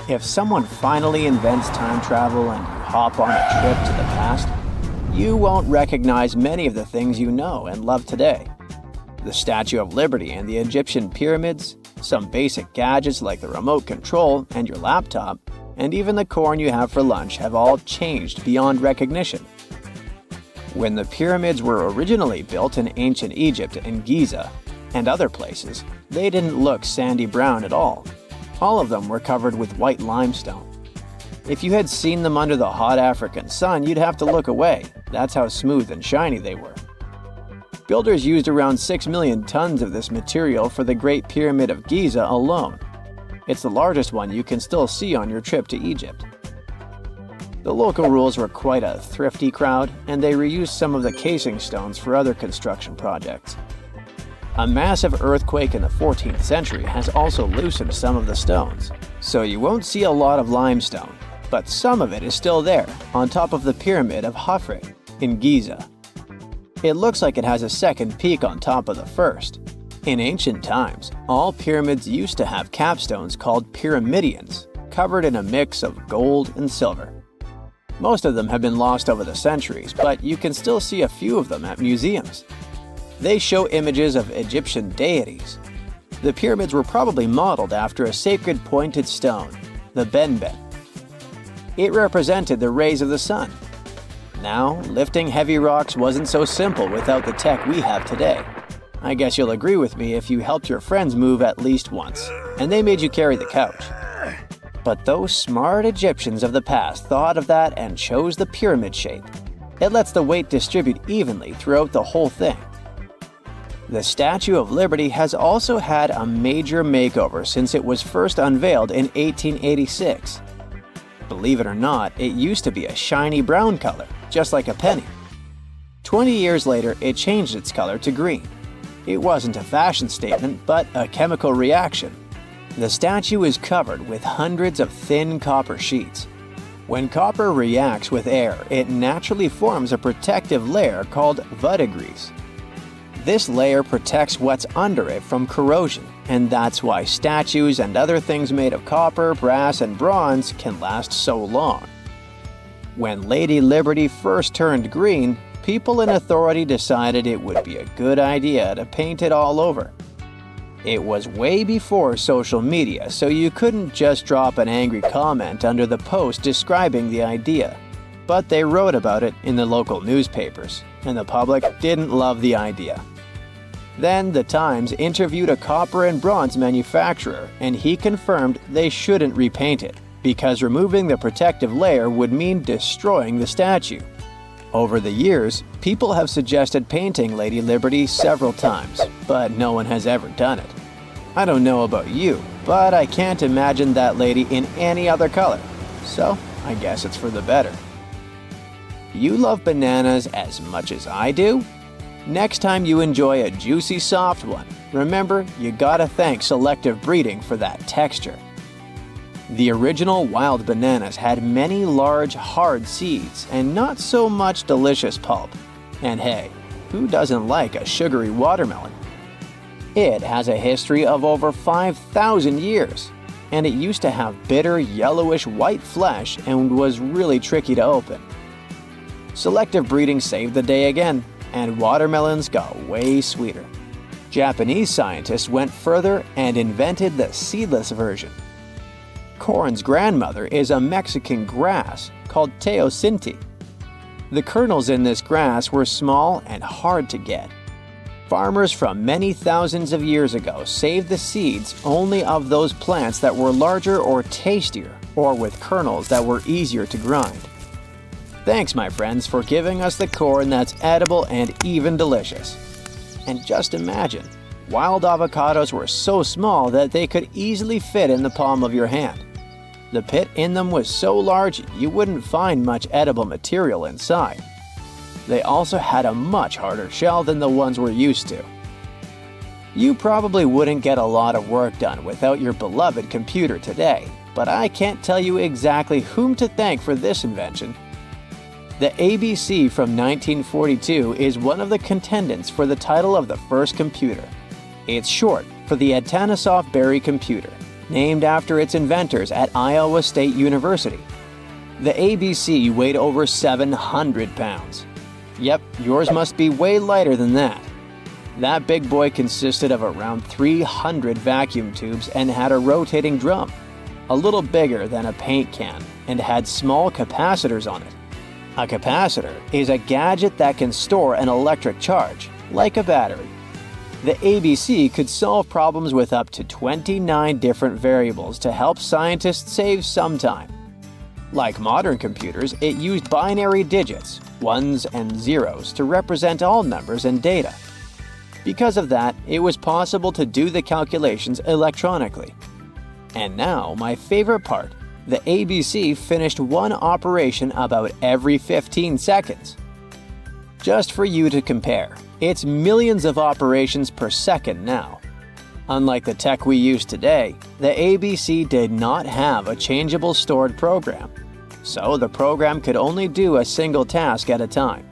If someone finally invents time travel and you hop on a trip to the past, you won't recognize many of the things you know and love today. The Statue of Liberty and the Egyptian pyramids, some basic gadgets like the remote control and your laptop, and even the corn you have for lunch have all changed beyond recognition. When the pyramids were originally built in ancient Egypt and Giza and other places, they didn't look sandy brown at all. All of them were covered with white limestone. If you had seen them under the hot African sun, you'd have to look away. That's how smooth and shiny they were. Builders used around 6 million tons of this material for the Great Pyramid of Giza alone. It's the largest one you can still see on your trip to Egypt. The local rules were quite a thrifty crowd, and they reused some of the casing stones for other construction projects. A massive earthquake in the 14th century has also loosened some of the stones, so you won't see a lot of limestone, but some of it is still there, on top of the Pyramid of Khafre in Giza. It looks like it has a second peak on top of the first. In ancient times, all pyramids used to have capstones called pyramidions, covered in a mix of gold and silver. Most of them have been lost over the centuries, but you can still see a few of them at museums. They show images of Egyptian deities. The pyramids were probably modeled after a sacred pointed stone, the benben. It represented the rays of the sun. Now, lifting heavy rocks wasn't so simple without the tech we have today. I guess you'll agree with me if you helped your friends move at least once, and they made you carry the couch. But those smart Egyptians of the past thought of that and chose the pyramid shape. It lets the weight distribute evenly throughout the whole thing. The Statue of Liberty has also had a major makeover since it was first unveiled in 1886. Believe it or not, it used to be a shiny brown color, just like a penny. 20 years later, it changed its color to green. It wasn't a fashion statement, but a chemical reaction. The statue is covered with hundreds of thin copper sheets. When copper reacts with air, it naturally forms a protective layer called verdigris. This layer protects what's under it from corrosion, and that's why statues and other things made of copper, brass, and bronze can last so long. When Lady Liberty first turned green, people in authority decided it would be a good idea to paint it all over. It was way before social media, so you couldn't just drop an angry comment under the post describing the idea. But they wrote about it in the local newspapers, and the public didn't love the idea. Then the Times interviewed a copper and bronze manufacturer, and he confirmed they shouldn't repaint it, because removing the protective layer would mean destroying the statue. Over the years, people have suggested painting Lady Liberty several times, but no one has ever done it. I don't know about you, but I can't imagine that lady in any other color, so I guess it's for the better. You love bananas as much as I do? Next time you enjoy a juicy soft one, remember you gotta thank selective breeding for that texture. The original wild bananas had many large, hard seeds and not so much delicious pulp. And hey, who doesn't like a sugary watermelon? It has a history of over 5,000 years, and it used to have bitter, yellowish white flesh and was really tricky to open. Selective breeding saved the day again, and watermelons got way sweeter. Japanese scientists went further and invented the seedless version. Corn's grandmother is a Mexican grass called teosinte. The kernels in this grass were small and hard to get. Farmers from many thousands of years ago saved the seeds only of those plants that were larger or tastier, or with kernels that were easier to grind. Thanks, my friends, for giving us the corn that's edible and even delicious. And just imagine, wild avocados were so small that they could easily fit in the palm of your hand. The pit in them was so large you wouldn't find much edible material inside. They also had a much harder shell than the ones we're used to. You probably wouldn't get a lot of work done without your beloved computer today, but I can't tell you exactly whom to thank for this invention. The ABC from 1942 is one of the contendants for the title of the first computer. It's short for the Atanasoff Berry computer, named after its inventors at Iowa State University. The ABC weighed over 700 pounds. Yep, yours must be way lighter than that. That big boy consisted of around 300 vacuum tubes and had a rotating drum, a little bigger than a paint can, and had small capacitors on it. A capacitor is a gadget that can store an electric charge, like a battery. The ABC could solve problems with up to 29 different variables to help scientists save some time. Like modern computers, it used binary digits, ones and zeros, to represent all numbers and data. Because of that, it was possible to do the calculations electronically. And now, my favorite part, the ABC finished one operation about every 15 seconds. Just for you to compare, it's millions of operations per second now. Unlike the tech we use today, the ABC did not have a changeable stored program, so the program could only do a single task at a time.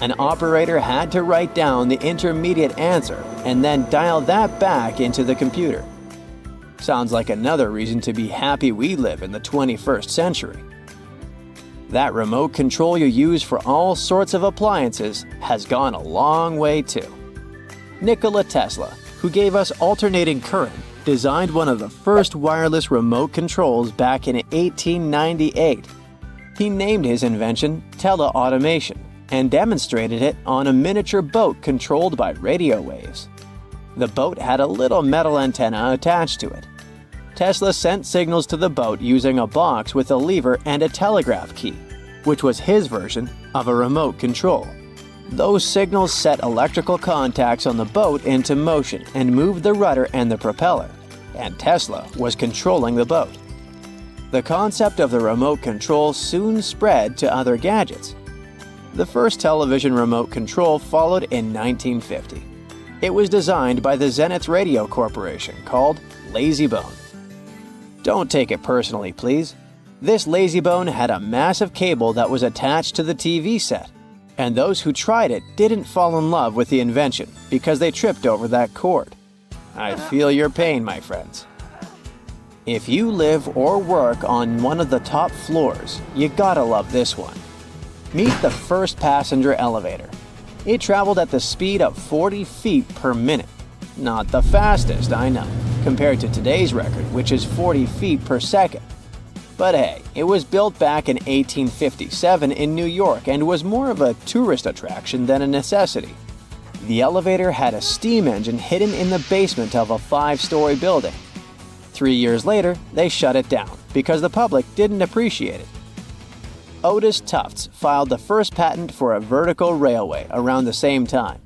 An operator had to write down the intermediate answer and then dial that back into the computer. Sounds like another reason to be happy we live in the 21st century. That remote control you use for all sorts of appliances has gone a long way too. Nikola Tesla, who gave us alternating current, designed one of the first wireless remote controls back in 1898. He named his invention teleautomation and demonstrated it on a miniature boat controlled by radio waves. The boat had a little metal antenna attached to it. Tesla sent signals to the boat using a box with a lever and a telegraph key, which was his version of a remote control. Those signals set electrical contacts on the boat into motion and moved the rudder and the propeller, and Tesla was controlling the boat. The concept of the remote control soon spread to other gadgets. The first television remote control followed in 1950. It was designed by the Zenith Radio Corporation, called LazyBone. Don't take it personally, please. This LazyBone had a massive cable that was attached to the TV set, and those who tried it didn't fall in love with the invention because they tripped over that cord. I feel your pain, my friends. If you live or work on one of the top floors, you gotta love this one. Meet the first passenger elevator. It traveled at the speed of 40 feet per minute. Not the fastest, I know, compared to today's record, which is 40 feet per second. But hey, it was built back in 1857 in New York and was more of a tourist attraction than a necessity. The elevator had a steam engine hidden in the basement of a 5-story building. 3 years later, they shut it down because the public didn't appreciate it. Otis Tufts filed the first patent for a vertical railway around the same time.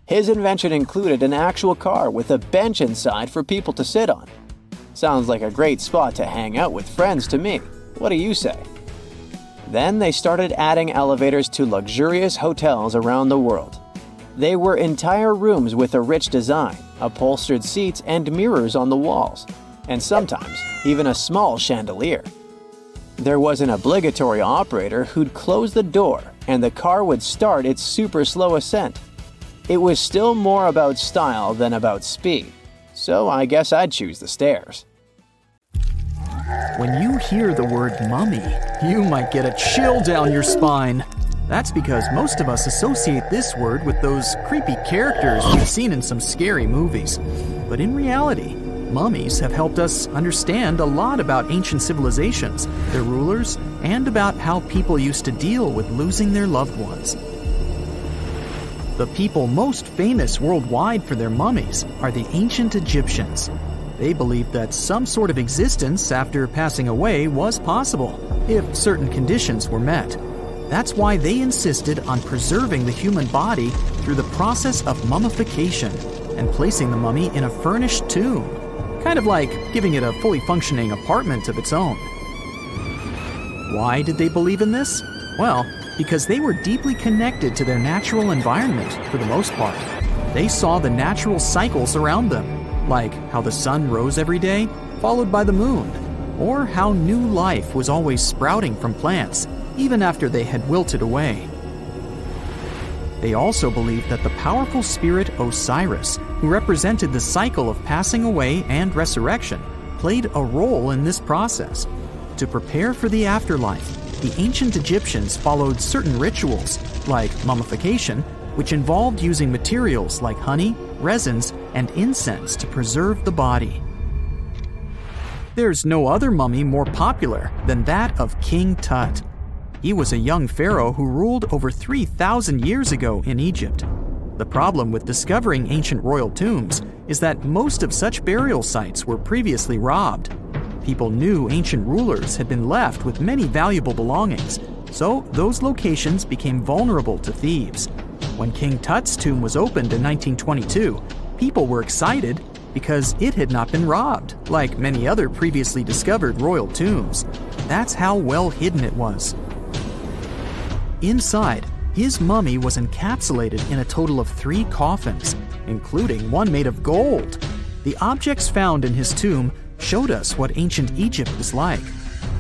His invention included an actual car with a bench inside for people to sit on. Sounds like a great spot to hang out with friends to me. What do you say? Then they started adding elevators to luxurious hotels around the world. They were entire rooms with a rich design, upholstered seats and mirrors on the walls, and sometimes even a small chandelier. There was an obligatory operator who'd close the door and the car would start its super slow ascent. It was still more about style than about speed, so I guess I'd choose the stairs. When you hear the word mummy, you might get a chill down your spine. That's because most of us associate this word with those creepy characters we've seen in some scary movies. But in reality, mummies have helped us understand a lot about ancient civilizations, their rulers, and about how people used to deal with losing their loved ones. The people most famous worldwide for their mummies are the ancient Egyptians. They believed that some sort of existence after passing away was possible, if certain conditions were met. That's why they insisted on preserving the human body through the process of mummification and placing the mummy in a furnished tomb, kind of like giving it a fully functioning apartment of its own. Why did they believe in this? Well, because they were deeply connected to their natural environment for the most part. They saw the natural cycles around them, like how the sun rose every day, followed by the moon, or how new life was always sprouting from plants, even after they had wilted away. They also believed that the powerful spirit Osiris, who represented the cycle of passing away and resurrection, played a role in this process. To prepare for the afterlife, the ancient Egyptians followed certain rituals, like mummification, which involved using materials like honey, resins, and incense to preserve the body. There's no other mummy more popular than that of King Tut. He was a young pharaoh who ruled over 3,000 years ago in Egypt. The problem with discovering ancient royal tombs is that most of such burial sites were previously robbed. People knew ancient rulers had been left with many valuable belongings, so those locations became vulnerable to thieves. When King Tut's tomb was opened in 1922, people were excited because it had not been robbed, like many other previously discovered royal tombs. That's how well hidden it was. Inside, his mummy was encapsulated in a total of 3 coffins, including one made of gold. The objects found in his tomb showed us what ancient Egypt was like,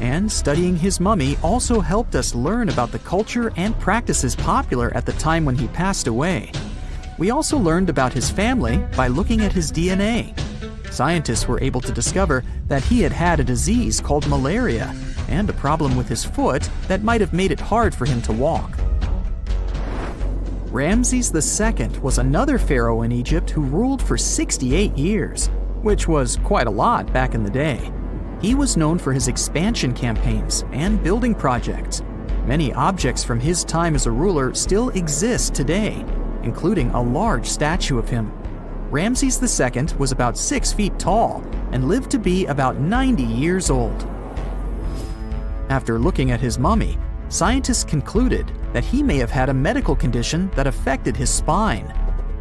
and studying his mummy also helped us learn about the culture and practices popular at the time when he passed away. We also learned about his family by looking at his DNA. Scientists were able to discover that he had had a disease called malaria and a problem with his foot that might have made it hard for him to walk. Ramses II was another pharaoh in Egypt who ruled for 68 years, which was quite a lot back in the day. He was known for his expansion campaigns and building projects. Many objects from his time as a ruler still exist today, including a large statue of him. Ramses II was about 6 feet tall and lived to be about 90 years old. After looking at his mummy, scientists concluded that he may have had a medical condition that affected his spine.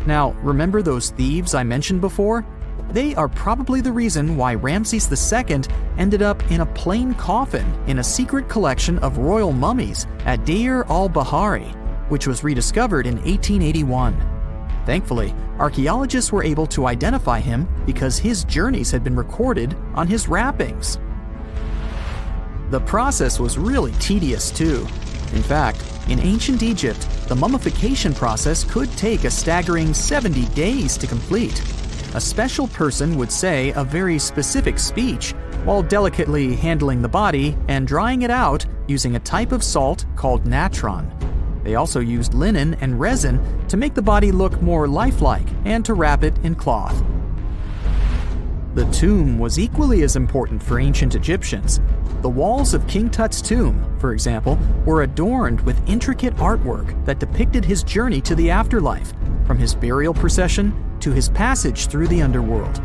Now, remember those thieves I mentioned before? They are probably the reason why Ramses II ended up in a plain coffin in a secret collection of royal mummies at Deir al-Bahari, which was rediscovered in 1881. Thankfully, archaeologists were able to identify him because his journeys had been recorded on his wrappings. The process was really tedious too. In fact, in ancient Egypt, the mummification process could take a staggering 70 days to complete. A special person would say a very specific speech while delicately handling the body and drying it out using a type of salt called natron. They also used linen and resin to make the body look more lifelike and to wrap it in cloth. The tomb was equally as important for ancient Egyptians. The walls of King Tut's tomb, for example, were adorned with intricate artwork that depicted his journey to the afterlife, from his burial procession to his passage through the underworld.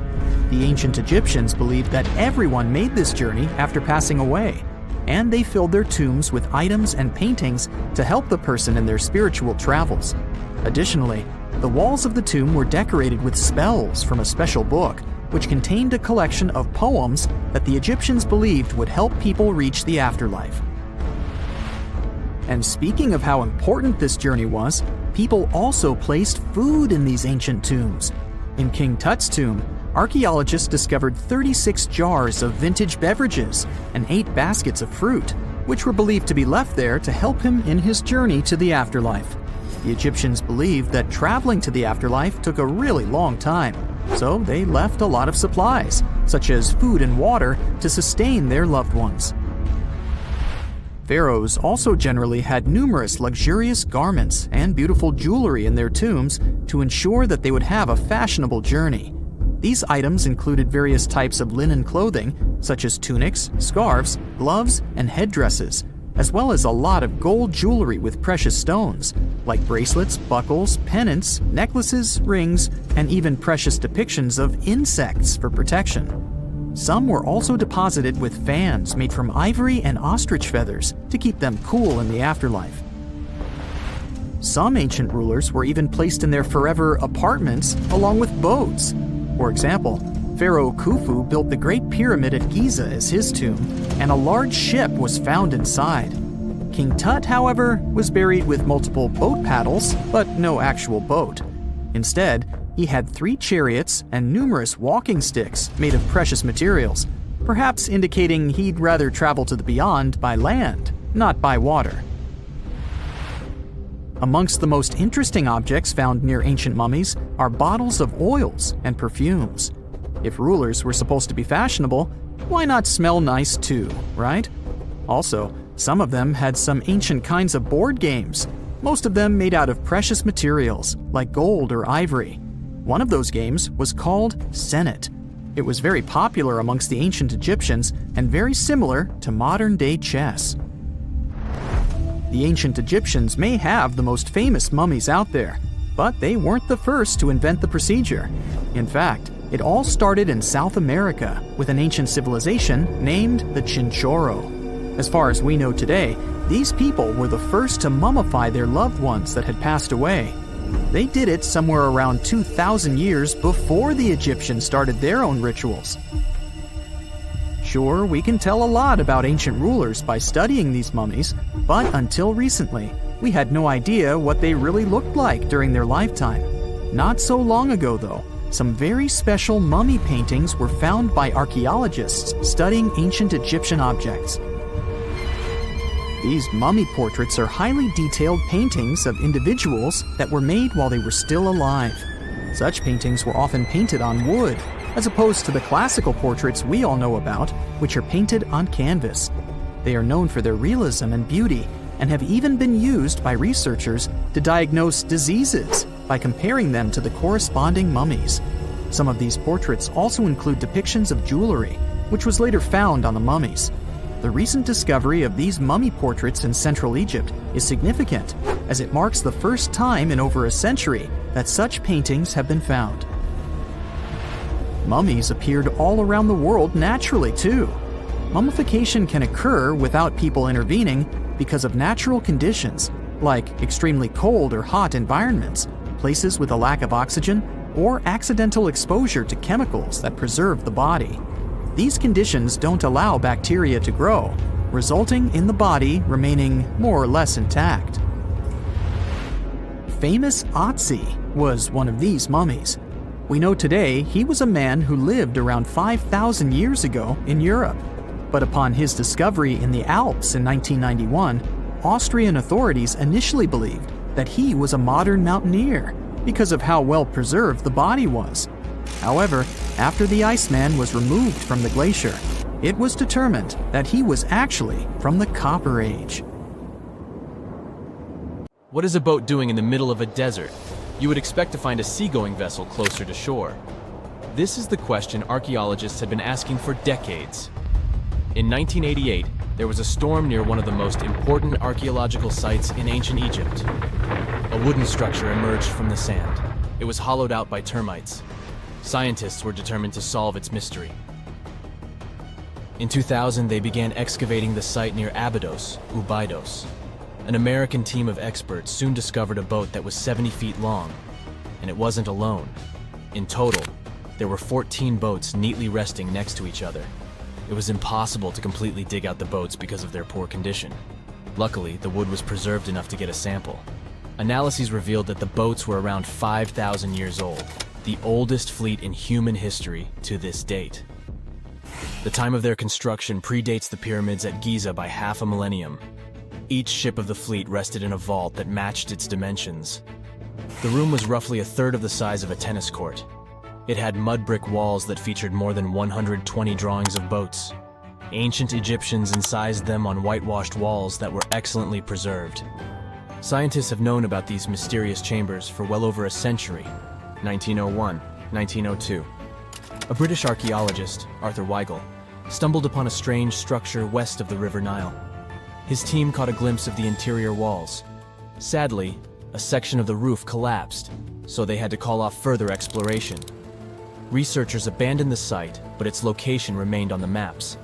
The ancient Egyptians believed that everyone made this journey after passing away, and they filled their tombs with items and paintings to help the person in their spiritual travels. Additionally, the walls of the tomb were decorated with spells from a special book, which contained a collection of poems that the Egyptians believed would help people reach the afterlife. And speaking of how important this journey was, people also placed food in these ancient tombs. In King Tut's tomb, archaeologists discovered 36 jars of vintage beverages and 8 baskets of fruit, which were believed to be left there to help him in his journey to the afterlife. The Egyptians believed that traveling to the afterlife took a really long time, so they left a lot of supplies, such as food and water, to sustain their loved ones. Pharaohs also generally had numerous luxurious garments and beautiful jewelry in their tombs to ensure that they would have a fashionable journey. These items included various types of linen clothing, such as tunics, scarves, gloves, and headdresses, as well as a lot of gold jewelry with precious stones, like bracelets, buckles, pendants, necklaces, rings, and even precious depictions of insects for protection. Some were also deposited with fans made from ivory and ostrich feathers to keep them cool in the afterlife. Some ancient rulers were even placed in their forever apartments along with boats. For example, Pharaoh Khufu built the Great Pyramid at Giza as his tomb, and a large ship was found inside. King Tut, however, was buried with multiple boat paddles, but no actual boat. Instead, he had 3 chariots and numerous walking sticks made of precious materials, perhaps indicating he'd rather travel to the beyond by land, not by water. Amongst the most interesting objects found near ancient mummies are bottles of oils and perfumes. If rulers were supposed to be fashionable, why not smell nice too, right? Also, some of them had some ancient kinds of board games, most of them made out of precious materials like gold or ivory. One of those games was called Senet. It was very popular amongst the ancient Egyptians and very similar to modern-day chess. The ancient Egyptians may have the most famous mummies out there, but they weren't the first to invent the procedure. In fact, it all started in South America with an ancient civilization named the Chinchorro. As far as we know today, these people were the first to mummify their loved ones that had passed away. They did it somewhere around 2,000 years before the Egyptians started their own rituals. Sure, we can tell a lot about ancient rulers by studying these mummies, but until recently, we had no idea what they really looked like during their lifetime. Not so long ago, though, some very special mummy paintings were found by archaeologists studying ancient Egyptian objects. These mummy portraits are highly detailed paintings of individuals that were made while they were still alive. Such paintings were often painted on wood, as opposed to the classical portraits we all know about, which are painted on canvas. They are known for their realism and beauty, and have even been used by researchers to diagnose diseases by comparing them to the corresponding mummies. Some of these portraits also include depictions of jewelry, which was later found on the mummies. The recent discovery of these mummy portraits in Central Egypt is significant, as it marks the first time in over a century that such paintings have been found. Mummies appeared all around the world naturally, too. Mummification can occur without people intervening because of natural conditions, like extremely cold or hot environments, places with a lack of oxygen, or accidental exposure to chemicals that preserve the body. These conditions don't allow bacteria to grow, resulting in the body remaining more or less intact. Famous Otzi was one of these mummies. We know today he was a man who lived around 5,000 years ago in Europe. But upon his discovery in the Alps in 1991, Austrian authorities initially believed that he was a modern mountaineer because of how well preserved the body was. However, after the Iceman was removed from the glacier, it was determined that he was actually from the Copper Age. What is a boat doing in the middle of a desert? You would expect to find a seagoing vessel closer to shore. This is the question archaeologists had been asking for decades. In 1988, there was a storm near one of the most important archaeological sites in ancient Egypt. A wooden structure emerged from the sand. It was hollowed out by termites. Scientists were determined to solve its mystery. In 2000, they began excavating the site near Abydos, Ubidos. An American team of experts soon discovered a boat that was 70 feet long, and it wasn't alone. In total, there were 14 boats neatly resting next to each other. It was impossible to completely dig out the boats because of their poor condition. Luckily, the wood was preserved enough to get a sample. Analyses revealed that the boats were around 5,000 years old, the oldest fleet in human history to this date. The time of their construction predates the pyramids at Giza by half a millennium. Each ship of the fleet rested in a vault that matched its dimensions. The room was roughly a third of the size of a tennis court. It had mud brick walls that featured more than 120 drawings of boats. Ancient Egyptians incised them on whitewashed walls that were excellently preserved. Scientists have known about these mysterious chambers for well over a century. 1901, 1902. A British archaeologist, Arthur Weigel, stumbled upon a strange structure west of the River Nile. His team caught a glimpse of the interior walls. Sadly, a section of the roof collapsed, so they had to call off further exploration. Researchers abandoned the site, but its location remained on the maps.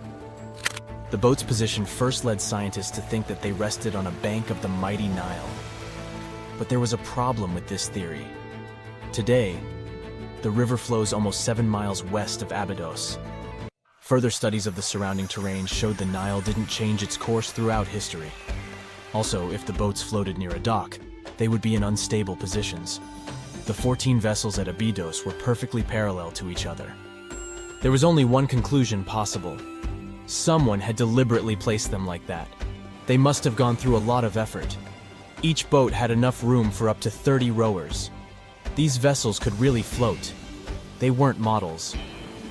The boat's position first led scientists to think that they rested on a bank of the mighty Nile. But there was a problem with this theory. Today, the river flows almost 7 miles west of Abydos. Further studies of the surrounding terrain showed the Nile didn't change its course throughout history. Also, if the boats floated near a dock, they would be in unstable positions. The 14 vessels at Abydos were perfectly parallel to each other. There was only one conclusion possible. Someone had deliberately placed them like that. They must have gone through a lot of effort. Each boat had enough room for up to 30 rowers. These vessels could really float. They weren't models.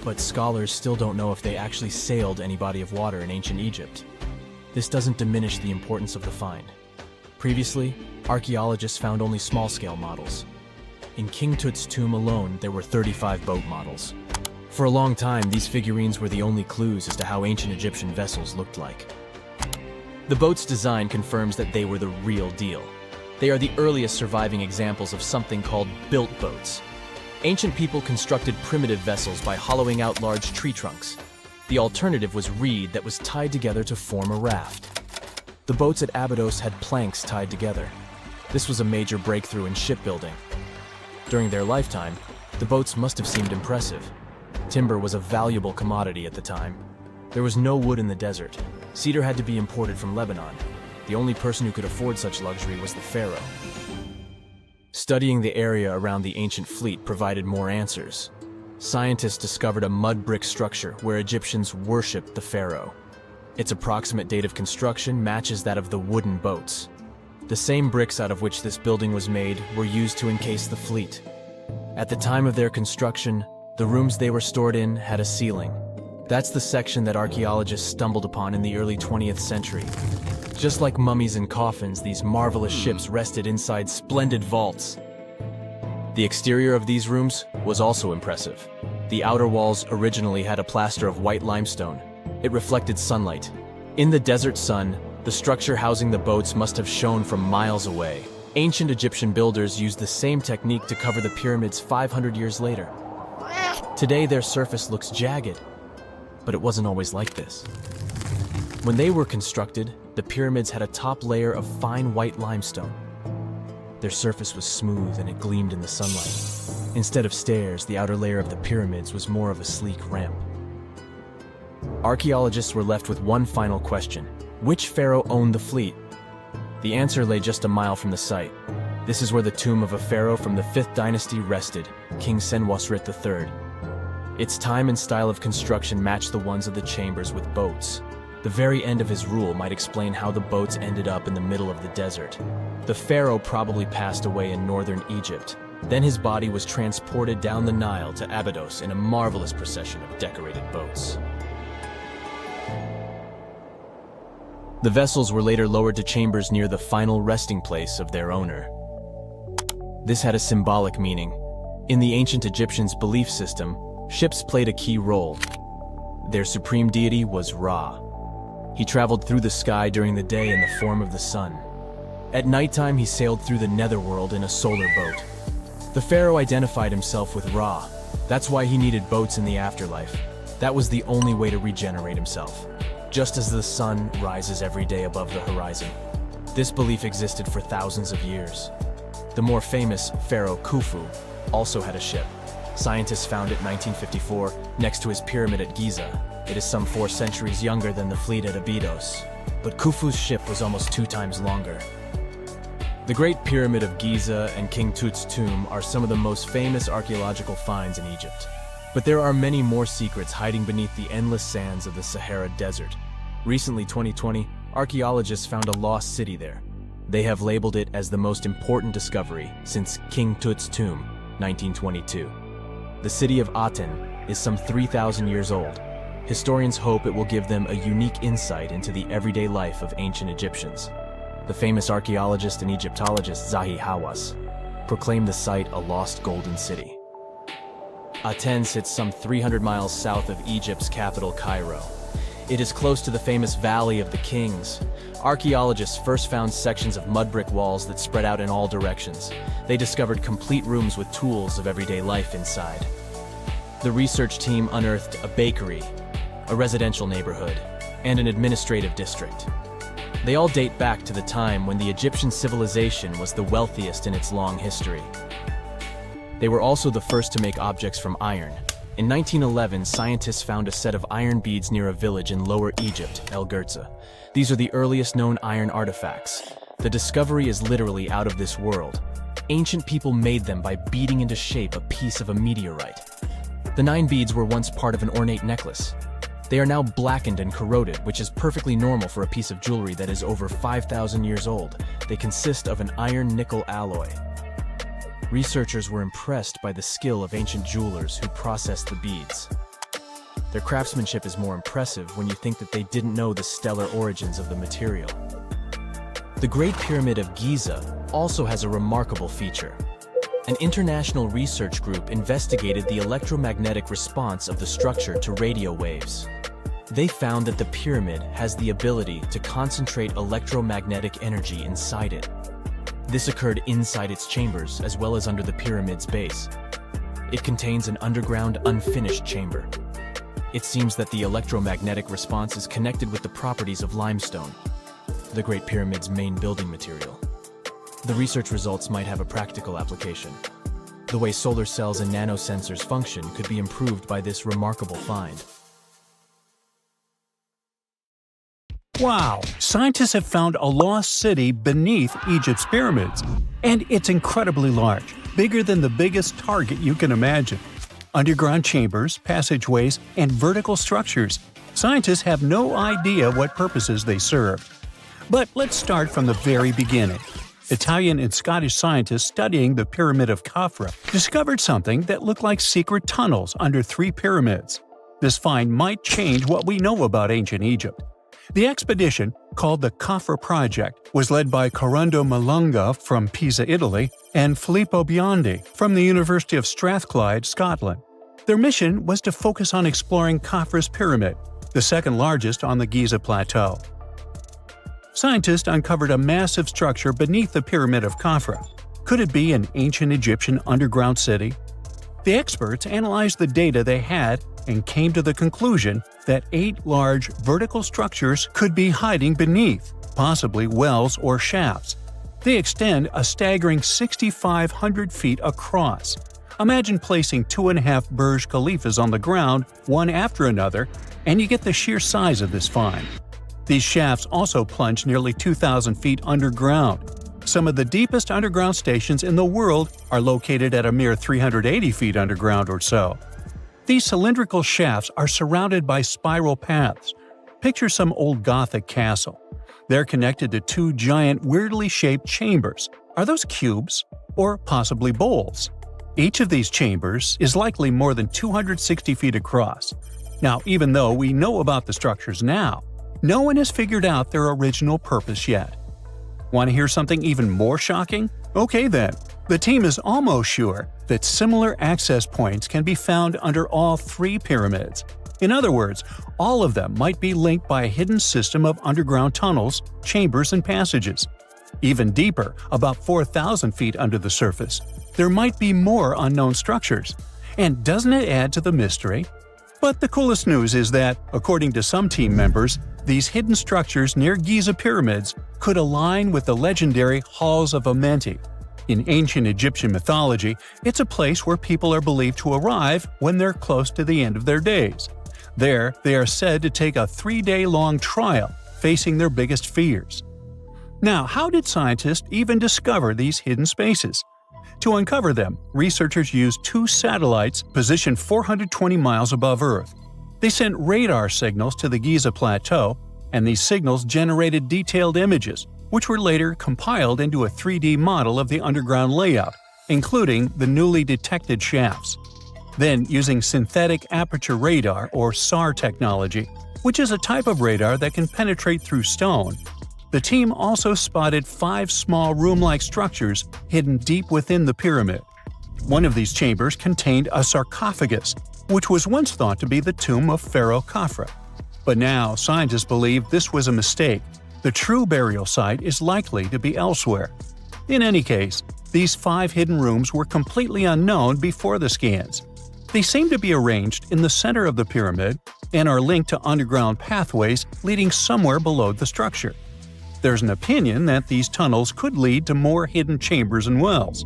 but scholars still don't know if they actually sailed any body of water in ancient Egypt. This doesn't diminish the importance of the find. Previously, archaeologists found only small-scale models. In King Tut's tomb alone, there were 35 boat models. For a long time, these figurines were the only clues as to how ancient Egyptian vessels looked like. The boat's design confirms that they were the real deal. They are the earliest surviving examples of something called built boats. Ancient people constructed primitive vessels by hollowing out large tree trunks. The alternative was reed that was tied together to form a raft. The boats at Abydos had planks tied together. This was a major breakthrough in shipbuilding. During their lifetime, the boats must have seemed impressive. Timber was a valuable commodity at the time. There was no wood in the desert. Cedar had to be imported from Lebanon. The only person who could afford such luxury was the pharaoh. Studying the area around the ancient fleet provided more answers. Scientists discovered a mud brick structure where Egyptians worshipped the pharaoh. Its approximate date of construction matches that of the wooden boats. The same bricks out of which this building was made were used to encase the fleet. At the time of their construction, the rooms they were stored in had a ceiling. That's the section that archaeologists stumbled upon in the early 20th century. Just like mummies and coffins, these marvelous ships rested inside splendid vaults. The exterior of these rooms was also impressive. The outer walls originally had a plaster of white limestone. It reflected sunlight. In the desert sun, the structure housing the boats must have shone from miles away. Ancient Egyptian builders used the same technique to cover the pyramids 500 years later. Today, their surface looks jagged, but it wasn't always like this. When they were constructed, the pyramids had a top layer of fine white limestone. Their surface was smooth and it gleamed in the sunlight. Instead of stairs, the outer layer of the pyramids was more of a sleek ramp. Archaeologists were left with one final question. Which pharaoh owned the fleet? The answer lay just a mile from the site. This is where the tomb of a pharaoh from the 5th dynasty rested, King Senwosret III. Its time and style of construction matched the ones of the chambers with boats. The very end of his rule might explain how the boats ended up in the middle of the desert. The pharaoh probably passed away in northern Egypt. Then his body was transported down the Nile to Abydos in a marvelous procession of decorated boats. The vessels were later lowered to chambers near the final resting place of their owner. This had a symbolic meaning. In the ancient Egyptians' belief system, ships played a key role. Their supreme deity was Ra. He traveled through the sky during the day in the form of the sun. At nighttime, he sailed through the netherworld in a solar boat. The pharaoh identified himself with Ra. That's why he needed boats in the afterlife. That was the only way to regenerate himself. Just as the sun rises every day above the horizon. This belief existed for thousands of years. The more famous Pharaoh Khufu also had a ship. Scientists found it in 1954 next to his pyramid at Giza. It is some 4 centuries younger than the fleet at Abydos, but Khufu's ship was almost 2 times longer. The Great Pyramid of Giza and King Tut's tomb are some of the most famous archaeological finds in Egypt. But there are many more secrets hiding beneath the endless sands of the Sahara Desert. Recently, 2020, archaeologists found a lost city there. They have labeled it as the most important discovery since King Tut's tomb, 1922. The city of Aten is some 3,000 years old. Historians hope it will give them a unique insight into the everyday life of ancient Egyptians. The famous archaeologist and Egyptologist Zahi Hawass proclaimed the site a lost golden city. Aten sits some 300 miles south of Egypt's capital, Cairo. It is close to the famous Valley of the Kings. Archaeologists first found sections of mud brick walls that spread out in all directions. They discovered complete rooms with tools of everyday life inside. The research team unearthed a bakery, a residential neighborhood, and an administrative district. They all date back to the time when the Egyptian civilization was the wealthiest in its long history. They were also the first to make objects from iron. In 1911, scientists found a set of iron beads near a village in Lower Egypt, El Girza. These are the earliest known iron artifacts. The discovery is literally out of this world. Ancient people made them by beating into shape a piece of a meteorite. The 9 beads were once part of an ornate necklace. They are now blackened and corroded, which is perfectly normal for a piece of jewelry that is over 5,000 years old. They consist of an iron-nickel alloy. Researchers were impressed by the skill of ancient jewelers who processed the beads. Their craftsmanship is more impressive when you think that they didn't know the stellar origins of the material. The Great Pyramid of Giza also has a remarkable feature. An international research group investigated the electromagnetic response of the structure to radio waves. They found that the pyramid has the ability to concentrate electromagnetic energy inside it. This occurred inside its chambers as well as under the pyramid's base. It contains an underground, unfinished chamber. It seems that the electromagnetic response is connected with the properties of limestone, the Great Pyramid's main building material. The research results might have a practical application. The way solar cells and nanosensors function could be improved by this remarkable find. Wow! Scientists have found a lost city beneath Egypt's pyramids. And it's incredibly large, bigger than the biggest target you can imagine. Underground chambers, passageways, and vertical structures. Scientists have no idea what purposes they serve. But let's start from the very beginning. Italian and Scottish scientists studying the Pyramid of Khafra discovered something that looked like secret tunnels under 3 pyramids. This find might change what we know about ancient Egypt. The expedition, called the Khafra Project, was led by Corrado Malunga from Pisa, Italy, and Filippo Biondi from the University of Strathclyde, Scotland. Their mission was to focus on exploring Khafra's pyramid, the second largest on the Giza Plateau. Scientists uncovered a massive structure beneath the Pyramid of Khafra. Could it be an ancient Egyptian underground city? The experts analyzed the data they had and came to the conclusion that 8 large vertical structures could be hiding beneath, possibly wells or shafts. They extend a staggering 6,500 feet across. Imagine placing 2.5 Burj Khalifas on the ground, one after another, and you get the sheer size of this find. These shafts also plunge nearly 2,000 feet underground. Some of the deepest underground stations in the world are located at a mere 380 feet underground or so. These cylindrical shafts are surrounded by spiral paths. Picture some old Gothic castle. They're connected to 2 giant, weirdly shaped chambers. Are those cubes? Or possibly bowls? Each of these chambers is likely more than 260 feet across. Now, even though we know about the structures now, no one has figured out their original purpose yet. Want to hear something even more shocking? Okay then. The team is almost sure that similar access points can be found under all 3 pyramids. In other words, all of them might be linked by a hidden system of underground tunnels, chambers, and passages. Even deeper, about 4,000 feet under the surface, there might be more unknown structures. And doesn't it add to the mystery? But the coolest news is that, according to some team members, these hidden structures near Giza pyramids could align with the legendary Halls of Amenti. In ancient Egyptian mythology, it's a place where people are believed to arrive when they're close to the end of their days. There, they are said to take a 3-day-long trial, facing their biggest fears. Now, how did scientists even discover these hidden spaces? To uncover them, researchers used 2 satellites positioned 420 miles above Earth. They sent radar signals to the Giza Plateau, and these signals generated detailed images, which were later compiled into a 3D model of the underground layout, including the newly detected shafts. Then, using synthetic aperture radar or SAR technology, which is a type of radar that can penetrate through stone, the team also spotted 5 small room-like structures hidden deep within the pyramid. One of these chambers contained a sarcophagus, which was once thought to be the tomb of Pharaoh Khafra. But now, scientists believe this was a mistake. The true burial site is likely to be elsewhere. In any case, these 5 hidden rooms were completely unknown before the scans. They seem to be arranged in the center of the pyramid and are linked to underground pathways leading somewhere below the structure. There's an opinion that these tunnels could lead to more hidden chambers and wells.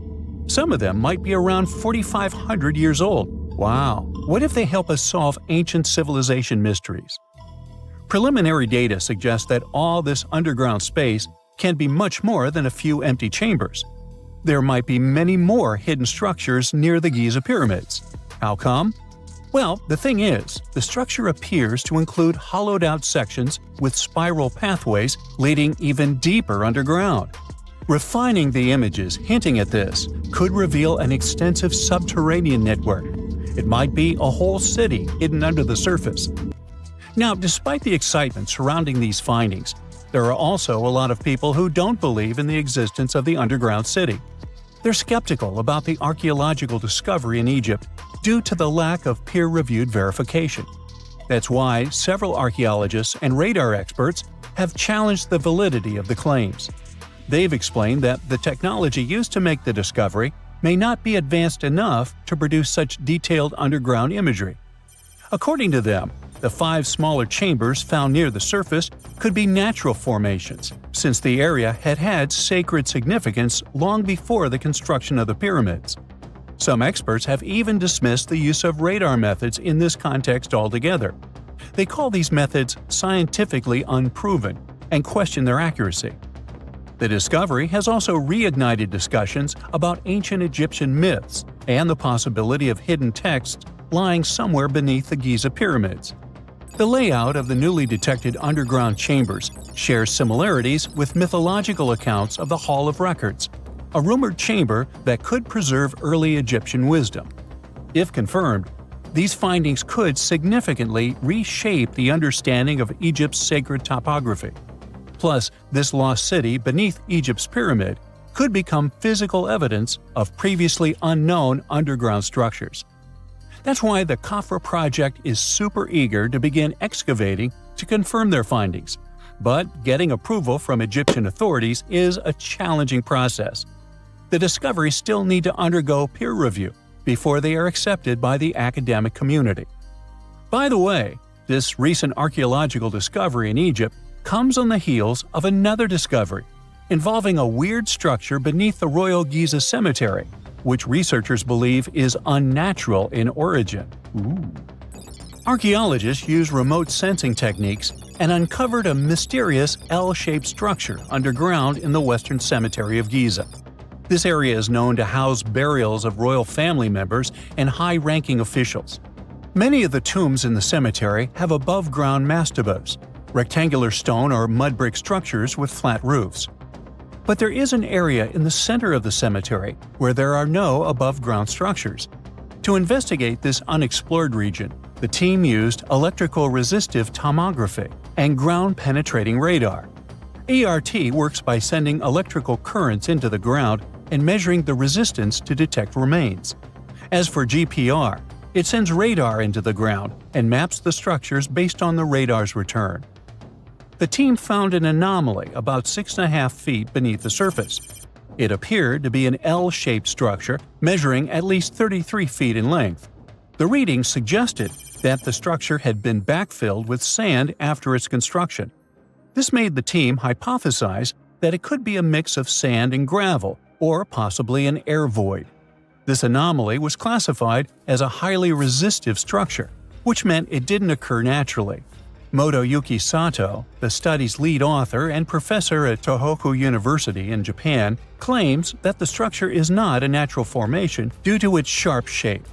Some of them might be around 4,500 years old. Wow! What if they help us solve ancient civilization mysteries? Preliminary data suggests that all this underground space can be much more than a few empty chambers. There might be many more hidden structures near the Giza pyramids. How come? Well, the thing is, the structure appears to include hollowed-out sections with spiral pathways leading even deeper underground. Refining the images hinting at this could reveal an extensive subterranean network. It might be a whole city hidden under the surface. Now, despite the excitement surrounding these findings, there are also a lot of people who don't believe in the existence of the underground city. They're skeptical about the archaeological discovery in Egypt due to the lack of peer-reviewed verification. That's why several archaeologists and radar experts have challenged the validity of the claims. They've explained that the technology used to make the discovery may not be advanced enough to produce such detailed underground imagery. According to them, the 5 smaller chambers found near the surface could be natural formations, since the area had had sacred significance long before the construction of the pyramids. Some experts have even dismissed the use of radar methods in this context altogether. They call these methods scientifically unproven and question their accuracy. The discovery has also reignited discussions about ancient Egyptian myths and the possibility of hidden texts lying somewhere beneath the Giza pyramids. The layout of the newly detected underground chambers shares similarities with mythological accounts of the Hall of Records, a rumored chamber that could preserve early Egyptian wisdom. If confirmed, these findings could significantly reshape the understanding of Egypt's sacred topography. Plus, this lost city beneath Egypt's pyramid could become physical evidence of previously unknown underground structures. That's why the Khafra project is super eager to begin excavating to confirm their findings. But getting approval from Egyptian authorities is a challenging process. The discoveries still need to undergo peer review before they are accepted by the academic community. By the way, this recent archaeological discovery in Egypt comes on the heels of another discovery involving a weird structure beneath the Royal Giza Cemetery, which researchers believe is unnatural in origin. Archaeologists use remote sensing techniques and uncovered a mysterious L-shaped structure underground in the Western Cemetery of Giza. This area is known to house burials of royal family members and high-ranking officials. Many of the tombs in the cemetery have above-ground mastabas, rectangular stone or mud brick structures with flat roofs. But there is an area in the center of the cemetery where there are no above-ground structures. To investigate this unexplored region, the team used electrical resistive tomography and ground-penetrating radar. ERT works by sending electrical currents into the ground and measuring the resistance to detect remains. As for GPR, it sends radar into the ground and maps the structures based on the radar's return. The team found an anomaly about 6.5 feet beneath the surface. It appeared to be an L-shaped structure measuring at least 33 feet in length. The readings suggested that the structure had been backfilled with sand after its construction. This made the team hypothesize that it could be a mix of sand and gravel, or possibly an air void. This anomaly was classified as a highly resistive structure, which meant it didn't occur naturally. Motoyuki Sato, the study's lead author and professor at Tohoku University in Japan, claims that the structure is not a natural formation due to its sharp shape.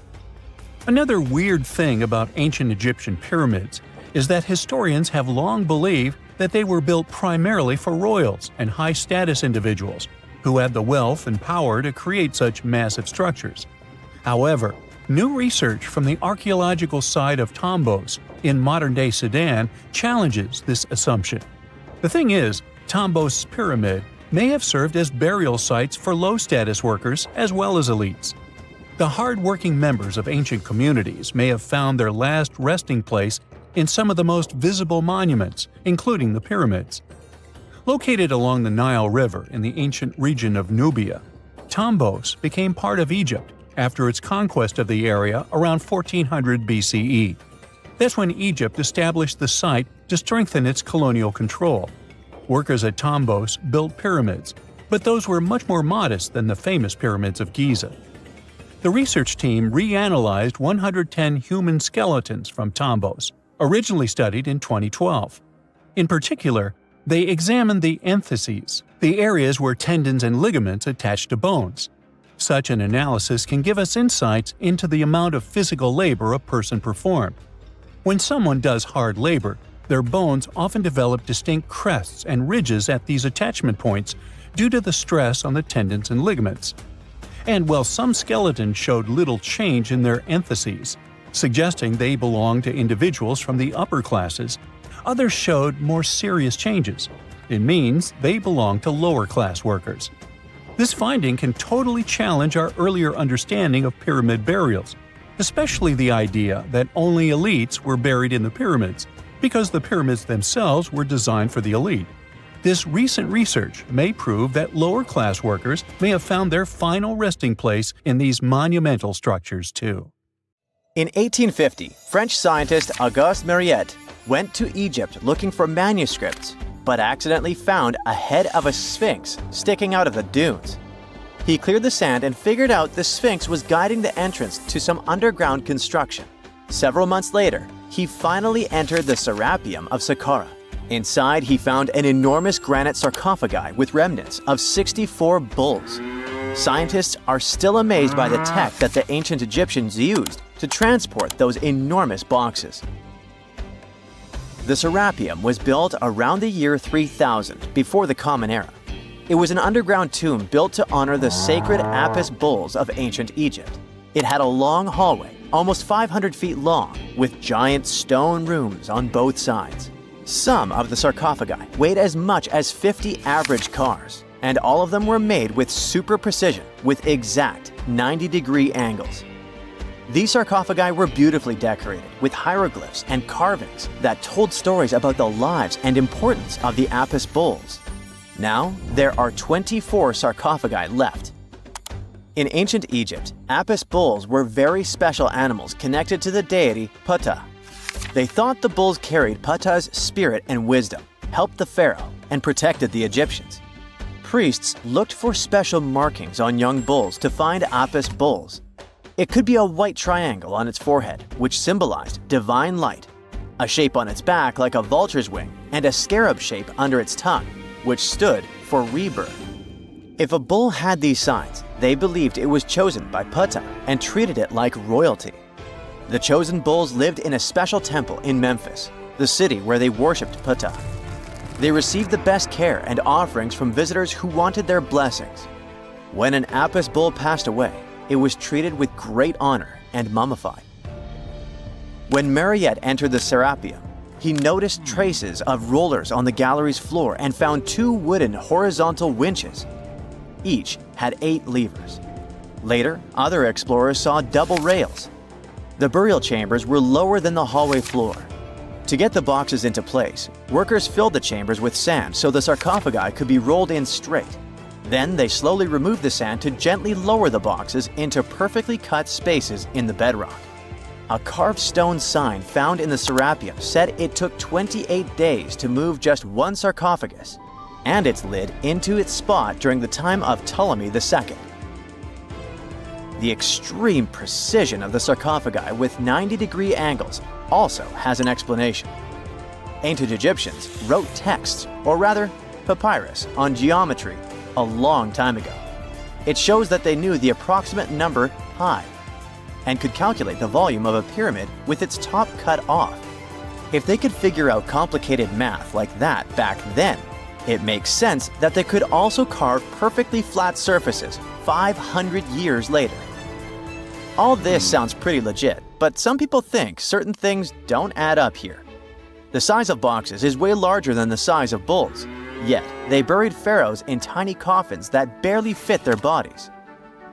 Another weird thing about ancient Egyptian pyramids is that historians have long believed that they were built primarily for royals and high-status individuals who had the wealth and power to create such massive structures. However, new research from the archaeological site of Tombos in modern-day Sudan challenges this assumption. The thing is, Tombos' pyramid may have served as burial sites for low-status workers as well as elites. The hard-working members of ancient communities may have found their last resting place in some of the most visible monuments, including the pyramids. Located along the Nile River in the ancient region of Nubia, Tombos became part of Egypt after its conquest of the area around 1400 BCE. That's when Egypt established the site to strengthen its colonial control. Workers at Tombos built pyramids, but those were much more modest than the famous pyramids of Giza. The research team reanalyzed 110 human skeletons from Tombos, originally studied in 2012. In particular, they examined the entheses, the areas where tendons and ligaments attach to bones. Such an analysis can give us insights into the amount of physical labor a person performed. When someone does hard labor, their bones often develop distinct crests and ridges at these attachment points due to the stress on the tendons and ligaments. And while some skeletons showed little change in their entheses, suggesting they belonged to individuals from the upper classes, others showed more serious changes. It means they belong to lower-class workers. This finding can totally challenge our earlier understanding of pyramid burials, especially the idea that only elites were buried in the pyramids, because the pyramids themselves were designed for the elite. This recent research may prove that lower-class workers may have found their final resting place in these monumental structures too. In 1850, French scientist Auguste Mariette went to Egypt looking for manuscripts, but accidentally found a head of a sphinx sticking out of the dunes. He cleared the sand and figured out the Sphinx was guiding the entrance to some underground construction. Several months later, he finally entered the Serapeum of Saqqara. Inside, he found an enormous granite sarcophagi with remnants of 64 bulls. Scientists are still amazed by the tech that the ancient Egyptians used to transport those enormous boxes. The Serapeum was built around the year 3000 before the Common Era. It was an underground tomb built to honor the sacred Apis bulls of ancient Egypt. It had a long hallway, almost 500 feet long, with giant stone rooms on both sides. Some of the sarcophagi weighed as much as 50 average cars, and all of them were made with super precision, with exact 90-degree angles. These sarcophagi were beautifully decorated with hieroglyphs and carvings that told stories about the lives and importance of the Apis bulls. Now, there are 24 sarcophagi left. In ancient Egypt, Apis bulls were very special animals connected to the deity Ptah. They thought the bulls carried Ptah's spirit and wisdom, helped the pharaoh, and protected the Egyptians. Priests looked for special markings on young bulls to find Apis bulls. It could be a white triangle on its forehead, which symbolized divine light, a shape on its back like a vulture's wing, and a scarab shape under its tongue, which stood for rebirth. If a bull had these signs, they believed it was chosen by Ptah and treated it like royalty. The chosen bulls lived in a special temple in Memphis, the city where they worshipped Ptah. They received the best care and offerings from visitors who wanted their blessings. When an Apis bull passed away, it was treated with great honor and mummified. When Mariette entered the Serapeum, he noticed traces of rollers on the gallery's floor and found 2 wooden horizontal winches. Each had 8 levers. Later, other explorers saw double rails. The burial chambers were lower than the hallway floor. To get the boxes into place, workers filled the chambers with sand so the sarcophagi could be rolled in straight. Then they slowly removed the sand to gently lower the boxes into perfectly cut spaces in the bedrock. A carved stone sign found in the Serapeum said it took 28 days to move just one sarcophagus and its lid into its spot during the time of Ptolemy II. The extreme precision of the sarcophagi with 90-degree angles also has an explanation. Ancient Egyptians wrote texts, or rather, papyrus, on geometry a long time ago. It shows that they knew the approximate number pi and could calculate the volume of a pyramid with its top cut off. If they could figure out complicated math like that back then, it makes sense that they could also carve perfectly flat surfaces 500 years later. All this sounds pretty legit, but some people think certain things don't add up here. The size of boxes is way larger than the size of bulls, yet they buried pharaohs in tiny coffins that barely fit their bodies.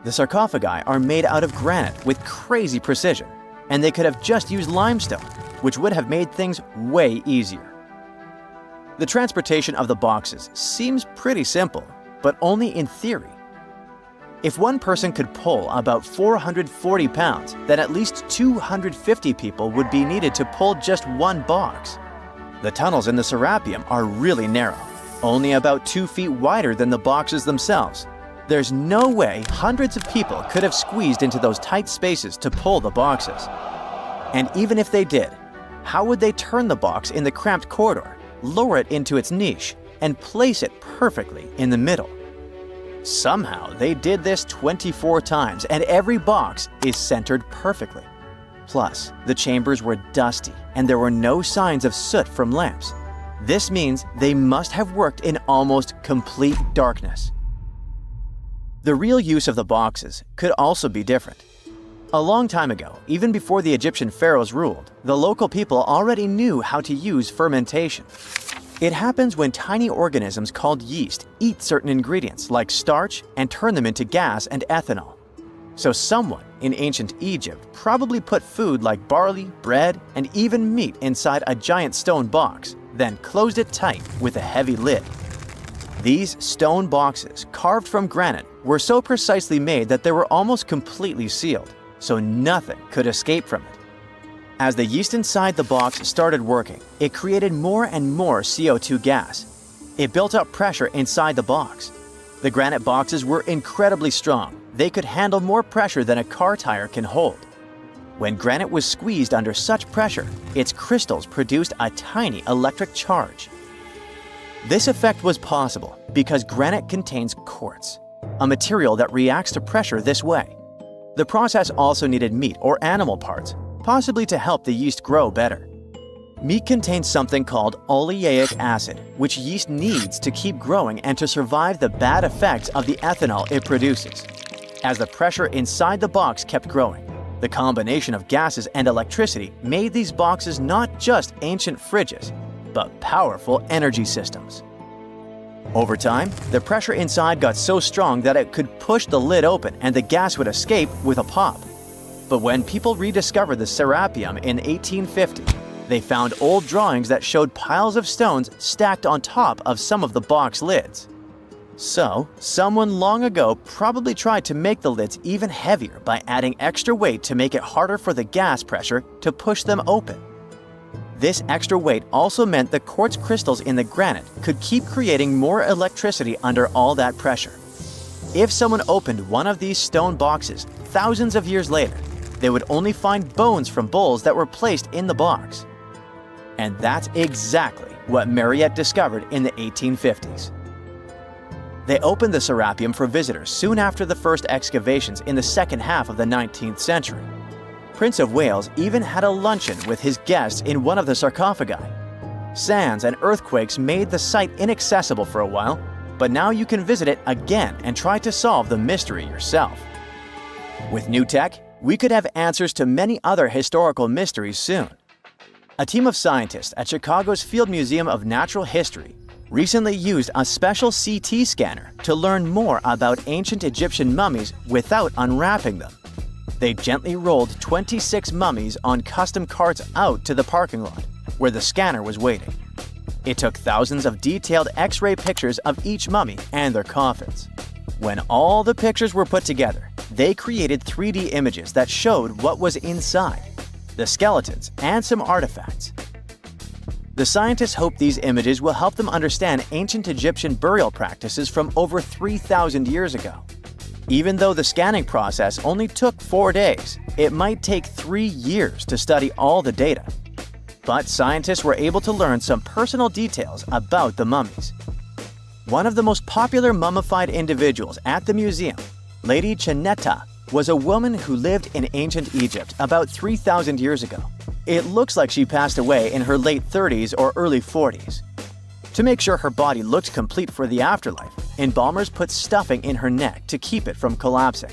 The sarcophagi are made out of granite with crazy precision, and they could have just used limestone, which would have made things way easier. The transportation of the boxes seems pretty simple, but only in theory. If one person could pull about 440 pounds, then at least 250 people would be needed to pull just one box. The tunnels in the Serapeum are really narrow, only about 2 feet wider than the boxes themselves. There's no way hundreds of people could have squeezed into those tight spaces to pull the boxes. And even if they did, how would they turn the box in the cramped corridor, lower it into its niche, and place it perfectly in the middle? Somehow they did this 24 times, and every box is centered perfectly. Plus, the chambers were dusty, and there were no signs of soot from lamps. This means they must have worked in almost complete darkness. The real use of the boxes could also be different. A long time ago, even before the Egyptian pharaohs ruled, the local people already knew how to use fermentation. It happens when tiny organisms called yeast eat certain ingredients like starch and turn them into gas and ethanol. So someone in ancient Egypt probably put food like barley, bread, and even meat inside a giant stone box, then closed it tight with a heavy lid. These stone boxes, carved from granite, were so precisely made that they were almost completely sealed, so nothing could escape from it. As the yeast inside the box started working, it created more and more CO2 gas. It built up pressure inside the box. The granite boxes were incredibly strong. They could handle more pressure than a car tire can hold. When granite was squeezed under such pressure, its crystals produced a tiny electric charge. This effect was possible because granite contains quartz, a material that reacts to pressure this way. The process also needed meat or animal parts, possibly to help the yeast grow better. Meat contains something called oleic acid, which yeast needs to keep growing and to survive the bad effects of the ethanol it produces. As the pressure inside the box kept growing, the combination of gases and electricity made these boxes not just ancient fridges, but powerful energy systems. Over time, the pressure inside got so strong that it could push the lid open and the gas would escape with a pop. But when people rediscovered the Serapeum in 1850, they found old drawings that showed piles of stones stacked on top of some of the box lids. So, someone long ago probably tried to make the lids even heavier by adding extra weight to make it harder for the gas pressure to push them open. This extra weight also meant the quartz crystals in the granite could keep creating more electricity under all that pressure. If someone opened one of these stone boxes thousands of years later, they would only find bones from bulls that were placed in the box. And that's exactly what Mariette discovered in the 1850s. They opened the Serapeum for visitors soon after the first excavations in the second half of the 19th century. Prince of Wales even had a luncheon with his guests in one of the sarcophagi. Sands and earthquakes made the site inaccessible for a while, but now you can visit it again and try to solve the mystery yourself. With new tech, we could have answers to many other historical mysteries soon. A team of scientists at Chicago's Field Museum of Natural History recently used a special CT scanner to learn more about ancient Egyptian mummies without unwrapping them. They gently rolled 26 mummies on custom carts out to the parking lot, where the scanner was waiting. It took thousands of detailed X-ray pictures of each mummy and their coffins. When all the pictures were put together, they created 3D images that showed what was inside, the skeletons, and some artifacts. The scientists hope these images will help them understand ancient Egyptian burial practices from over 3,000 years ago. Even though the scanning process only took 4 days, it might take 3 years to study all the data. But scientists were able to learn some personal details about the mummies. One of the most popular mummified individuals at the museum, Lady Cheneta, was a woman who lived in ancient Egypt about 3,000 years ago. It looks like she passed away in her late 30s or early 40s. To make sure her body looked complete for the afterlife, embalmers put stuffing in her neck to keep it from collapsing.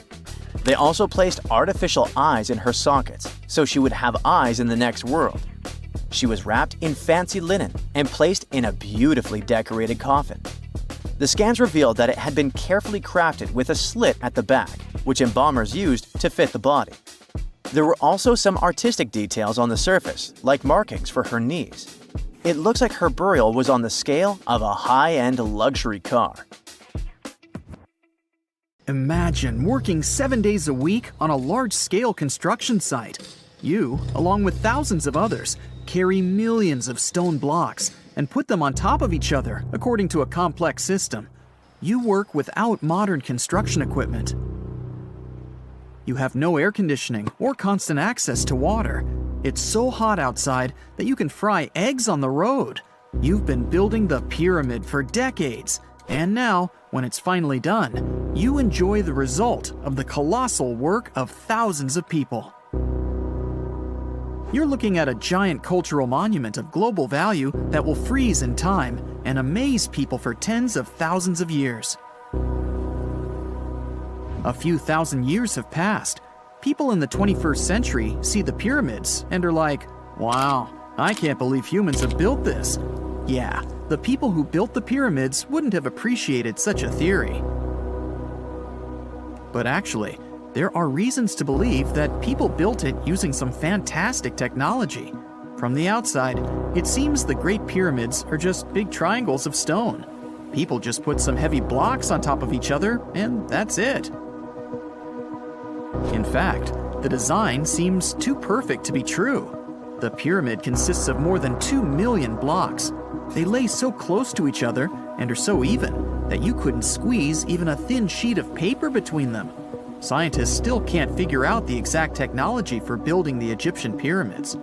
They also placed artificial eyes in her sockets, so she would have eyes in the next world. She was wrapped in fancy linen and placed in a beautifully decorated coffin. The scans revealed that it had been carefully crafted with a slit at the back, which embalmers used to fit the body. There were also some artistic details on the surface, like markings for her knees. It looks like her burial was on the scale of a high-end luxury car. Imagine working 7 days a week on a large-scale construction site. You, along with thousands of others, carry millions of stone blocks and put them on top of each other according to a complex system. You work without modern construction equipment. You have no air conditioning or constant access to water. It's so hot outside that you can fry eggs on the road. You've been building the pyramid for decades, and now, when it's finally done, you enjoy the result of the colossal work of thousands of people. You're looking at a giant cultural monument of global value that will freeze in time and amaze people for tens of thousands of years. A few thousand years have passed. People in the 21st century see the pyramids and are like, wow, I can't believe humans have built this. Yeah, the people who built the pyramids wouldn't have appreciated such a theory. But actually, there are reasons to believe that people built it using some fantastic technology. From the outside, it seems the Great Pyramids are just big triangles of stone. People just put some heavy blocks on top of each other, and that's it. In fact, the design seems too perfect to be true. The pyramid consists of more than 2 million blocks. They lay so close to each other and are so even that you couldn't squeeze even a thin sheet of paper between them. Scientists still can't figure out the exact technology for building the Egyptian pyramids.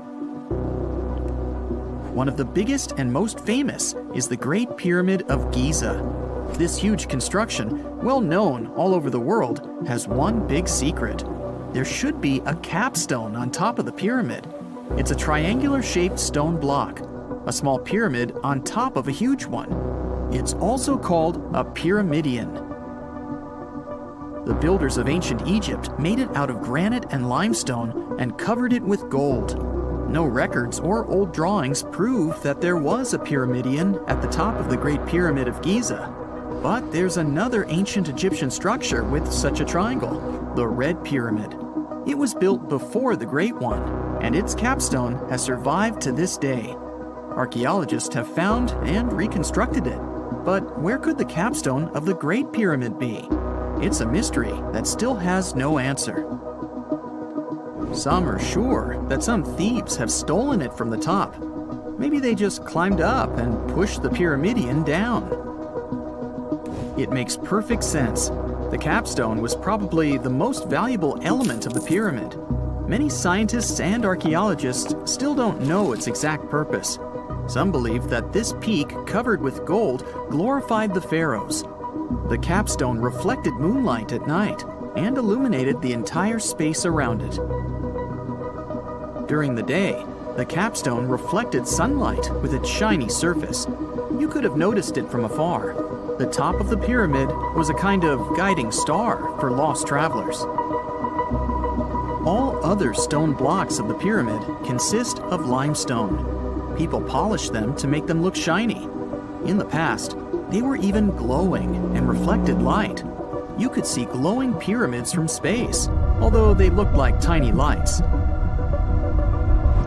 One of the biggest and most famous is the Great Pyramid of Giza. This huge construction, well known all over the world, has one big secret. There should be a capstone on top of the pyramid. It's a triangular-shaped stone block, a small pyramid on top of a huge one. It's also called a pyramidion. The builders of ancient Egypt made it out of granite and limestone and covered it with gold. No records or old drawings prove that there was a pyramidion at the top of the Great Pyramid of Giza. But there's another ancient Egyptian structure with such a triangle, the Red Pyramid. It was built before the Great One, and its capstone has survived to this day. Archaeologists have found and reconstructed it. But where could the capstone of the Great Pyramid be? It's a mystery that still has no answer. Some are sure that some thieves have stolen it from the top. Maybe they just climbed up and pushed the pyramidion down. It makes perfect sense. The capstone was probably the most valuable element of the pyramid. Many scientists and archaeologists still don't know its exact purpose. Some believe that this peak covered with gold glorified the pharaohs. The capstone reflected moonlight at night and illuminated the entire space around it. During the day, the capstone reflected sunlight with its shiny surface. You could have noticed it from afar. The top of the pyramid was a kind of guiding star for lost travelers. All other stone blocks of the pyramid consist of limestone. People polish them to make them look shiny. In the past, they were even glowing and reflected light. You could see glowing pyramids from space, although they looked like tiny lights.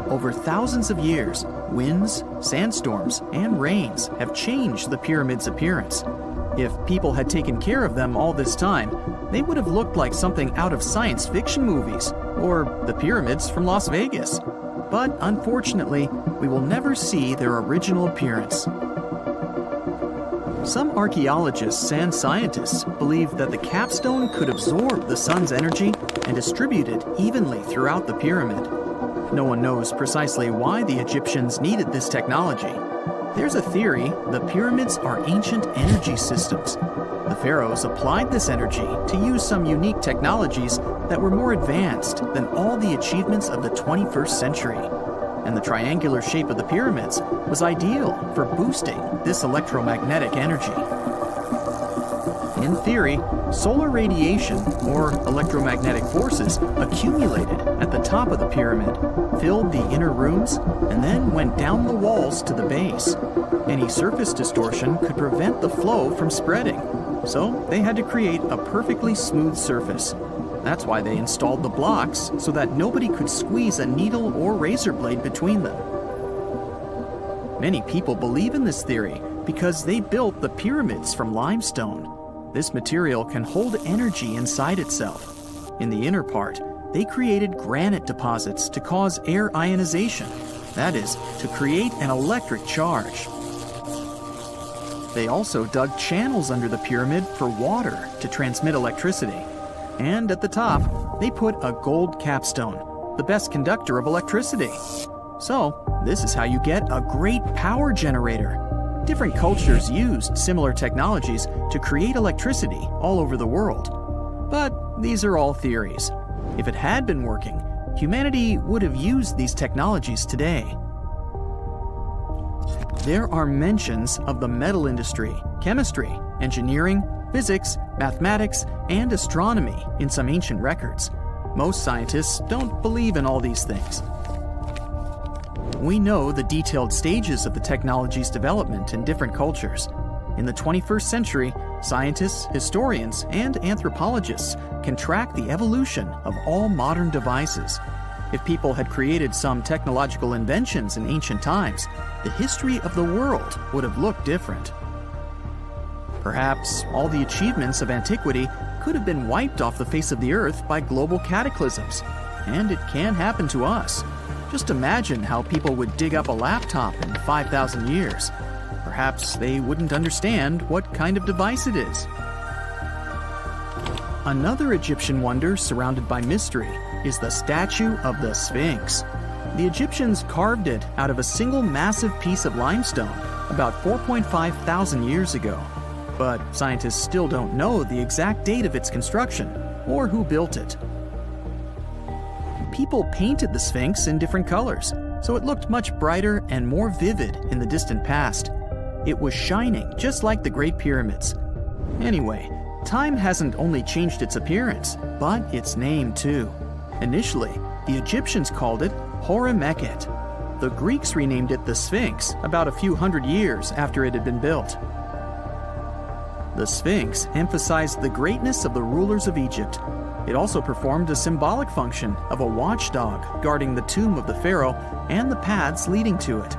Over thousands of years, winds, sandstorms, and rains have changed the pyramid's appearance. If people had taken care of them all this time, they would have looked like something out of science fiction movies, or the pyramids from Las Vegas. But unfortunately, we will never see their original appearance. Some archaeologists and scientists believe that the capstone could absorb the sun's energy and distribute it evenly throughout the pyramid. No one knows precisely why the Egyptians needed this technology. There's a theory the pyramids are ancient energy systems. The pharaohs applied this energy to use some unique technologies that were more advanced than all the achievements of the 21st century. And the triangular shape of the pyramids was ideal for boosting this electromagnetic energy. In theory, solar radiation, or electromagnetic forces, accumulated at the top of the pyramid, filled the inner rooms, and then went down the walls to the base. Any surface distortion could prevent the flow from spreading, so they had to create a perfectly smooth surface. That's why they installed the blocks so that nobody could squeeze a needle or razor blade between them. Many people believe in this theory because they built the pyramids from limestone. This material can hold energy inside itself. In the inner part, they created granite deposits to cause air ionization, that is, to create an electric charge. They also dug channels under the pyramid for water to transmit electricity. And at the top, they put a gold capstone, the best conductor of electricity. So, this is how you get a great power generator. Different cultures used similar technologies to create electricity all over the world. But these are all theories. If it had been working, humanity would have used these technologies today. There are mentions of the metal industry, chemistry, engineering, physics, mathematics, and astronomy in some ancient records. Most scientists don't believe in all these things. We know the detailed stages of the technology's development in different cultures. In the 21st century, scientists, historians, and anthropologists can track the evolution of all modern devices. If people had created some technological inventions in ancient times, the history of the world would have looked different. Perhaps all the achievements of antiquity could have been wiped off the face of the earth by global cataclysms, and it can happen to us. Just imagine how people would dig up a laptop in 5,000 years. Perhaps they wouldn't understand what kind of device it is. Another Egyptian wonder surrounded by mystery is the statue of the Sphinx. The Egyptians carved it out of a single massive piece of limestone about 4.5 thousand years ago. But scientists still don't know the exact date of its construction or who built it. People painted the Sphinx in different colors, so it looked much brighter and more vivid in the distant past. It was shining just like the Great Pyramids. Anyway, time hasn't only changed its appearance, but its name too. Initially, the Egyptians called it Hore-Mekhet. The Greeks renamed it the Sphinx about a few hundred years after it had been built. The Sphinx emphasized the greatness of the rulers of Egypt. It also performed a symbolic function of a watchdog guarding the tomb of the pharaoh and the paths leading to it.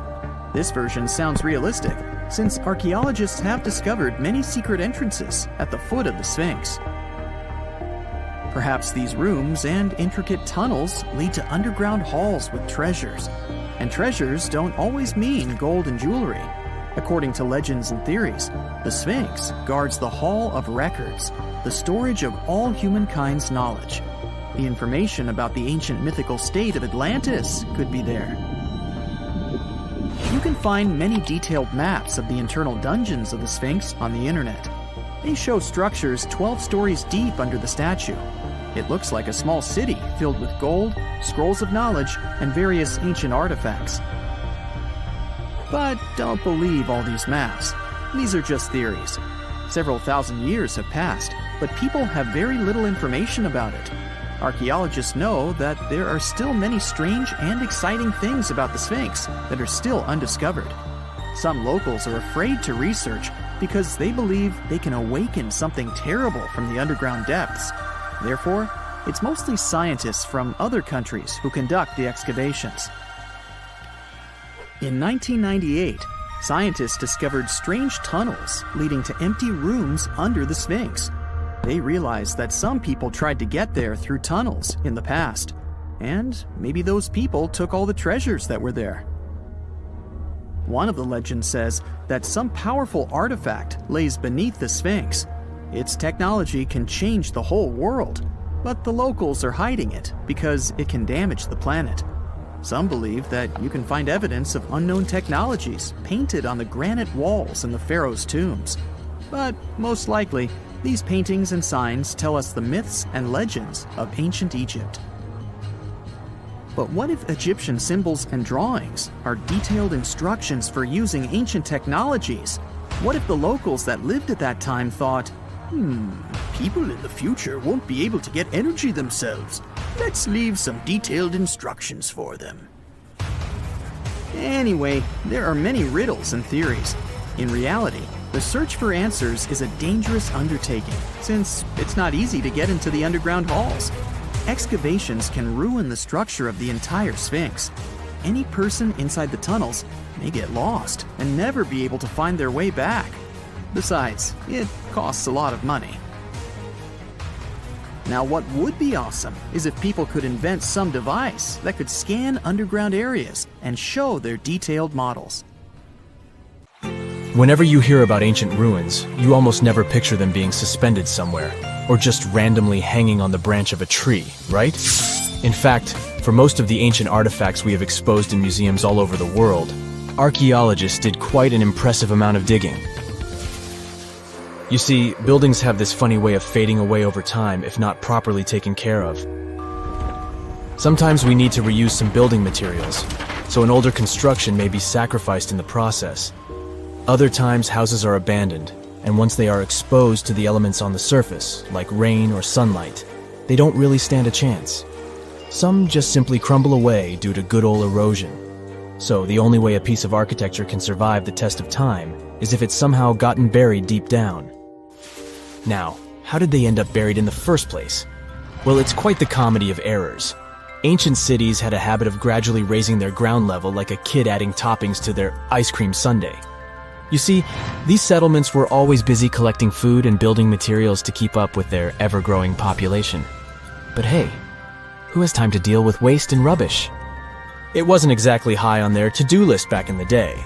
This version sounds realistic, since archaeologists have discovered many secret entrances at the foot of the Sphinx. Perhaps these rooms and intricate tunnels lead to underground halls with treasures. And treasures don't always mean gold and jewelry. According to legends and theories, the Sphinx guards the Hall of Records, the storage of all humankind's knowledge. The information about the ancient mythical state of Atlantis could be there. You can find many detailed maps of the internal dungeons of the Sphinx on the internet. They show structures 12 stories deep under the statue. It looks like a small city filled with gold, scrolls of knowledge, and various ancient artifacts. But don't believe all these maps. These are just theories. Several thousand years have passed, but people have very little information about it. Archaeologists know that there are still many strange and exciting things about the Sphinx that are still undiscovered. Some locals are afraid to research because they believe they can awaken something terrible from the underground depths. Therefore, it's mostly scientists from other countries who conduct the excavations. In 1998, scientists discovered strange tunnels leading to empty rooms under the Sphinx. They realized that some people tried to get there through tunnels in the past, and maybe those people took all the treasures that were there. One of the legends says that some powerful artifact lays beneath the Sphinx. Its technology can change the whole world, but the locals are hiding it because it can damage the planet. Some believe that you can find evidence of unknown technologies painted on the granite walls in the pharaoh's tombs. But most likely, these paintings and signs tell us the myths and legends of ancient Egypt. But what if Egyptian symbols and drawings are detailed instructions for using ancient technologies? What if the locals that lived at that time thought, people in the future won't be able to get energy themselves. Let's leave some detailed instructions for them. Anyway, there are many riddles and theories. In reality, the search for answers is a dangerous undertaking, since it's not easy to get into the underground halls. Excavations can ruin the structure of the entire Sphinx. Any person inside the tunnels may get lost and never be able to find their way back. Besides, it costs a lot of money. Now, what would be awesome is if people could invent some device that could scan underground areas and show their detailed models. Whenever you hear about ancient ruins, you almost never picture them being suspended somewhere, or just randomly hanging on the branch of a tree, right? In fact, for most of the ancient artifacts we have exposed in museums all over the world, archaeologists did quite an impressive amount of digging. You see, buildings have this funny way of fading away over time if not properly taken care of. Sometimes we need to reuse some building materials, so an older construction may be sacrificed in the process. Other times houses are abandoned, and once they are exposed to the elements on the surface, like rain or sunlight, they don't really stand a chance. Some just simply crumble away due to good old erosion. So the only way a piece of architecture can survive the test of time is if it's somehow gotten buried deep down. Now, how did they end up buried in the first place? Well, it's quite the comedy of errors. Ancient cities had a habit of gradually raising their ground level like a kid adding toppings to their ice cream sundae. You see, these settlements were always busy collecting food and building materials to keep up with their ever-growing population. But hey, who has time to deal with waste and rubbish? It wasn't exactly high on their to-do list back in the day.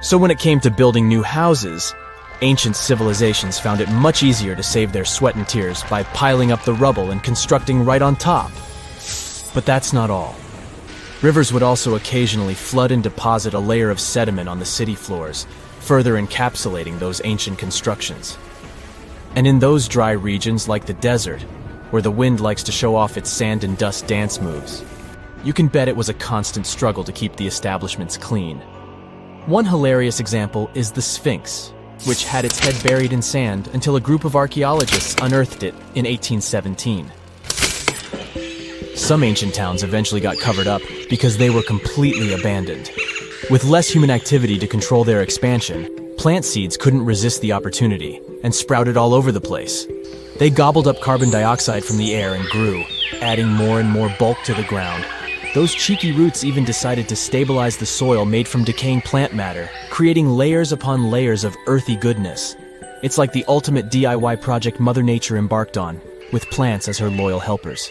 So when it came to building new houses, ancient civilizations found it much easier to save their sweat and tears by piling up the rubble and constructing right on top. But that's not all. Rivers would also occasionally flood and deposit a layer of sediment on the city floors, further encapsulating those ancient constructions. And in those dry regions like the desert, where the wind likes to show off its sand and dust dance moves, you can bet it was a constant struggle to keep the establishments clean. One hilarious example is the Sphinx, which had its head buried in sand until a group of archaeologists unearthed it in 1817. Some ancient towns eventually got covered up because they were completely abandoned. With less human activity to control their expansion, plant seeds couldn't resist the opportunity and sprouted all over the place. They gobbled up carbon dioxide from the air and grew, adding more and more bulk to the ground. Those cheeky roots even decided to stabilize the soil made from decaying plant matter, creating layers upon layers of earthy goodness. It's like the ultimate DIY project Mother Nature embarked on, with plants as her loyal helpers.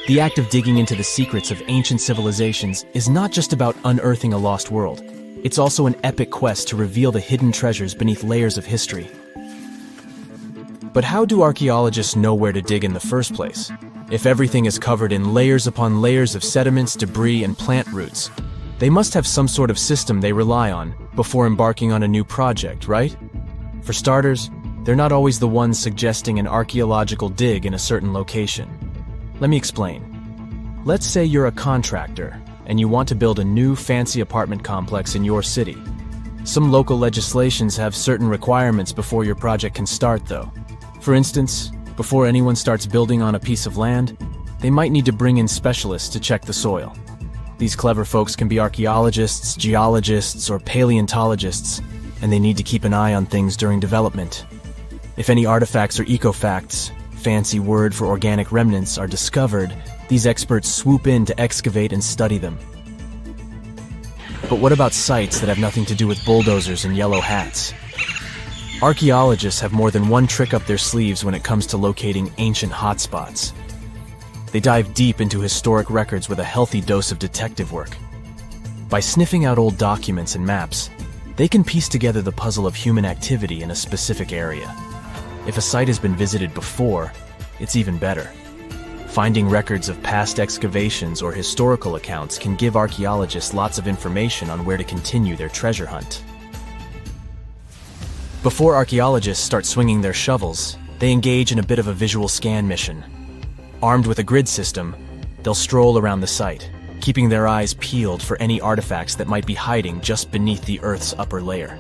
The act of digging into the secrets of ancient civilizations is not just about unearthing a lost world. It's also an epic quest to reveal the hidden treasures beneath layers of history. But how do archaeologists know where to dig in the first place? If everything is covered in layers upon layers of sediments, debris, and plant roots, they must have some sort of system they rely on before embarking on a new project, right? For starters, they're not always the ones suggesting an archaeological dig in a certain location. Let me explain. Let's say you're a contractor and you want to build a new fancy apartment complex in your city. Some local legislations have certain requirements before your project can start, though. For instance, before anyone starts building on a piece of land, they might need to bring in specialists to check the soil. These clever folks can be archaeologists, geologists, or paleontologists, and they need to keep an eye on things during development. If any artifacts or ecofacts, fancy word for organic remnants, are discovered, these experts swoop in to excavate and study them. But what about sites that have nothing to do with bulldozers and yellow hats? Archaeologists have more than one trick up their sleeves when it comes to locating ancient hotspots. They dive deep into historic records with a healthy dose of detective work. By sniffing out old documents and maps, they can piece together the puzzle of human activity in a specific area. If a site has been visited before, it's even better. Finding records of past excavations or historical accounts can give archaeologists lots of information on where to continue their treasure hunt. Before archaeologists start swinging their shovels, they engage in a bit of a visual scan mission. Armed with a grid system, they'll stroll around the site, keeping their eyes peeled for any artifacts that might be hiding just beneath the Earth's upper layer.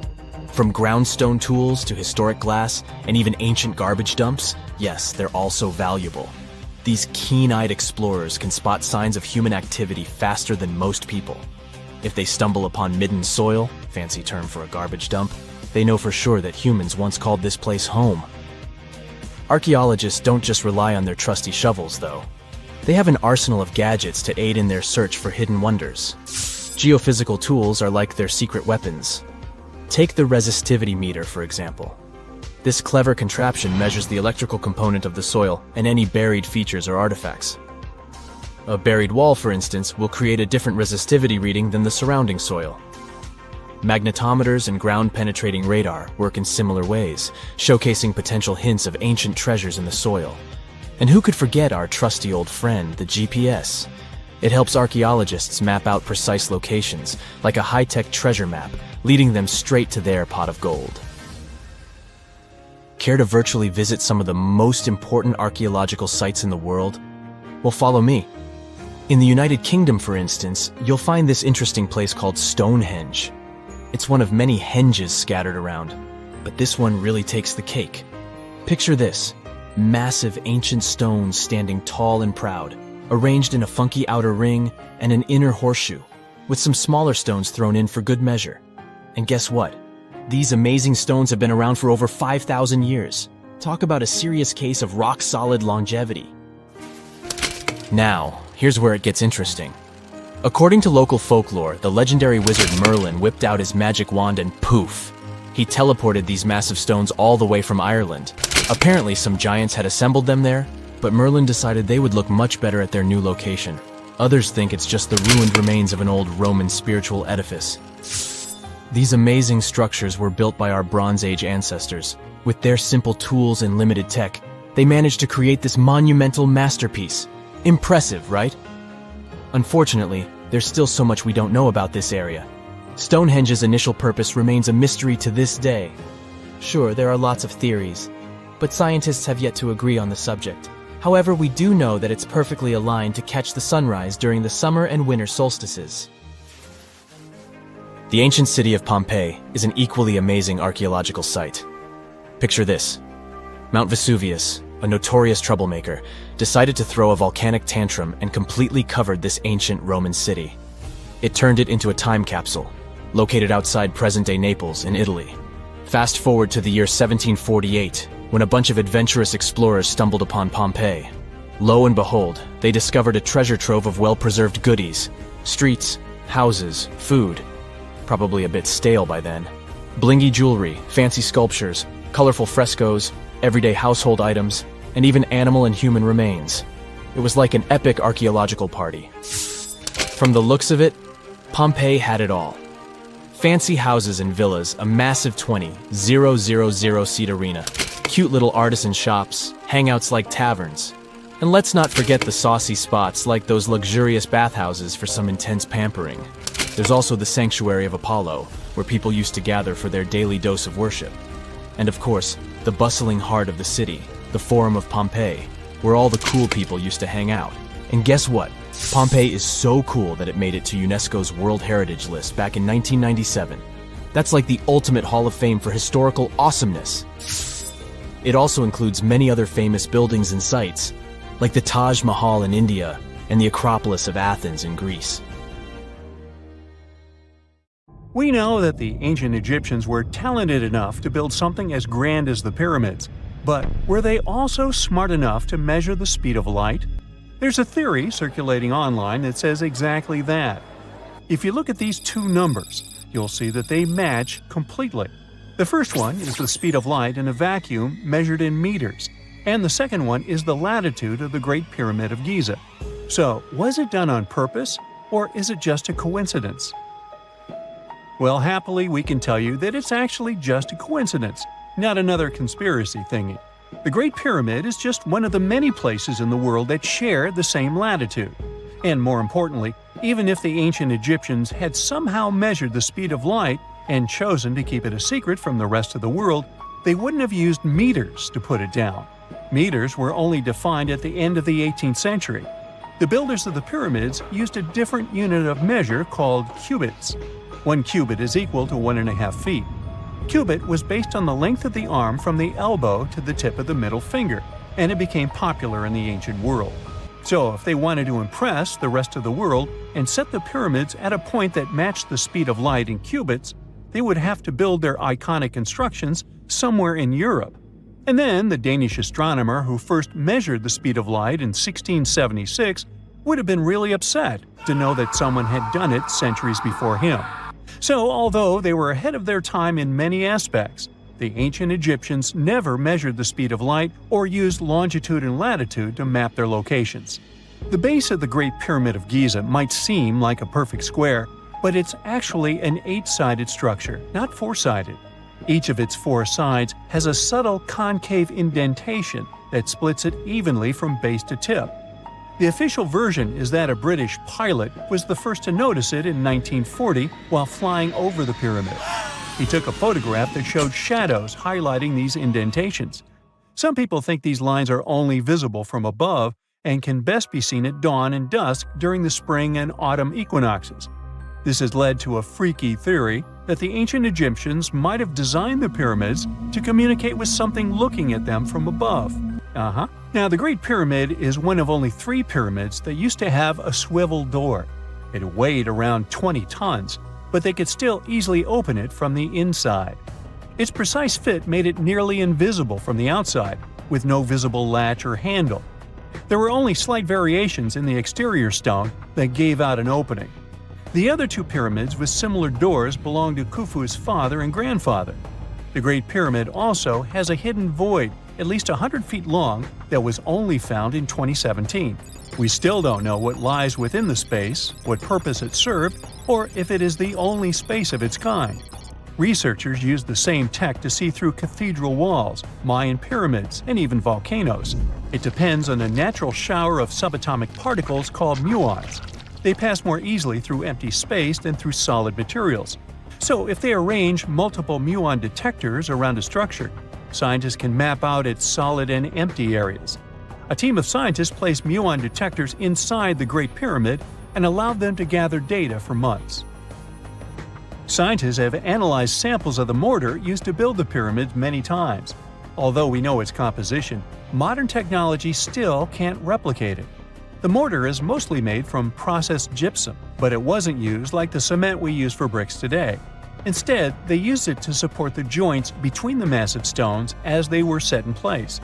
From groundstone tools to historic glass and even ancient garbage dumps, yes, they're all so valuable. These keen-eyed explorers can spot signs of human activity faster than most people. If they stumble upon midden soil, fancy term for a garbage dump, they know for sure that humans once called this place home. Archaeologists don't just rely on their trusty shovels, though. They have an arsenal of gadgets to aid in their search for hidden wonders. Geophysical tools are like their secret weapons. Take the resistivity meter, for example. This clever contraption measures the electrical component of the soil and any buried features or artifacts. A buried wall, for instance, will create a different resistivity reading than the surrounding soil. Magnetometers and ground-penetrating radar work in similar ways, showcasing potential hints of ancient treasures in the soil. And who could forget our trusty old friend, the GPS? It helps archaeologists map out precise locations, like a high-tech treasure map, leading them straight to their pot of gold. Care to virtually visit some of the most important archaeological sites in the world? Well, follow me. In the United Kingdom, for instance, you'll find this interesting place called Stonehenge. It's one of many henges scattered around. But this one really takes the cake. Picture this: massive ancient stones standing tall and proud, arranged in a funky outer ring and an inner horseshoe, with some smaller stones thrown in for good measure. And guess what? These amazing stones have been around for over 5,000 years. Talk about a serious case of rock-solid longevity. Now, here's where it gets interesting. According to local folklore, the legendary wizard Merlin whipped out his magic wand and poof! He teleported these massive stones all the way from Ireland. Apparently, some giants had assembled them there, but Merlin decided they would look much better at their new location. Others think it's just the ruined remains of an old Roman spiritual edifice. These amazing structures were built by our Bronze Age ancestors. With their simple tools and limited tech, they managed to create this monumental masterpiece. Impressive, right? Unfortunately, there's still so much we don't know about this area. Stonehenge's initial purpose remains a mystery to this day. Sure, there are lots of theories, but scientists have yet to agree on the subject. However, we do know that it's perfectly aligned to catch the sunrise during the summer and winter solstices. The ancient city of Pompeii is an equally amazing archaeological site. Picture this: Mount Vesuvius, a notorious troublemaker, decided to throw a volcanic tantrum and completely covered this ancient Roman city. It turned it into a time capsule, located outside present-day Naples in Italy. Fast forward to the year 1748, when a bunch of adventurous explorers stumbled upon Pompeii. Lo and behold, they discovered a treasure trove of well-preserved goodies: streets, houses, food. Probably a bit stale by then. Blingy jewelry, fancy sculptures, colorful frescoes, everyday household items, and even animal and human remains. It was like an epic archaeological party. From the looks of it, Pompeii had it all. Fancy houses and villas, a massive 20,000-seat arena, cute little artisan shops, hangouts like taverns. And let's not forget the saucy spots like those luxurious bathhouses for some intense pampering. There's also the Sanctuary of Apollo, where people used to gather for their daily dose of worship. And of course, the bustling heart of the city, the Forum of Pompeii, where all the cool people used to hang out. And guess what? Pompeii is so cool that it made it to UNESCO's World Heritage List back in 1997. That's like the ultimate Hall of Fame for historical awesomeness. It also includes many other famous buildings and sites, like the Taj Mahal in India and the Acropolis of Athens in Greece. We know that the ancient Egyptians were talented enough to build something as grand as the pyramids, but were they also smart enough to measure the speed of light? There's a theory circulating online that says exactly that. If you look at these two numbers, you'll see that they match completely. The first one is the speed of light in a vacuum measured in meters, and the second one is the latitude of the Great Pyramid of Giza. So, was it done on purpose, or is it just a coincidence? Well, happily, we can tell you that it's actually just a coincidence, not another conspiracy thingy. The Great Pyramid is just one of the many places in the world that share the same latitude. And more importantly, even if the ancient Egyptians had somehow measured the speed of light and chosen to keep it a secret from the rest of the world, they wouldn't have used meters to put it down. Meters were only defined at the end of the 18th century. The builders of the pyramids used a different unit of measure called cubits. 1 cubit is equal to 1.5 feet. Cubit was based on the length of the arm from the elbow to the tip of the middle finger, and it became popular in the ancient world. So if they wanted to impress the rest of the world and set the pyramids at a point that matched the speed of light in cubits, they would have to build their iconic constructions somewhere in Europe. And then the Danish astronomer who first measured the speed of light in 1676 would have been really upset to know that someone had done it centuries before him. So, although they were ahead of their time in many aspects, the ancient Egyptians never measured the speed of light or used longitude and latitude to map their locations. The base of the Great Pyramid of Giza might seem like a perfect square, but it's actually an 8-sided structure, not 4-sided. Each of its 4 sides has a subtle concave indentation that splits it evenly from base to tip. The official version is that a British pilot was the first to notice it in 1940 while flying over the pyramid. He took a photograph that showed shadows highlighting these indentations. Some people think these lines are only visible from above and can best be seen at dawn and dusk during the spring and autumn equinoxes. This has led to a freaky theory that the ancient Egyptians might have designed the pyramids to communicate with something looking at them from above. Now, the Great Pyramid is one of only 3 pyramids that used to have a swivel door. It weighed around 20 tons, but they could still easily open it from the inside. Its precise fit made it nearly invisible from the outside, with no visible latch or handle. There were only slight variations in the exterior stone that gave out an opening. The other 2 pyramids with similar doors belonged to Khufu's father and grandfather. The Great Pyramid also has a hidden void at least 100 feet long that was only found in 2017. We still don't know what lies within the space, what purpose it served, or if it is the only space of its kind. Researchers used the same tech to see through cathedral walls, Mayan pyramids, and even volcanoes. It depends on a natural shower of subatomic particles called muons. They pass more easily through empty space than through solid materials. So if they arrange multiple muon detectors around a structure, scientists can map out its solid and empty areas. A team of scientists placed muon detectors inside the Great Pyramid and allowed them to gather data for months. Scientists have analyzed samples of the mortar used to build the pyramids many times. Although we know its composition, modern technology still can't replicate it. The mortar is mostly made from processed gypsum, but it wasn't used like the cement we use for bricks today. Instead, they used it to support the joints between the massive stones as they were set in place.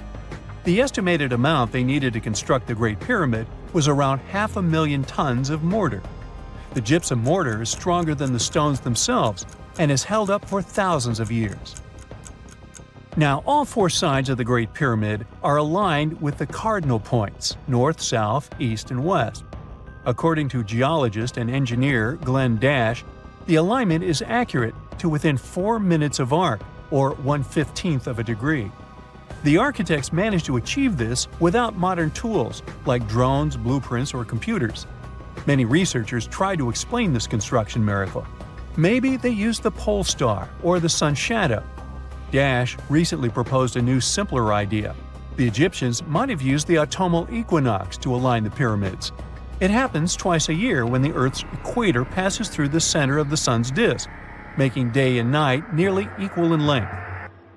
The estimated amount they needed to construct the Great Pyramid was around 500,000 tons of mortar. The gypsum mortar is stronger than the stones themselves and has held up for thousands of years. Now, all 4 sides of the Great Pyramid are aligned with the cardinal points – north, south, east, and west. According to geologist and engineer Glenn Dash, the alignment is accurate to within 4 minutes of arc, or 1/15th of a degree. The architects managed to achieve this without modern tools like drones, blueprints, or computers. Many researchers try to explain this construction miracle. Maybe they used the pole star or the sun's shadow. Dash recently proposed a new, simpler idea. The Egyptians might have used the autumnal equinox to align the pyramids. It happens twice a year when the Earth's equator passes through the center of the sun's disk, making day and night nearly equal in length.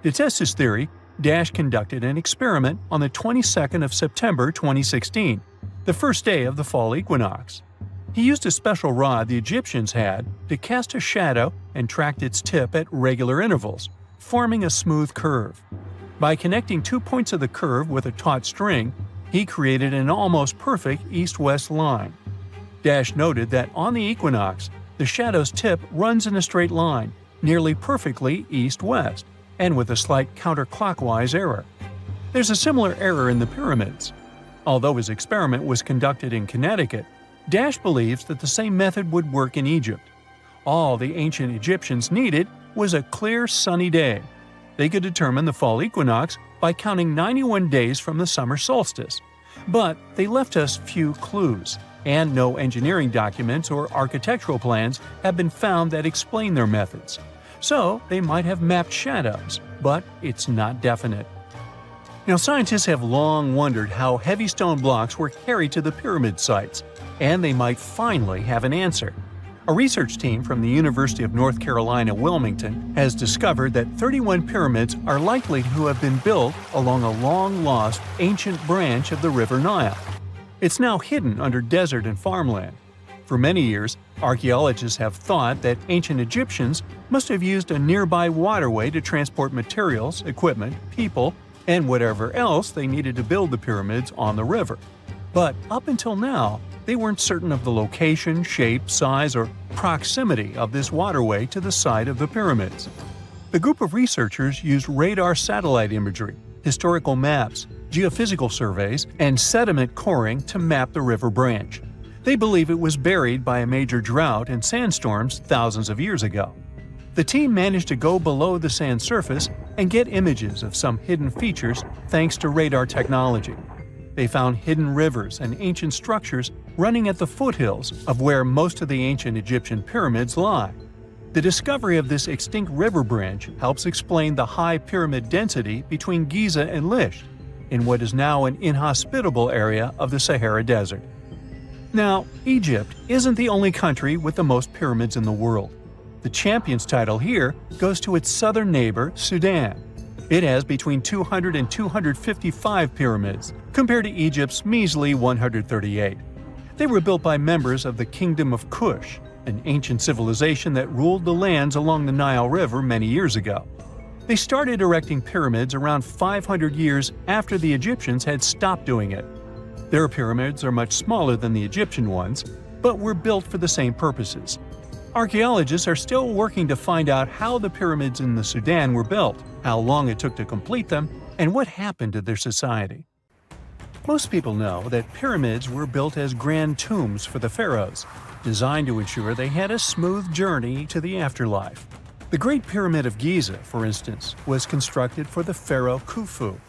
To test his theory, Dash conducted an experiment on the 22nd of September 2016, the first day of the fall equinox. He used a special rod the Egyptians had to cast a shadow and tracked its tip at regular intervals, forming a smooth curve. By connecting 2 points of the curve with a taut string, he created an almost perfect east-west line. Dash noted that on the equinox, the shadow's tip runs in a straight line, nearly perfectly east-west, and with a slight counterclockwise error. There's a similar error in the pyramids. Although his experiment was conducted in Connecticut, Dash believes that the same method would work in Egypt. All the ancient Egyptians needed was a clear, sunny day. They could determine the fall equinox by counting 91 days from the summer solstice. But they left us few clues, and no engineering documents or architectural plans have been found that explain their methods. So they might have mapped shadows, but it's not definite. Now, scientists have long wondered how heavy stone blocks were carried to the pyramid sites, and they might finally have an answer. A research team from the University of North Carolina, Wilmington, has discovered that 31 pyramids are likely to have been built along a long-lost ancient branch of the River Nile. It's now hidden under desert and farmland. For many years, archaeologists have thought that ancient Egyptians must have used a nearby waterway to transport materials, equipment, people, and whatever else they needed to build the pyramids on the river. But up until now, they weren't certain of the location, shape, size, or proximity of this waterway to the site of the pyramids. The group of researchers used radar satellite imagery, historical maps, geophysical surveys, and sediment coring to map the river branch. They believe it was buried by a major drought and sandstorms thousands of years ago. The team managed to go below the sand surface and get images of some hidden features thanks to radar technology. They found hidden rivers and ancient structures running at the foothills of where most of the ancient Egyptian pyramids lie. The discovery of this extinct river branch helps explain the high pyramid density between Giza and Lisht, in what is now an inhospitable area of the Sahara Desert. Now, Egypt isn't the only country with the most pyramids in the world. The champion's title here goes to its southern neighbor, Sudan. It has between 200 and 255 pyramids, compared to Egypt's measly 138. They were built by members of the Kingdom of Kush, an ancient civilization that ruled the lands along the Nile River many years ago. They started erecting pyramids around 500 years after the Egyptians had stopped doing it. Their pyramids are much smaller than the Egyptian ones, but were built for the same purposes. Archaeologists are still working to find out how the pyramids in the Sudan were built, how long it took to complete them, and what happened to their society. Most people know that pyramids were built as grand tombs for the pharaohs, designed to ensure they had a smooth journey to the afterlife. The Great Pyramid of Giza, for instance, was constructed for the pharaoh Khufu.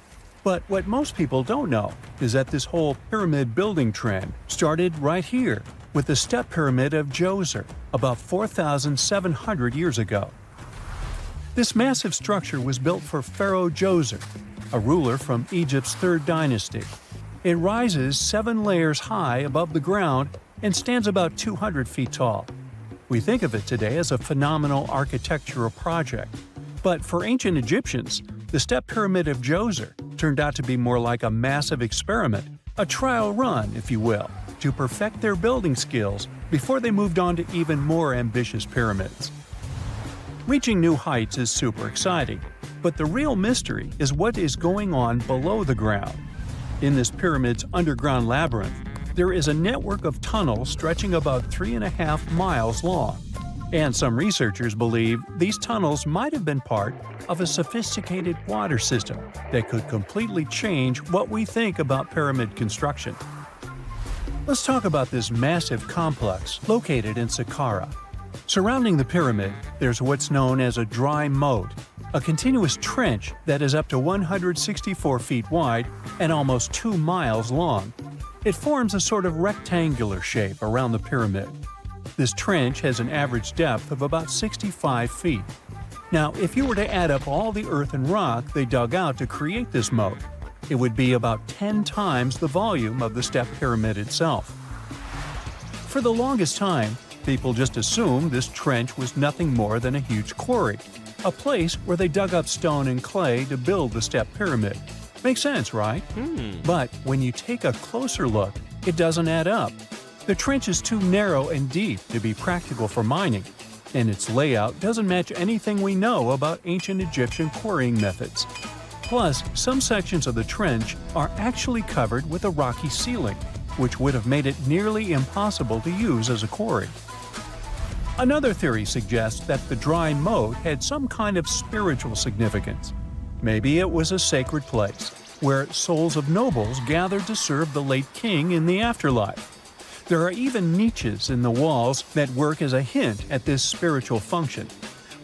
But what most people don't know is that this whole pyramid building trend started right here with the step pyramid of Djoser about 4,700 years ago. This massive structure was built for Pharaoh Djoser, a ruler from Egypt's 3rd dynasty. It rises 7 layers high above the ground and stands about 200 feet tall. We think of it today as a phenomenal architectural project, but for ancient Egyptians, the step pyramid of Djoser turned out to be more like a massive experiment, a trial run, if you will, to perfect their building skills before they moved on to even more ambitious pyramids. Reaching new heights is super exciting, but the real mystery is what is going on below the ground. In this pyramid's underground labyrinth, there is a network of tunnels stretching about 3.5 miles long, and some researchers believe these tunnels might have been part of a sophisticated water system that could completely change what we think about pyramid construction. Let's talk about this massive complex located in Saqqara. Surrounding the pyramid, there's what's known as a dry moat, a continuous trench that is up to 164 feet wide and almost 2 miles long. It forms a sort of rectangular shape around the pyramid. This trench has an average depth of about 65 feet. Now, if you were to add up all the earth and rock they dug out to create this moat, it would be about 10 times the volume of the step pyramid itself. For the longest time, people just assumed this trench was nothing more than a huge quarry, a place where they dug up stone and clay to build the step pyramid. Makes sense, right? But when you take a closer look, it doesn't add up. The trench is too narrow and deep to be practical for mining, and its layout doesn't match anything we know about ancient Egyptian quarrying methods. Plus, some sections of the trench are actually covered with a rocky ceiling, which would have made it nearly impossible to use as a quarry. Another theory suggests that the dry moat had some kind of spiritual significance. Maybe it was a sacred place, where souls of nobles gathered to serve the late king in the afterlife. There are even niches in the walls that work as a hint at this spiritual function.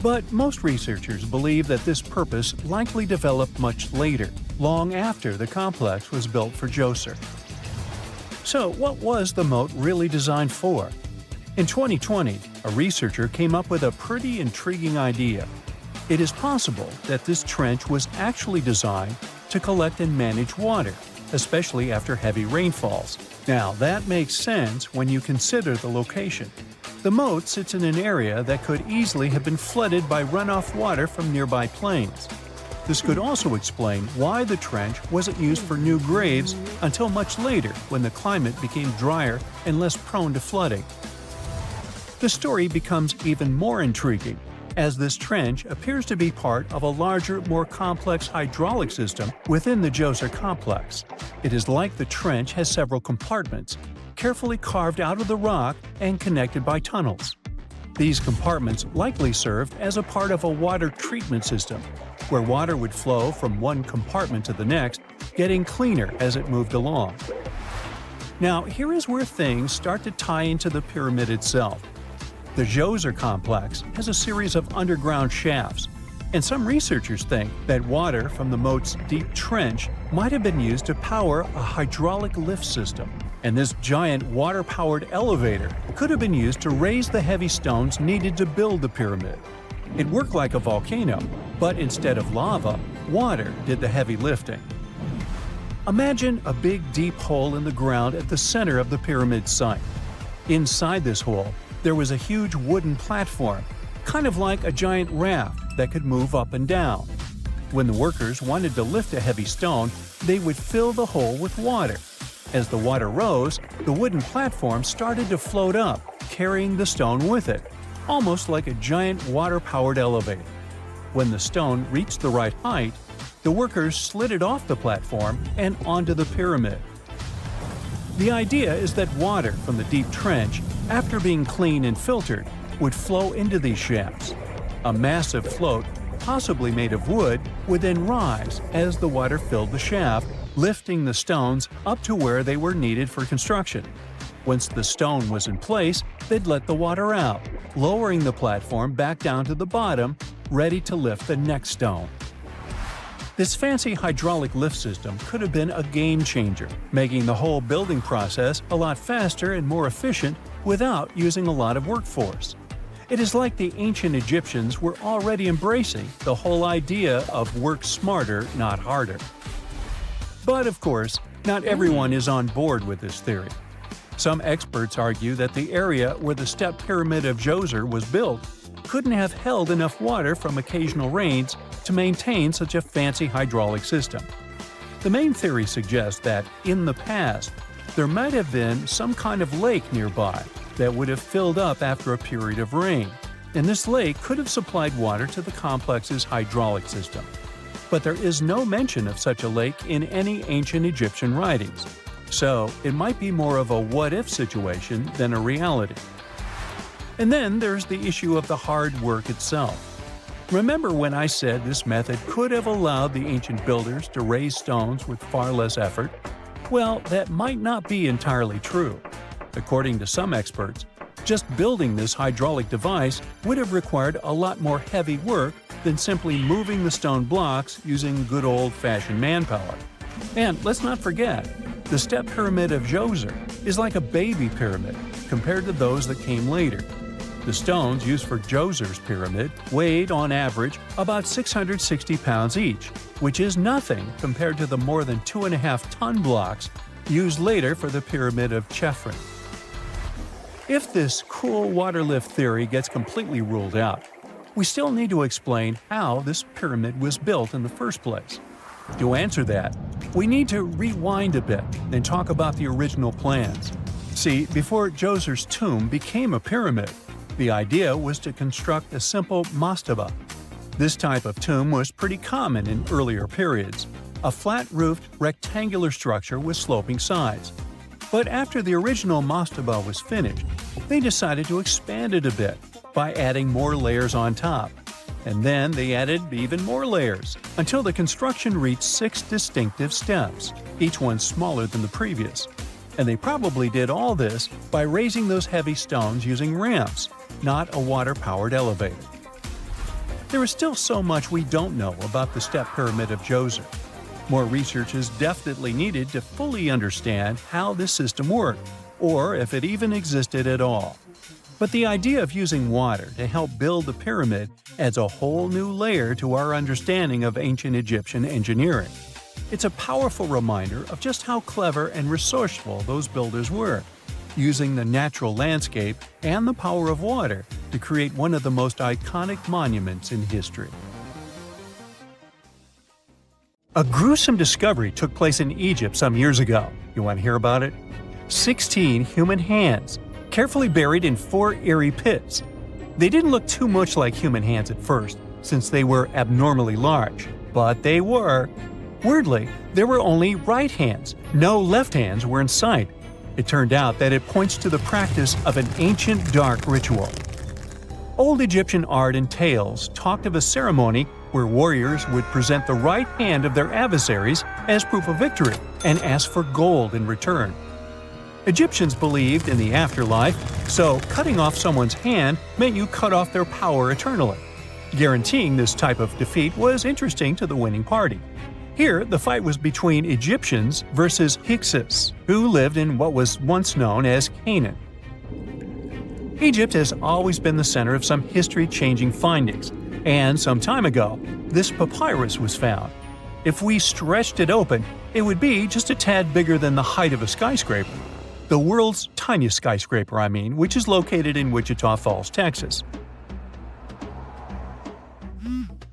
But most researchers believe that this purpose likely developed much later, long after the complex was built for Djoser. So, what was the moat really designed for? In 2020, a researcher came up with a pretty intriguing idea. It is possible that this trench was actually designed to collect and manage water, especially after heavy rainfalls. Now, that makes sense when you consider the location. The moat sits in an area that could easily have been flooded by runoff water from nearby plains. This could also explain why the trench wasn't used for new graves until much later when the climate became drier and less prone to flooding. The story becomes even more intriguing, as this trench appears to be part of a larger, more complex hydraulic system within the Djoser complex. It is like the trench has several compartments, carefully carved out of the rock and connected by tunnels. These compartments likely served as a part of a water treatment system, where water would flow from one compartment to the next, getting cleaner as it moved along. Now, here is where things start to tie into the pyramid itself. The Djoser complex has a series of underground shafts, and some researchers think that water from the moat's deep trench might have been used to power a hydraulic lift system, and this giant water-powered elevator could have been used to raise the heavy stones needed to build the pyramid. It worked like a volcano, but instead of lava, water did the heavy lifting. Imagine a big deep hole in the ground at the center of the pyramid site. Inside this hole, there was a huge wooden platform, kind of like a giant raft that could move up and down. When the workers wanted to lift a heavy stone, they would fill the hole with water. As the water rose, the wooden platform started to float up, carrying the stone with it, almost like a giant water-powered elevator. When the stone reached the right height, the workers slid it off the platform and onto the pyramid. The idea is that water from the deep trench, after being cleaned and filtered, would flow into these shafts. A massive float, possibly made of wood, would then rise as the water filled the shaft, lifting the stones up to where they were needed for construction. Once the stone was in place, they'd let the water out, lowering the platform back down to the bottom, ready to lift the next stone. This fancy hydraulic lift system could have been a game changer, making the whole building process a lot faster and more efficient without using a lot of workforce. It is like the ancient Egyptians were already embracing the whole idea of work smarter, not harder. But of course, not everyone is on board with this theory. Some experts argue that the area where the step pyramid of Djoser was built couldn't have held enough water from occasional rains to maintain such a fancy hydraulic system. The main theory suggests that, in the past, there might have been some kind of lake nearby that would have filled up after a period of rain, and this lake could have supplied water to the complex's hydraulic system. But there is no mention of such a lake in any ancient Egyptian writings, so it might be more of a what-if situation than a reality. And then there's the issue of the hard work itself. Remember when I said this method could have allowed the ancient builders to raise stones with far less effort? Well, that might not be entirely true. According to some experts, just building this hydraulic device would have required a lot more heavy work than simply moving the stone blocks using good old-fashioned manpower. And let's not forget, the step pyramid of Djoser is like a baby pyramid compared to those that came later. The stones used for Djoser's pyramid weighed, on average, about 660 pounds each, which is nothing compared to the more than 2.5-ton blocks used later for the pyramid of Chephren. If this cool water lift theory gets completely ruled out, we still need to explain how this pyramid was built in the first place. To answer that, we need to rewind a bit and talk about the original plans. See, before Djoser's tomb became a pyramid, the idea was to construct a simple mastaba. This type of tomb was pretty common in earlier periods, a flat-roofed rectangular structure with sloping sides. But after the original mastaba was finished, they decided to expand it a bit by adding more layers on top. And then they added even more layers, until the construction reached 6 distinctive steps, each one smaller than the previous. And they probably did all this by raising those heavy stones using ramps, not a water-powered elevator. There is still so much we don't know about the step pyramid of Djoser. More research is definitely needed to fully understand how this system worked, or if it even existed at all. But the idea of using water to help build the pyramid adds a whole new layer to our understanding of ancient Egyptian engineering. It's a powerful reminder of just how clever and resourceful those builders were, using the natural landscape and the power of water to create one of the most iconic monuments in history. A gruesome discovery took place in Egypt some years ago. You want to hear about it? 16 human hands, carefully buried in 4 eerie pits. They didn't look too much like human hands at first, since they were abnormally large, but they were. Weirdly, there were only right hands. No left hands were in sight. It turned out that it points to the practice of an ancient dark ritual. Old Egyptian art and tales talked of a ceremony where warriors would present the right hand of their adversaries as proof of victory and ask for gold in return. Egyptians believed in the afterlife, so cutting off someone's hand meant you cut off their power eternally. Guaranteeing this type of defeat was interesting to the winning party. Here, the fight was between Egyptians versus Hyksos, who lived in what was once known as Canaan. Egypt has always been the center of some history-changing findings, and some time ago, this papyrus was found. If we stretched it open, it would be just a tad bigger than the height of a skyscraper. The world's tiniest skyscraper, which is located in Wichita Falls, Texas.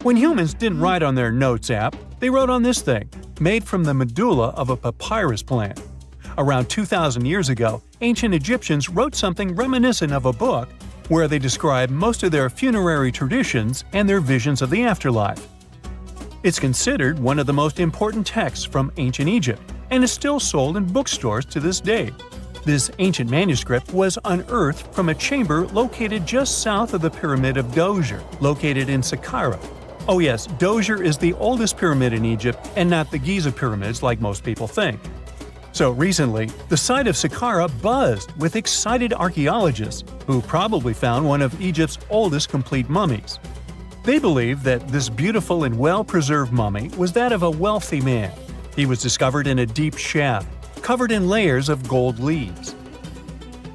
When humans didn't write on their notes app, they wrote on this thing, made from the medulla of a papyrus plant. Around 2,000 years ago, ancient Egyptians wrote something reminiscent of a book where they describe most of their funerary traditions and their visions of the afterlife. It's considered one of the most important texts from ancient Egypt and is still sold in bookstores to this day. This ancient manuscript was unearthed from a chamber located just south of the Pyramid of Djoser, located in Saqqara. Oh yes, Djoser is the oldest pyramid in Egypt and not the Giza pyramids like most people think. So recently, the site of Saqqara buzzed with excited archaeologists who probably found one of Egypt's oldest complete mummies. They believe that this beautiful and well-preserved mummy was that of a wealthy man. He was discovered in a deep shaft, covered in layers of gold leaves.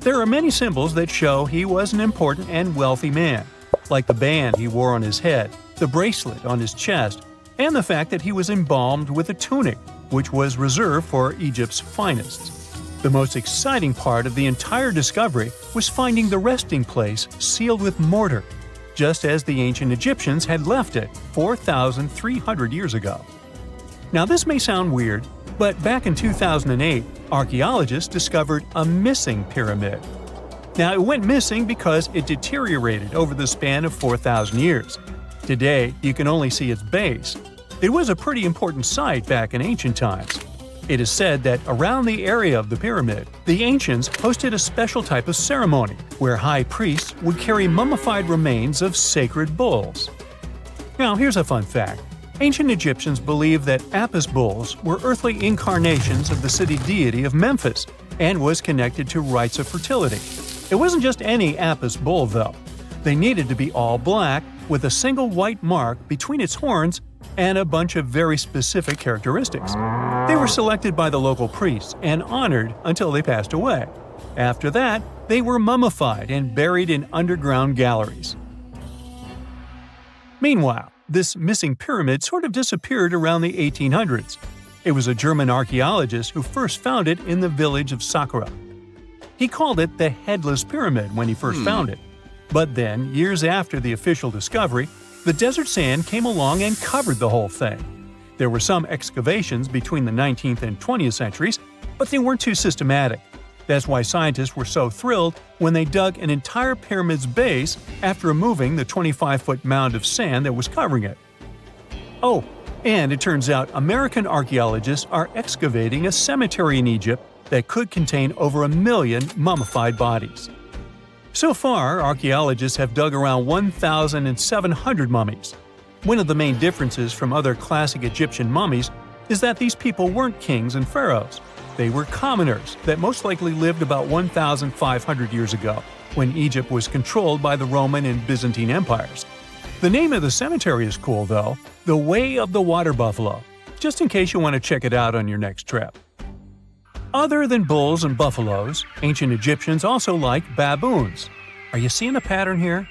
There are many symbols that show he was an important and wealthy man, like the band he wore on his head, the bracelet on his chest, and the fact that he was embalmed with a tunic, which was reserved for Egypt's finest. The most exciting part of the entire discovery was finding the resting place sealed with mortar, just as the ancient Egyptians had left it 4,300 years ago. Now this may sound weird, but back in 2008, archaeologists discovered a missing pyramid. Now it went missing because it deteriorated over the span of 4,000 years. Today, you can only see its base. It was a pretty important site back in ancient times. It is said that around the area of the pyramid, the ancients hosted a special type of ceremony where high priests would carry mummified remains of sacred bulls. Now, here's a fun fact. Ancient Egyptians believed that Apis bulls were earthly incarnations of the city deity of Memphis and was connected to rites of fertility. It wasn't just any Apis bull, though. They needed to be all black, with a single white mark between its horns and a bunch of very specific characteristics. They were selected by the local priests and honored until they passed away. After that, they were mummified and buried in underground galleries. Meanwhile, this missing pyramid sort of disappeared around the 1800s. It was a German archaeologist who first found it in the village of Saqqara. He called it the Headless Pyramid when he first found it. But then, years after the official discovery, the desert sand came along and covered the whole thing. There were some excavations between the 19th and 20th centuries, but they weren't too systematic. That's why scientists were so thrilled when they dug an entire pyramid's base after removing the 25-foot mound of sand that was covering it. Oh, and it turns out American archaeologists are excavating a cemetery in Egypt that could contain over 1 million mummified bodies. So far, archaeologists have dug around 1,700 mummies. One of the main differences from other classic Egyptian mummies is that these people weren't kings and pharaohs. They were commoners that most likely lived about 1,500 years ago, when Egypt was controlled by the Roman and Byzantine empires. The name of the cemetery is cool, though, the Way of the Water Buffalo, just in case you want to check it out on your next trip. Other than bulls and buffaloes, ancient Egyptians also liked baboons. Are you seeing a pattern here?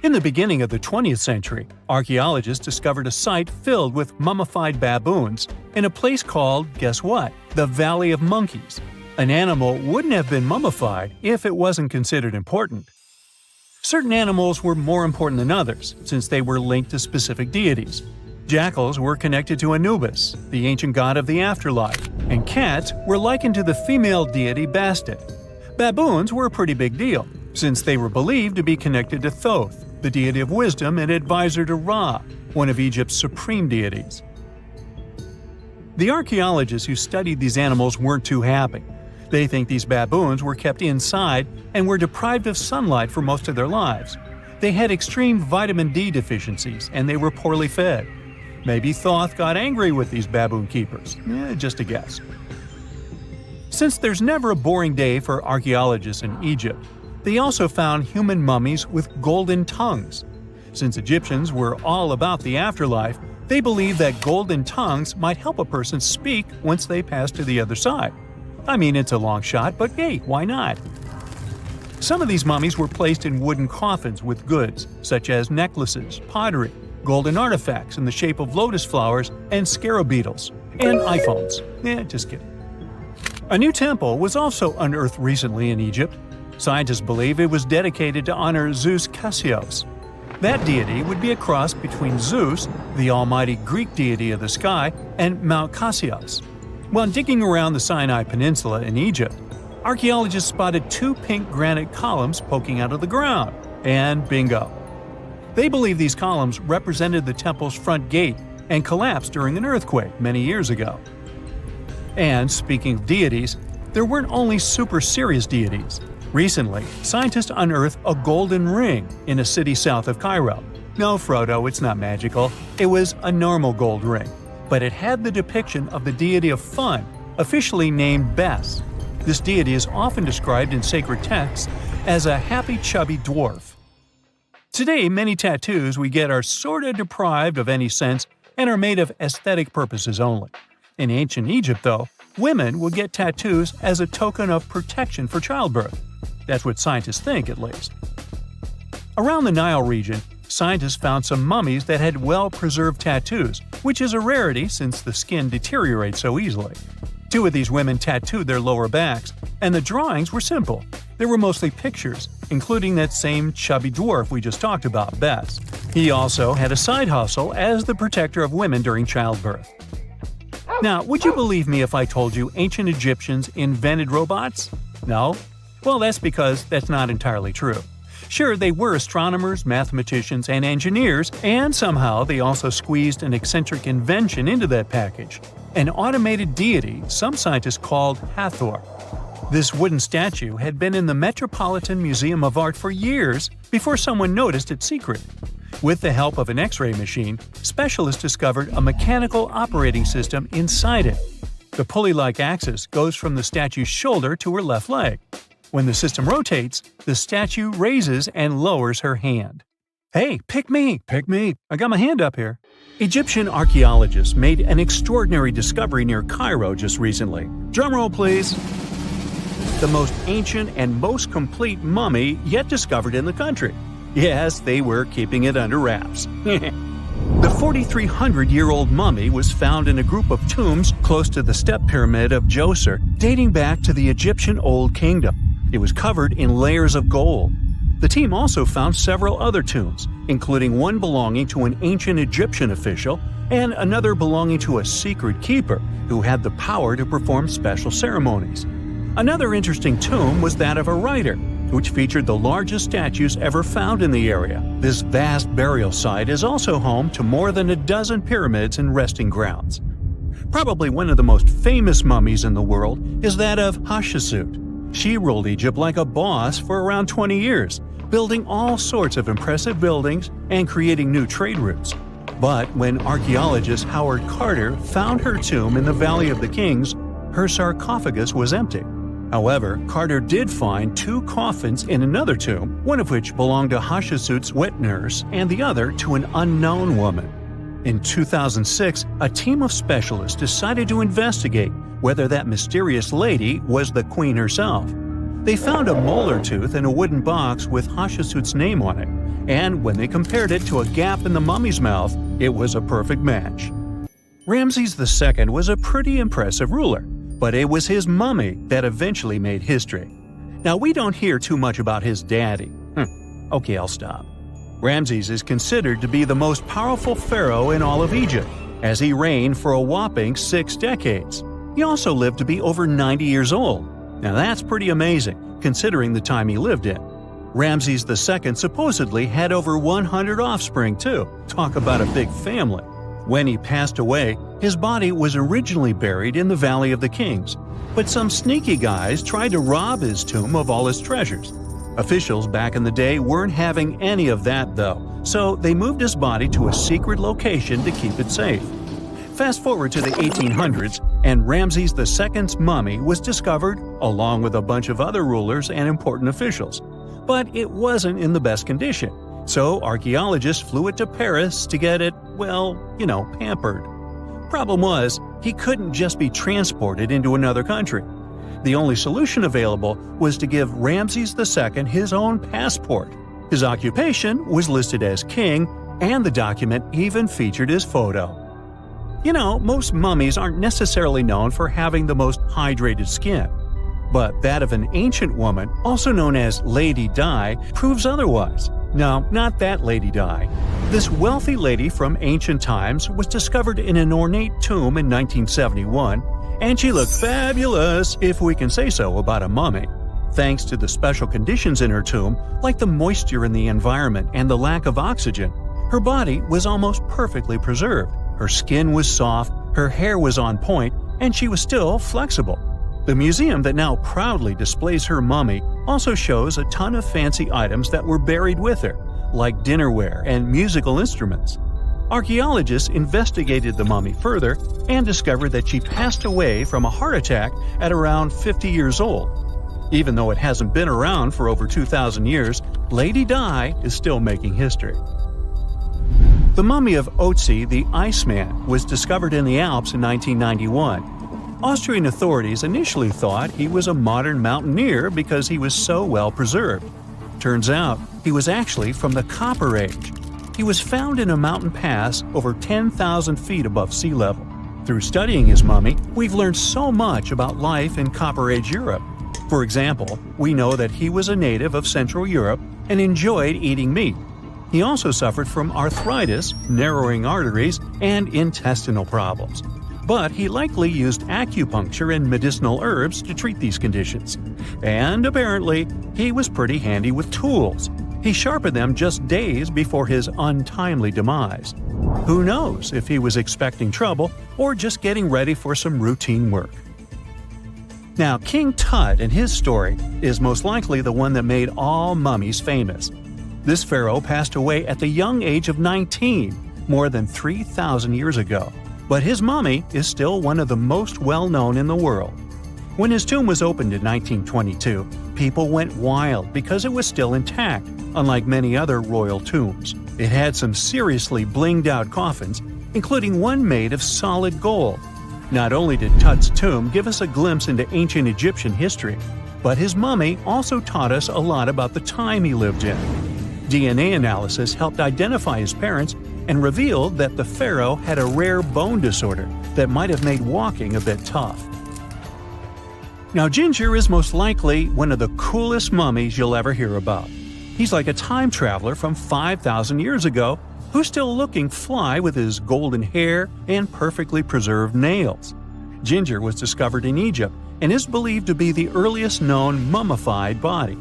In the beginning of the 20th century, archaeologists discovered a site filled with mummified baboons in a place called, guess what? The Valley of Monkeys. An animal wouldn't have been mummified if it wasn't considered important. Certain animals were more important than others, since they were linked to specific deities. Jackals were connected to Anubis, the ancient god of the afterlife, and cats were likened to the female deity Bastet. Baboons were a pretty big deal, since they were believed to be connected to Thoth, the deity of wisdom and advisor to Ra, one of Egypt's supreme deities. The archaeologists who studied these animals weren't too happy. They think these baboons were kept inside and were deprived of sunlight for most of their lives. They had extreme vitamin D deficiencies and they were poorly fed. Maybe Thoth got angry with these baboon keepers. Just a guess. Since there's never a boring day for archaeologists in Egypt, they also found human mummies with golden tongues. Since Egyptians were all about the afterlife, they believed that golden tongues might help a person speak once they pass to the other side. I mean, it's a long shot, but hey, why not? Some of these mummies were placed in wooden coffins with goods, such as necklaces, pottery, golden artifacts in the shape of lotus flowers and scarab beetles, and iPhones. Just kidding. A new temple was also unearthed recently in Egypt. Scientists believe it was dedicated to honor Zeus Cassius. That deity would be a cross between Zeus, the almighty Greek deity of the sky, and Mount Cassius. While digging around the Sinai Peninsula in Egypt, archaeologists spotted 2 pink granite columns poking out of the ground, and bingo. They believe these columns represented the temple's front gate and collapsed during an earthquake many years ago. And speaking of deities, there weren't only super serious deities. Recently, scientists unearthed a golden ring in a city south of Cairo. No, Frodo, it's not magical. It was a normal gold ring, but it had the depiction of the deity of fun, officially named Bes. This deity is often described in sacred texts as a happy chubby dwarf. Today, many tattoos we get are sorta deprived of any sense and are made of aesthetic purposes only. In ancient Egypt, though, women would get tattoos as a token of protection for childbirth. That's what scientists think, at least. Around the Nile region, scientists found some mummies that had well-preserved tattoos, which is a rarity since the skin deteriorates so easily. 2 of these women tattooed their lower backs, and the drawings were simple. They were mostly pictures, including that same chubby dwarf we just talked about, Bes. He also had a side hustle as the protector of women during childbirth. Now, would you believe me if I told you ancient Egyptians invented robots? No? Well, that's because that's not entirely true. Sure, they were astronomers, mathematicians, and engineers, and somehow they also squeezed an eccentric invention into that package. An automated deity some scientists called Hathor. This wooden statue had been in the Metropolitan Museum of Art for years before someone noticed its secret. With the help of an X-ray machine, specialists discovered a mechanical operating system inside it. The pulley-like axis goes from the statue's shoulder to her left leg. When the system rotates, the statue raises and lowers her hand. Hey, pick me! Pick me! I got my hand up here. Egyptian archaeologists made an extraordinary discovery near Cairo just recently. Drumroll, please. The most ancient and most complete mummy yet discovered in the country. Yes, they were keeping it under wraps. The 4,300-year-old mummy was found in a group of tombs close to the step pyramid of Djoser, dating back to the Egyptian Old Kingdom. It was covered in layers of gold. The team also found several other tombs, including one belonging to an ancient Egyptian official and another belonging to a secret keeper who had the power to perform special ceremonies. Another interesting tomb was that of a writer, which featured the largest statues ever found in the area. This vast burial site is also home to more than a dozen pyramids and resting grounds. Probably one of the most famous mummies in the world is that of Hatshepsut. She ruled Egypt like a boss for around 20 years, building all sorts of impressive buildings and creating new trade routes. But when archaeologist Howard Carter found her tomb in the Valley of the Kings, her sarcophagus was empty. However, Carter did find 2 coffins in another tomb, one of which belonged to Hatshepsut's wet nurse and the other to an unknown woman. In 2006, a team of specialists decided to investigate whether that mysterious lady was the queen herself. They found a molar tooth in a wooden box with Hatshepsut's name on it, and when they compared it to a gap in the mummy's mouth, it was a perfect match. Ramses II was a pretty impressive ruler, but it was his mummy that eventually made history. Now, we don't hear too much about his daddy. Okay, I'll stop. Ramses is considered to be the most powerful pharaoh in all of Egypt, as he reigned for a whopping 6 decades. He also lived to be over 90 years old. Now that's pretty amazing, considering the time he lived in. Ramses II supposedly had over 100 offspring too. Talk about a big family. When he passed away, his body was originally buried in the Valley of the Kings, but some sneaky guys tried to rob his tomb of all his treasures. Officials back in the day weren't having any of that though, so they moved his body to a secret location to keep it safe. Fast forward to the 1800s, and Ramses II's mummy was discovered along with a bunch of other rulers and important officials. But it wasn't in the best condition, so archaeologists flew it to Paris to get it, pampered. Problem was, he couldn't just be transported into another country. The only solution available was to give Ramses II his own passport. His occupation was listed as king, and the document even featured his photo. Most mummies aren't necessarily known for having the most hydrated skin. But that of an ancient woman, also known as Lady Di, proves otherwise. No, not that Lady Di. This wealthy lady from ancient times was discovered in an ornate tomb in 1971, and she looked fabulous, if we can say so about a mummy. Thanks to the special conditions in her tomb, like the moisture in the environment and the lack of oxygen, her body was almost perfectly preserved. Her skin was soft, her hair was on point, and she was still flexible. The museum that now proudly displays her mummy also shows a ton of fancy items that were buried with her, like dinnerware and musical instruments. Archaeologists investigated the mummy further and discovered that she passed away from a heart attack at around 50 years old. Even though it hasn't been around for over 2,000 years, Lady Di is still making history. The mummy of Otzi the Iceman was discovered in the Alps in 1991. Austrian authorities initially thought he was a modern mountaineer because he was so well preserved. Turns out, he was actually from the Copper Age. He was found in a mountain pass over 10,000 feet above sea level. Through studying his mummy, we've learned so much about life in Copper Age Europe. For example, we know that he was a native of Central Europe and enjoyed eating meat. He also suffered from arthritis, narrowing arteries, and intestinal problems. But he likely used acupuncture and medicinal herbs to treat these conditions. And apparently, he was pretty handy with tools. He sharpened them just days before his untimely demise. Who knows if he was expecting trouble or just getting ready for some routine work. Now, King Tut and his story is most likely the one that made all mummies famous. This pharaoh passed away at the young age of 19, more than 3,000 years ago. But his mummy is still one of the most well-known in the world. When his tomb was opened in 1922, people went wild because it was still intact, unlike many other royal tombs. It had some seriously blinged-out coffins, including one made of solid gold. Not only did Tut's tomb give us a glimpse into ancient Egyptian history, but his mummy also taught us a lot about the time he lived in. DNA analysis helped identify his parents and revealed that the pharaoh had a rare bone disorder that might have made walking a bit tough. Now, Ginger is most likely one of the coolest mummies you'll ever hear about. He's like a time traveler from 5,000 years ago who's still looking fly with his golden hair and perfectly preserved nails. Ginger was discovered in Egypt and is believed to be the earliest known mummified body.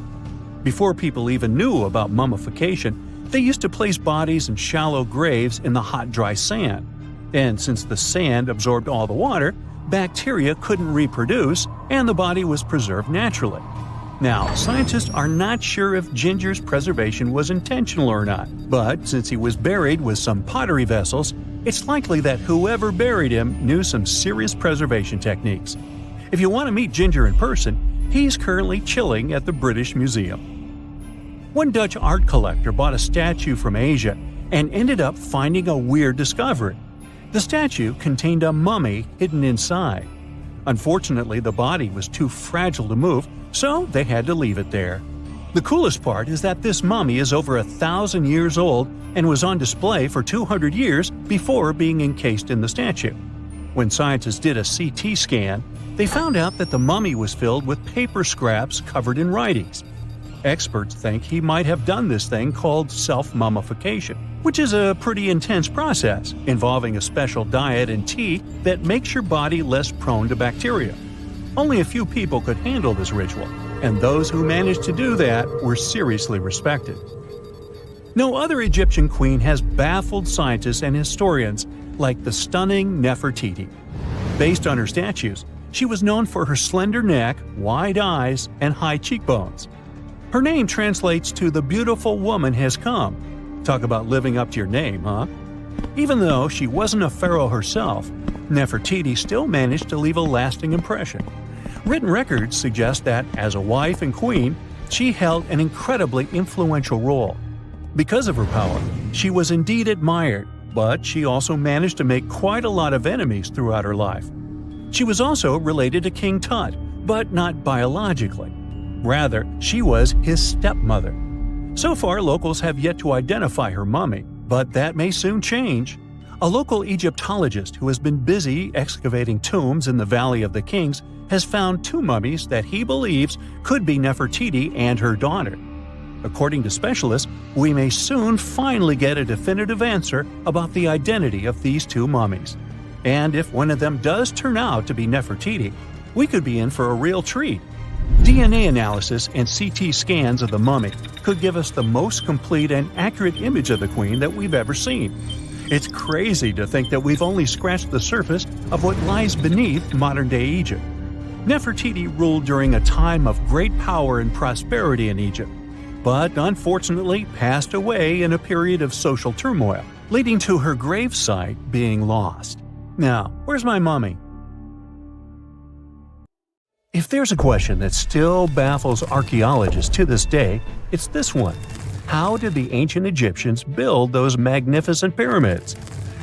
Before people even knew about mummification, they used to place bodies in shallow graves in the hot, dry sand. And since the sand absorbed all the water, bacteria couldn't reproduce and the body was preserved naturally. Now, scientists are not sure if Ginger's preservation was intentional or not, but since he was buried with some pottery vessels, it's likely that whoever buried him knew some serious preservation techniques. If you want to meet Ginger in person, he's currently chilling at the British Museum. One Dutch art collector bought a statue from Asia and ended up finding a weird discovery. The statue contained a mummy hidden inside. Unfortunately, the body was too fragile to move, so they had to leave it there. The coolest part is that this mummy is over 1,000 years old and was on display for 200 years before being encased in the statue. When scientists did a CT scan, they found out that the mummy was filled with paper scraps covered in writings. Experts think he might have done this thing called self-mummification, which is a pretty intense process involving a special diet and tea that makes your body less prone to bacteria. Only a few people could handle this ritual, and those who managed to do that were seriously respected. No other Egyptian queen has baffled scientists and historians like the stunning Nefertiti. Based on her statues, she was known for her slender neck, wide eyes, and high cheekbones. Her name translates to "the beautiful woman has come." Talk about living up to your name, huh? Even though she wasn't a pharaoh herself, Nefertiti still managed to leave a lasting impression. Written records suggest that, as a wife and queen, she held an incredibly influential role. Because of her power, she was indeed admired, but she also managed to make quite a lot of enemies throughout her life. She was also related to King Tut, but not biologically. Rather, she was his stepmother. So far, locals have yet to identify her mummy, but that may soon change. A local Egyptologist who has been busy excavating tombs in the Valley of the Kings has found two mummies that he believes could be Nefertiti and her daughter. According to specialists, we may soon finally get a definitive answer about the identity of these two mummies. And if one of them does turn out to be Nefertiti, we could be in for a real treat. DNA analysis and CT scans of the mummy could give us the most complete and accurate image of the queen that we've ever seen. It's crazy to think that we've only scratched the surface of what lies beneath modern-day Egypt. Nefertiti ruled during a time of great power and prosperity in Egypt, but unfortunately passed away in a period of social turmoil, leading to her gravesite being lost. Now, where's my mummy? If there's a question that still baffles archaeologists to this day, it's this one. How did the ancient Egyptians build those magnificent pyramids?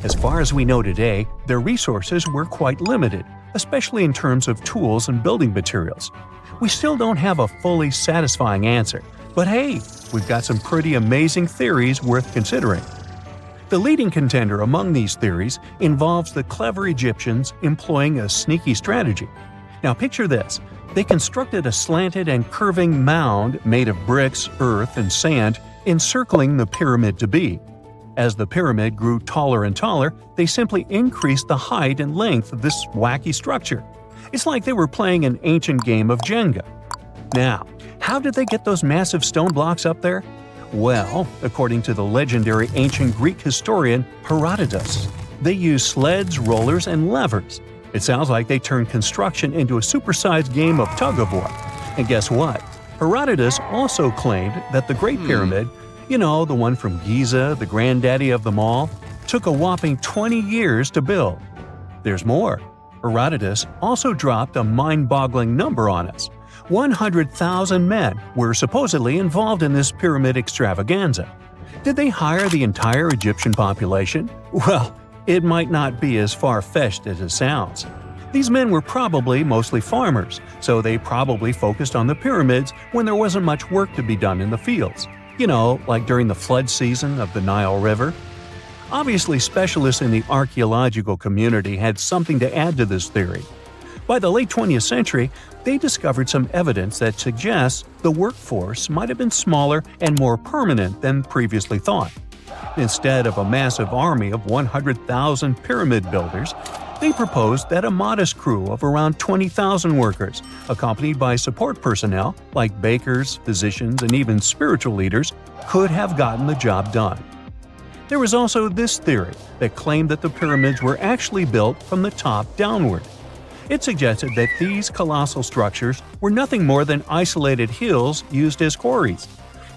As far as we know today, their resources were quite limited, especially in terms of tools and building materials. We still don't have a fully satisfying answer, but hey, we've got some pretty amazing theories worth considering. The leading contender among these theories involves the clever Egyptians employing a sneaky strategy. Now picture this. They constructed a slanted and curving mound made of bricks, earth, and sand encircling the pyramid to be. As the pyramid grew taller and taller, they simply increased the height and length of this wacky structure. It's like they were playing an ancient game of Jenga. Now, how did they get those massive stone blocks up there? Well, according to the legendary ancient Greek historian Herodotus, they used sleds, rollers, and levers. It sounds like they turned construction into a supersized game of tug-of-war. And guess what? Herodotus also claimed that the Great Pyramid, the one from Giza, the granddaddy of them all, took a whopping 20 years to build. There's more. Herodotus also dropped a mind-boggling number on us. 100,000 men were supposedly involved in this pyramid extravaganza. Did they hire the entire Egyptian population? Well, it might not be as far-fetched as it sounds. These men were probably mostly farmers, so they probably focused on the pyramids when there wasn't much work to be done in the fields. Like during the flood season of the Nile River. Obviously, specialists in the archaeological community had something to add to this theory. By the late 20th century, they discovered some evidence that suggests the workforce might have been smaller and more permanent than previously thought. Instead of a massive army of 100,000 pyramid builders, they proposed that a modest crew of around 20,000 workers, accompanied by support personnel like bakers, physicians, and even spiritual leaders, could have gotten the job done. There was also this theory that claimed that the pyramids were actually built from the top downward. It suggested that these colossal structures were nothing more than isolated hills used as quarries.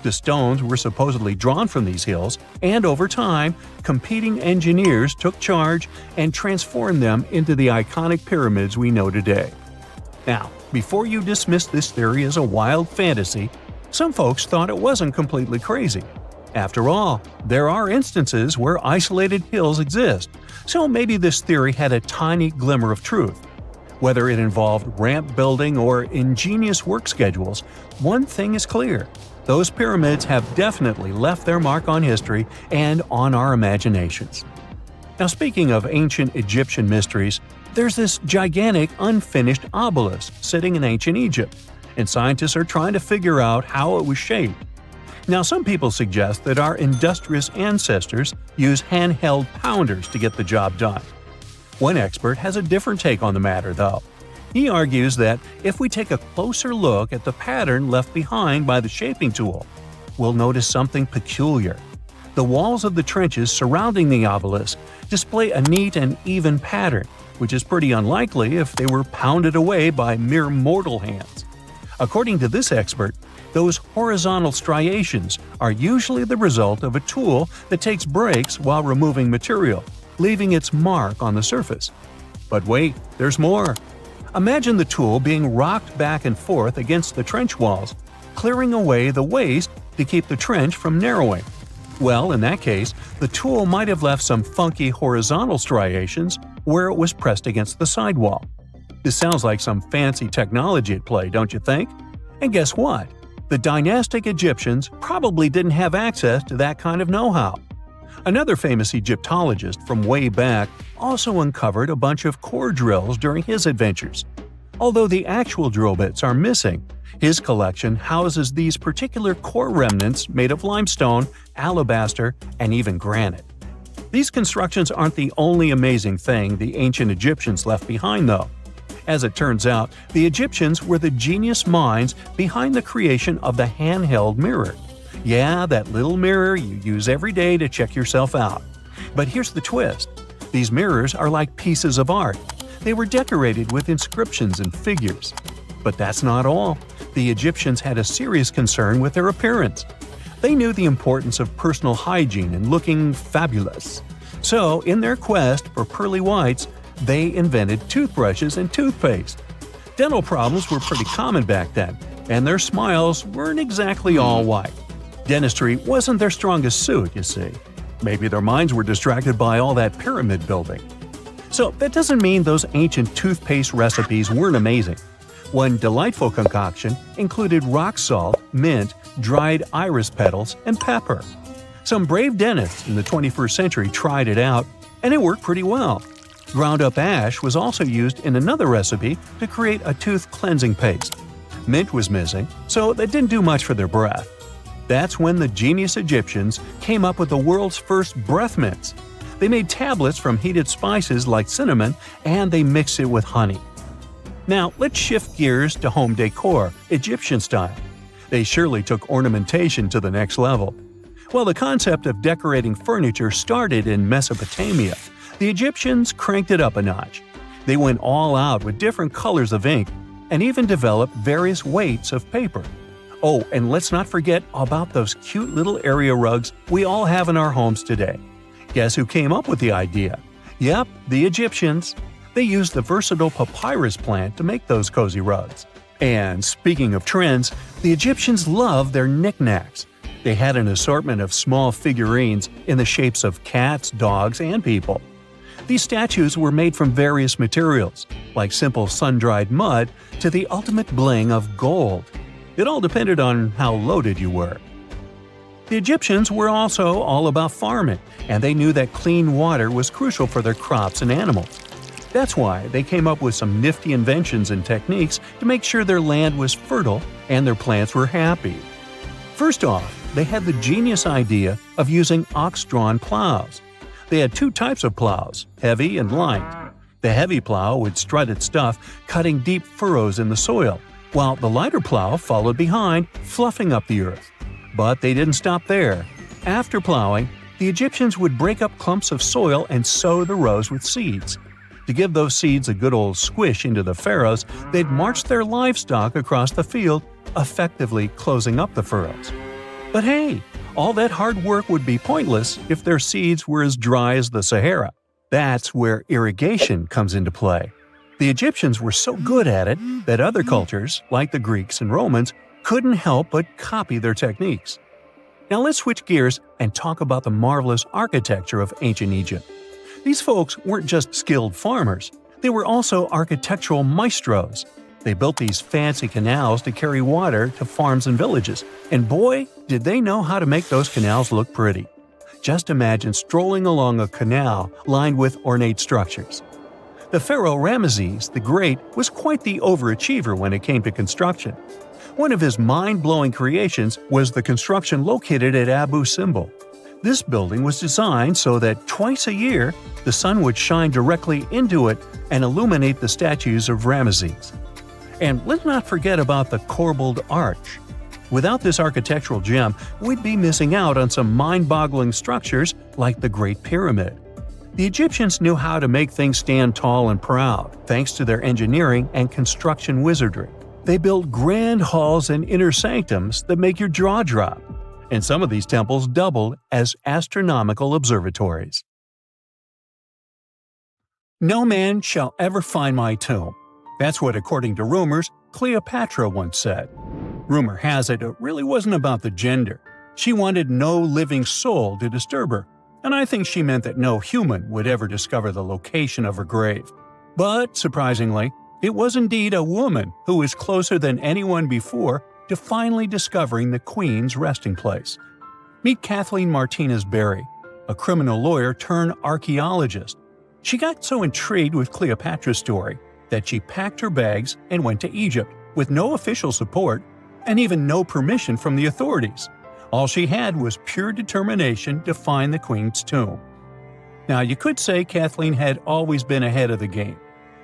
The stones were supposedly drawn from these hills, and over time, competing engineers took charge and transformed them into the iconic pyramids we know today. Now, before you dismiss this theory as a wild fantasy, some folks thought it wasn't completely crazy. After all, there are instances where isolated hills exist, so maybe this theory had a tiny glimmer of truth. Whether it involved ramp building or ingenious work schedules, one thing is clear. Those pyramids have definitely left their mark on history and on our imaginations. Now, speaking of ancient Egyptian mysteries, there's this gigantic unfinished obelisk sitting in ancient Egypt, and scientists are trying to figure out how it was shaped. Now, some people suggest that our industrious ancestors used handheld pounders to get the job done. One expert has a different take on the matter, though. He argues that if we take a closer look at the pattern left behind by the shaping tool, we'll notice something peculiar. The walls of the trenches surrounding the obelisk display a neat and even pattern, which is pretty unlikely if they were pounded away by mere mortal hands. According to this expert, those horizontal striations are usually the result of a tool that takes breaks while removing material, leaving its mark on the surface. But wait, there's more. Imagine the tool being rocked back and forth against the trench walls, clearing away the waste to keep the trench from narrowing. Well, in that case, the tool might have left some funky horizontal striations where it was pressed against the sidewall. This sounds like some fancy technology at play, don't you think? And guess what? The dynastic Egyptians probably didn't have access to that kind of know-how. Another famous Egyptologist from way back also uncovered a bunch of core drills during his adventures. Although the actual drill bits are missing, his collection houses these particular core remnants made of limestone, alabaster, and even granite. These constructions aren't the only amazing thing the ancient Egyptians left behind, though. As it turns out, the Egyptians were the genius minds behind the creation of the handheld mirror. Yeah, that little mirror you use every day to check yourself out. But here's the twist. These mirrors are like pieces of art. They were decorated with inscriptions and figures. But that's not all. The Egyptians had a serious concern with their appearance. They knew the importance of personal hygiene and looking fabulous. So, in their quest for pearly whites, they invented toothbrushes and toothpaste. Dental problems were pretty common back then, and their smiles weren't exactly all white. Dentistry wasn't their strongest suit, you see. Maybe their minds were distracted by all that pyramid building. So that doesn't mean those ancient toothpaste recipes weren't amazing. One delightful concoction included rock salt, mint, dried iris petals, and pepper. Some brave dentists in the 21st century tried it out, and it worked pretty well. Ground-up ash was also used in another recipe to create a tooth cleansing paste. Mint was missing, so that didn't do much for their breath. That's when the genius Egyptians came up with the world's first breath mints. They made tablets from heated spices like cinnamon, and they mixed it with honey. Now, let's shift gears to home decor, Egyptian style. They surely took ornamentation to the next level. While the concept of decorating furniture started in Mesopotamia, the Egyptians cranked it up a notch. They went all out with different colors of ink and even developed various weights of paper. Oh, and let's not forget about those cute little area rugs we all have in our homes today. Guess who came up with the idea? Yep, the Egyptians. They used the versatile papyrus plant to make those cozy rugs. And speaking of trends, the Egyptians loved their knickknacks. They had an assortment of small figurines in the shapes of cats, dogs, and people. These statues were made from various materials, like simple sun-dried mud to the ultimate bling of gold. It all depended on how loaded you were. The Egyptians were also all about farming, and they knew that clean water was crucial for their crops and animals. That's why they came up with some nifty inventions and techniques to make sure their land was fertile and their plants were happy. First off, they had the genius idea of using ox-drawn plows. They had two types of plows, heavy and light. The heavy plow would strut its stuff, cutting deep furrows in the soil, while the lighter plow followed behind, fluffing up the earth. But they didn't stop there. After plowing, the Egyptians would break up clumps of soil and sow the rows with seeds. To give those seeds a good old squish into the furrows, they'd march their livestock across the field, effectively closing up the furrows. But hey, all that hard work would be pointless if their seeds were as dry as the Sahara. That's where irrigation comes into play. The Egyptians were so good at it that other cultures, like the Greeks and Romans, couldn't help but copy their techniques. Now let's switch gears and talk about the marvelous architecture of ancient Egypt. These folks weren't just skilled farmers, they were also architectural maestros. They built these fancy canals to carry water to farms and villages, and boy, did they know how to make those canals look pretty. Just imagine strolling along a canal lined with ornate structures. The pharaoh Ramesses the Great was quite the overachiever when it came to construction. One of his mind-blowing creations was the construction located at Abu Simbel. This building was designed so that twice a year, the sun would shine directly into it and illuminate the statues of Ramesses. And let's not forget about the corbelled arch. Without this architectural gem, we'd be missing out on some mind-boggling structures like the Great Pyramid. The Egyptians knew how to make things stand tall and proud, thanks to their engineering and construction wizardry. They built grand halls and inner sanctums that make your jaw drop, and some of these temples doubled as astronomical observatories. No man shall ever find my tomb. That's what, according to rumors, Cleopatra once said. Rumor has it really wasn't about the gender. She wanted no living soul to disturb her, and I think she meant that no human would ever discover the location of her grave. But, surprisingly, it was indeed a woman who was closer than anyone before to finally discovering the Queen's resting place. Meet Kathleen Martinez Berry, a criminal lawyer turned archaeologist. She got so intrigued with Cleopatra's story that she packed her bags and went to Egypt with no official support and even no permission from the authorities. All she had was pure determination to find the queen's tomb. Now, you could say Kathleen had always been ahead of the game.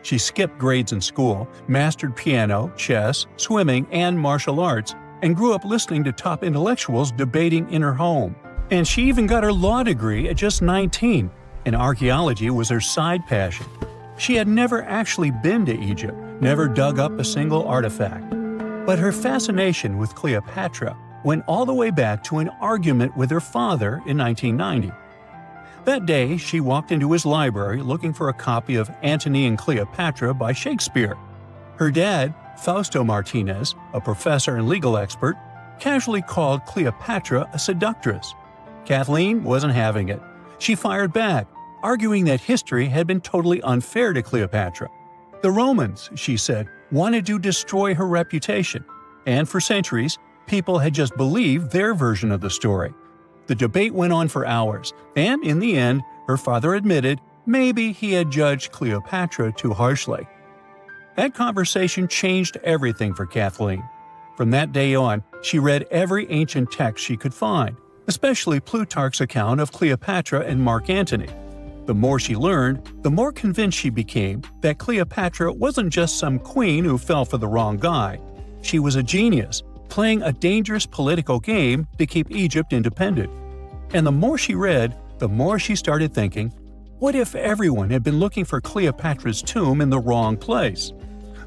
She skipped grades in school, mastered piano, chess, swimming, and martial arts, and grew up listening to top intellectuals debating in her home. And she even got her law degree at just 19, and archaeology was her side passion. She had never actually been to Egypt, never dug up a single artifact. But her fascination with Cleopatra went all the way back to an argument with her father in 1990. That day, she walked into his library looking for a copy of Antony and Cleopatra by Shakespeare. Her dad, Fausto Martinez, a professor and legal expert, casually called Cleopatra a seductress. Kathleen wasn't having it. She fired back, arguing that history had been totally unfair to Cleopatra. The Romans, she said, wanted to destroy her reputation, and for centuries, people had just believed their version of the story. The debate went on for hours, and in the end, her father admitted maybe he had judged Cleopatra too harshly. That conversation changed everything for Kathleen. From that day on, she read every ancient text she could find, especially Plutarch's account of Cleopatra and Mark Antony. The more she learned, the more convinced she became that Cleopatra wasn't just some queen who fell for the wrong guy. She was a genius, playing a dangerous political game to keep Egypt independent. And the more she read, the more she started thinking, what if everyone had been looking for Cleopatra's tomb in the wrong place?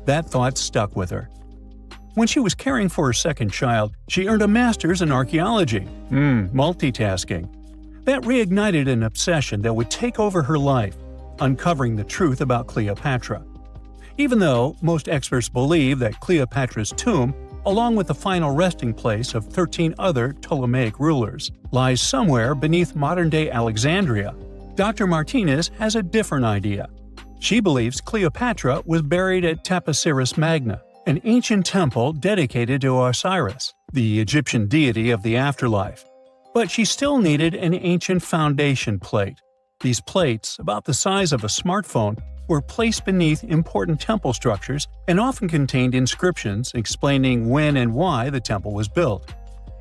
That thought stuck with her. When she was caring for her second child, she earned a master's in archaeology. Multitasking. That reignited an obsession that would take over her life, uncovering the truth about Cleopatra. Even though most experts believe that Cleopatra's tomb, along with the final resting place of 13 other Ptolemaic rulers, lies somewhere beneath modern-day Alexandria, Dr. Martinez has a different idea. She believes Cleopatra was buried at Taposiris Magna, an ancient temple dedicated to Osiris, the Egyptian deity of the afterlife. But she still needed an ancient foundation plate. These plates, about the size of a smartphone, were placed beneath important temple structures and often contained inscriptions explaining when and why the temple was built.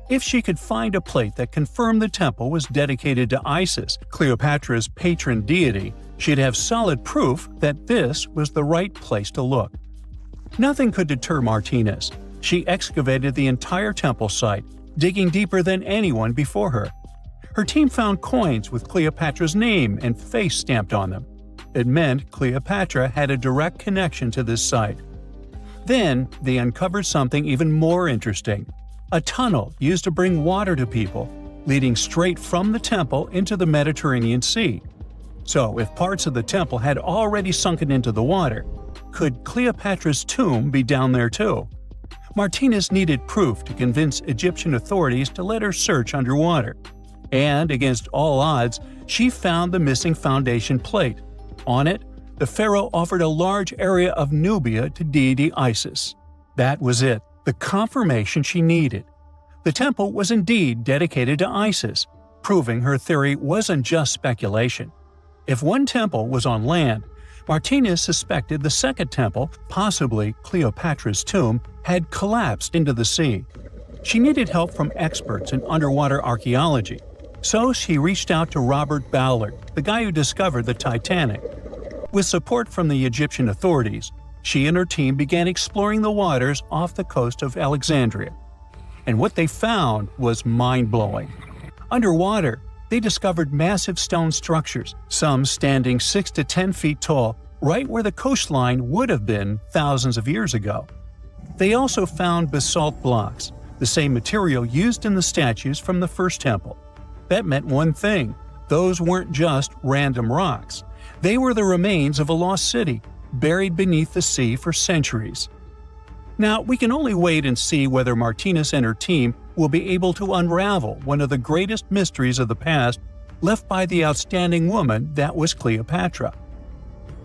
If she could find a plate that confirmed the temple was dedicated to Isis, Cleopatra's patron deity, she'd have solid proof that this was the right place to look. Nothing could deter Martinez. She excavated the entire temple site, digging deeper than anyone before her. Her team found coins with Cleopatra's name and face stamped on them. It meant Cleopatra had a direct connection to this site. Then, they uncovered something even more interesting. A tunnel used to bring water to people, leading straight from the temple into the Mediterranean Sea. So, if parts of the temple had already sunken into the water, could Cleopatra's tomb be down there too? Martinez needed proof to convince Egyptian authorities to let her search underwater. And, against all odds, she found the missing foundation plate. On it, the pharaoh offered a large area of Nubia to deity Isis. That was it, the confirmation she needed. The temple was indeed dedicated to Isis, proving her theory wasn't just speculation. If one temple was on land, Martinez suspected the second temple, possibly Cleopatra's tomb, had collapsed into the sea. She needed help from experts in underwater archaeology, so she reached out to Robert Ballard, the guy who discovered the Titanic. With support from the Egyptian authorities, she and her team began exploring the waters off the coast of Alexandria. And what they found was mind-blowing. Underwater, they discovered massive stone structures, some standing 6 to 10 feet tall, right where the coastline would have been thousands of years ago. They also found basalt blocks, the same material used in the statues from the first temple. That meant one thing: those weren't just random rocks. They were the remains of a lost city, buried beneath the sea for centuries. Now, we can only wait and see whether Martinez and her team will be able to unravel one of the greatest mysteries of the past left by the outstanding woman that was Cleopatra.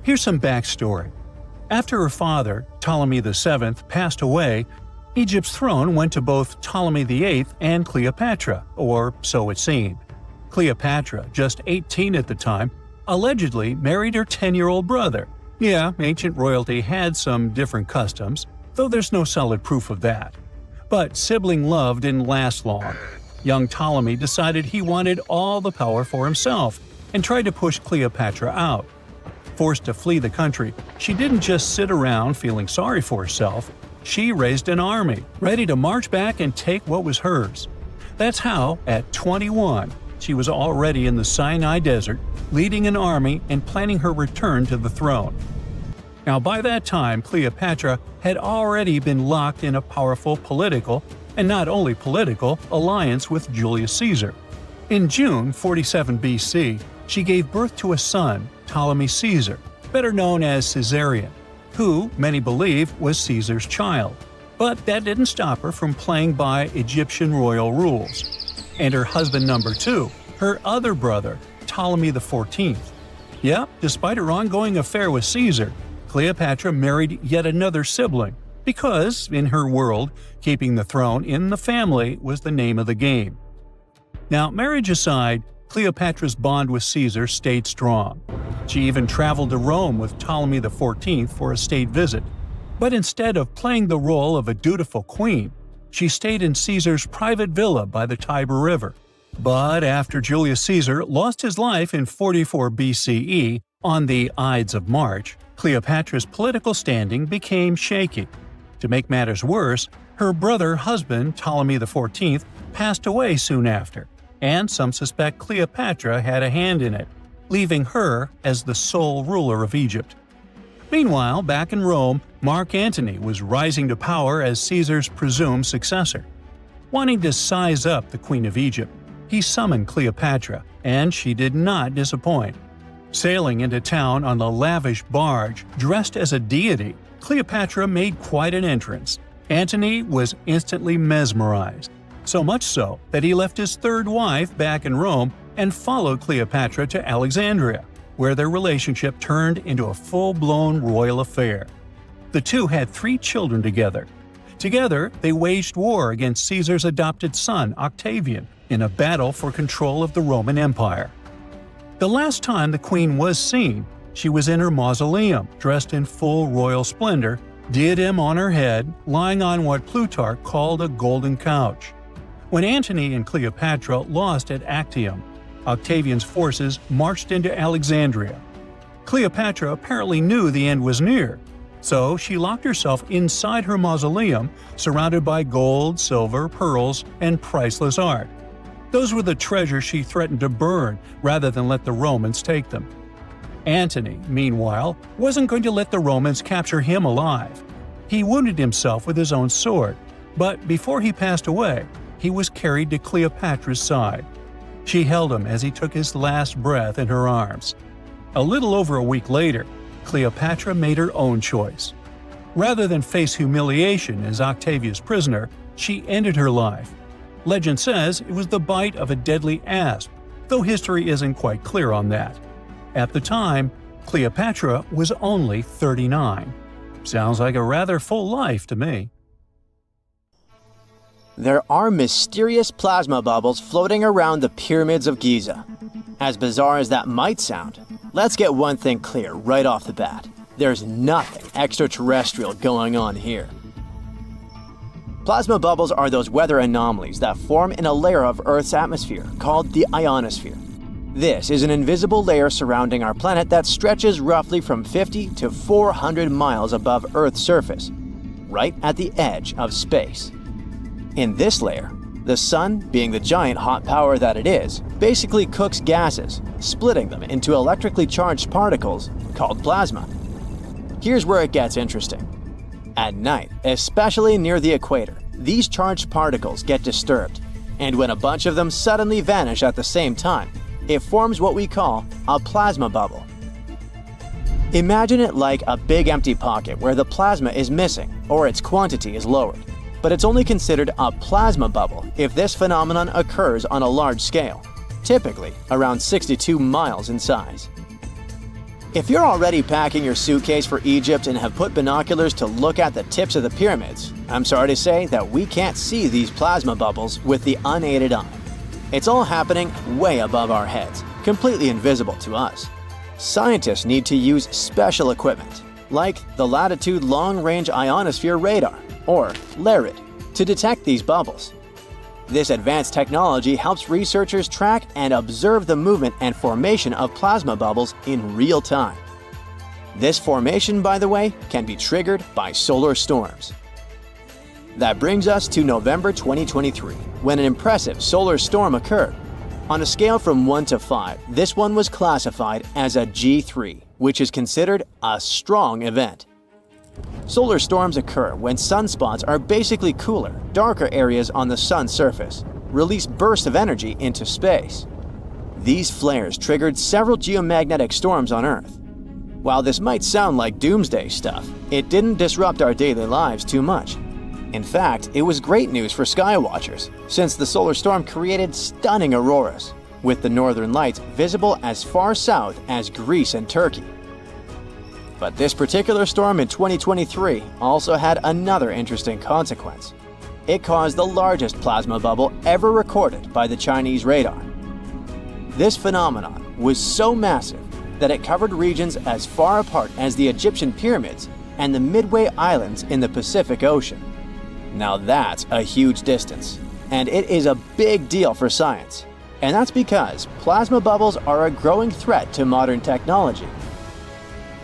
Here's some backstory. After her father, Ptolemy VII, passed away, Egypt's throne went to both Ptolemy VIII and Cleopatra, or so it seemed. Cleopatra, just 18 at the time, allegedly married her 10-year-old brother. Yeah, ancient royalty had some different customs, though there's no solid proof of that. But sibling love didn't last long. Young Ptolemy decided he wanted all the power for himself and tried to push Cleopatra out. Forced to flee the country, she didn't just sit around feeling sorry for herself. She raised an army, ready to march back and take what was hers. That's how, at 21, she was already in the Sinai Desert, leading an army and planning her return to the throne. Now, by that time, Cleopatra had already been locked in a powerful political, and not only political, alliance with Julius Caesar. In June 47 BC, she gave birth to a son, Ptolemy Caesar, better known as Caesarion, who, many believe, was Caesar's child. But that didn't stop her from playing by Egyptian royal rules. And her husband number 2, her other brother, Ptolemy XIV. Yep, despite her ongoing affair with Caesar, Cleopatra married yet another sibling, because, in her world, keeping the throne in the family was the name of the game. Now, marriage aside, Cleopatra's bond with Caesar stayed strong. She even traveled to Rome with Ptolemy XIV for a state visit. But instead of playing the role of a dutiful queen, she stayed in Caesar's private villa by the Tiber River. But after Julius Caesar lost his life in 44 BCE on the Ides of March, Cleopatra's political standing became shaky. To make matters worse, her brother-husband Ptolemy XIV passed away soon after, and some suspect Cleopatra had a hand in it, leaving her as the sole ruler of Egypt. Meanwhile, back in Rome, Mark Antony was rising to power as Caesar's presumed successor. Wanting to size up the Queen of Egypt, he summoned Cleopatra, and she did not disappoint. Sailing into town on a lavish barge dressed as a deity, Cleopatra made quite an entrance. Antony was instantly mesmerized, so much so that he left his third wife back in Rome and followed Cleopatra to Alexandria, where their relationship turned into a full-blown royal affair. The two had 3 children together. Together, they waged war against Caesar's adopted son, Octavian, in a battle for control of the Roman Empire. The last time the queen was seen, she was in her mausoleum, dressed in full royal splendor, diadem on her head, lying on what Plutarch called a golden couch. When Antony and Cleopatra lost at Actium, Octavian's forces marched into Alexandria. Cleopatra apparently knew the end was near, so she locked herself inside her mausoleum, surrounded by gold, silver, pearls, and priceless art. Those were the treasures she threatened to burn rather than let the Romans take them. Antony, meanwhile, wasn't going to let the Romans capture him alive. He wounded himself with his own sword, but before he passed away, he was carried to Cleopatra's side. She held him as he took his last breath in her arms. A little over a week later, Cleopatra made her own choice. Rather than face humiliation as Octavia's prisoner, she ended her life. Legend says it was the bite of a deadly asp, though history isn't quite clear on that. At the time, Cleopatra was only 39. Sounds like a rather full life to me. There are mysterious plasma bubbles floating around the pyramids of Giza. As bizarre as that might sound, let's get one thing clear right off the bat. There's nothing extraterrestrial going on here. Plasma bubbles are those weather anomalies that form in a layer of Earth's atmosphere called the ionosphere. This is an invisible layer surrounding our planet that stretches roughly from 50 to 400 miles above Earth's surface, right at the edge of space. In this layer, the sun, being the giant hot power that it is, basically cooks gases, splitting them into electrically charged particles called plasma. Here's where it gets interesting. At night, especially near the equator, these charged particles get disturbed, and when a bunch of them suddenly vanish at the same time, it forms what we call a plasma bubble. Imagine it like a big empty pocket where the plasma is missing or its quantity is lowered. But it's only considered a plasma bubble if this phenomenon occurs on a large scale, typically around 62 miles in size. If you're already packing your suitcase for Egypt and have put binoculars to look at the tips of the pyramids, I'm sorry to say that we can't see these plasma bubbles with the unaided eye. It's all happening way above our heads, completely invisible to us. Scientists need to use special equipment, like the Latitude Long-Range Ionosphere Radar, or LARID, to detect these bubbles. This advanced technology helps researchers track and observe the movement and formation of plasma bubbles in real time. This formation, by the way, can be triggered by solar storms. That brings us to November 2023, when an impressive solar storm occurred. On a scale from 1 to 5, this one was classified as a G3, which is considered a strong event. Solar storms occur when sunspots are basically cooler, darker areas on the sun's surface, release bursts of energy into space. These flares triggered several geomagnetic storms on Earth. While this might sound like doomsday stuff, it didn't disrupt our daily lives too much. In fact, it was great news for skywatchers, since the solar storm created stunning auroras, with the northern lights visible as far south as Greece and Turkey. But this particular storm in 2023 also had another interesting consequence. It caused the largest plasma bubble ever recorded by the Chinese radar. This phenomenon was so massive that it covered regions as far apart as the Egyptian pyramids and the Midway Islands in the Pacific Ocean. Now that's a huge distance, and it is a big deal for science. And that's because plasma bubbles are a growing threat to modern technology.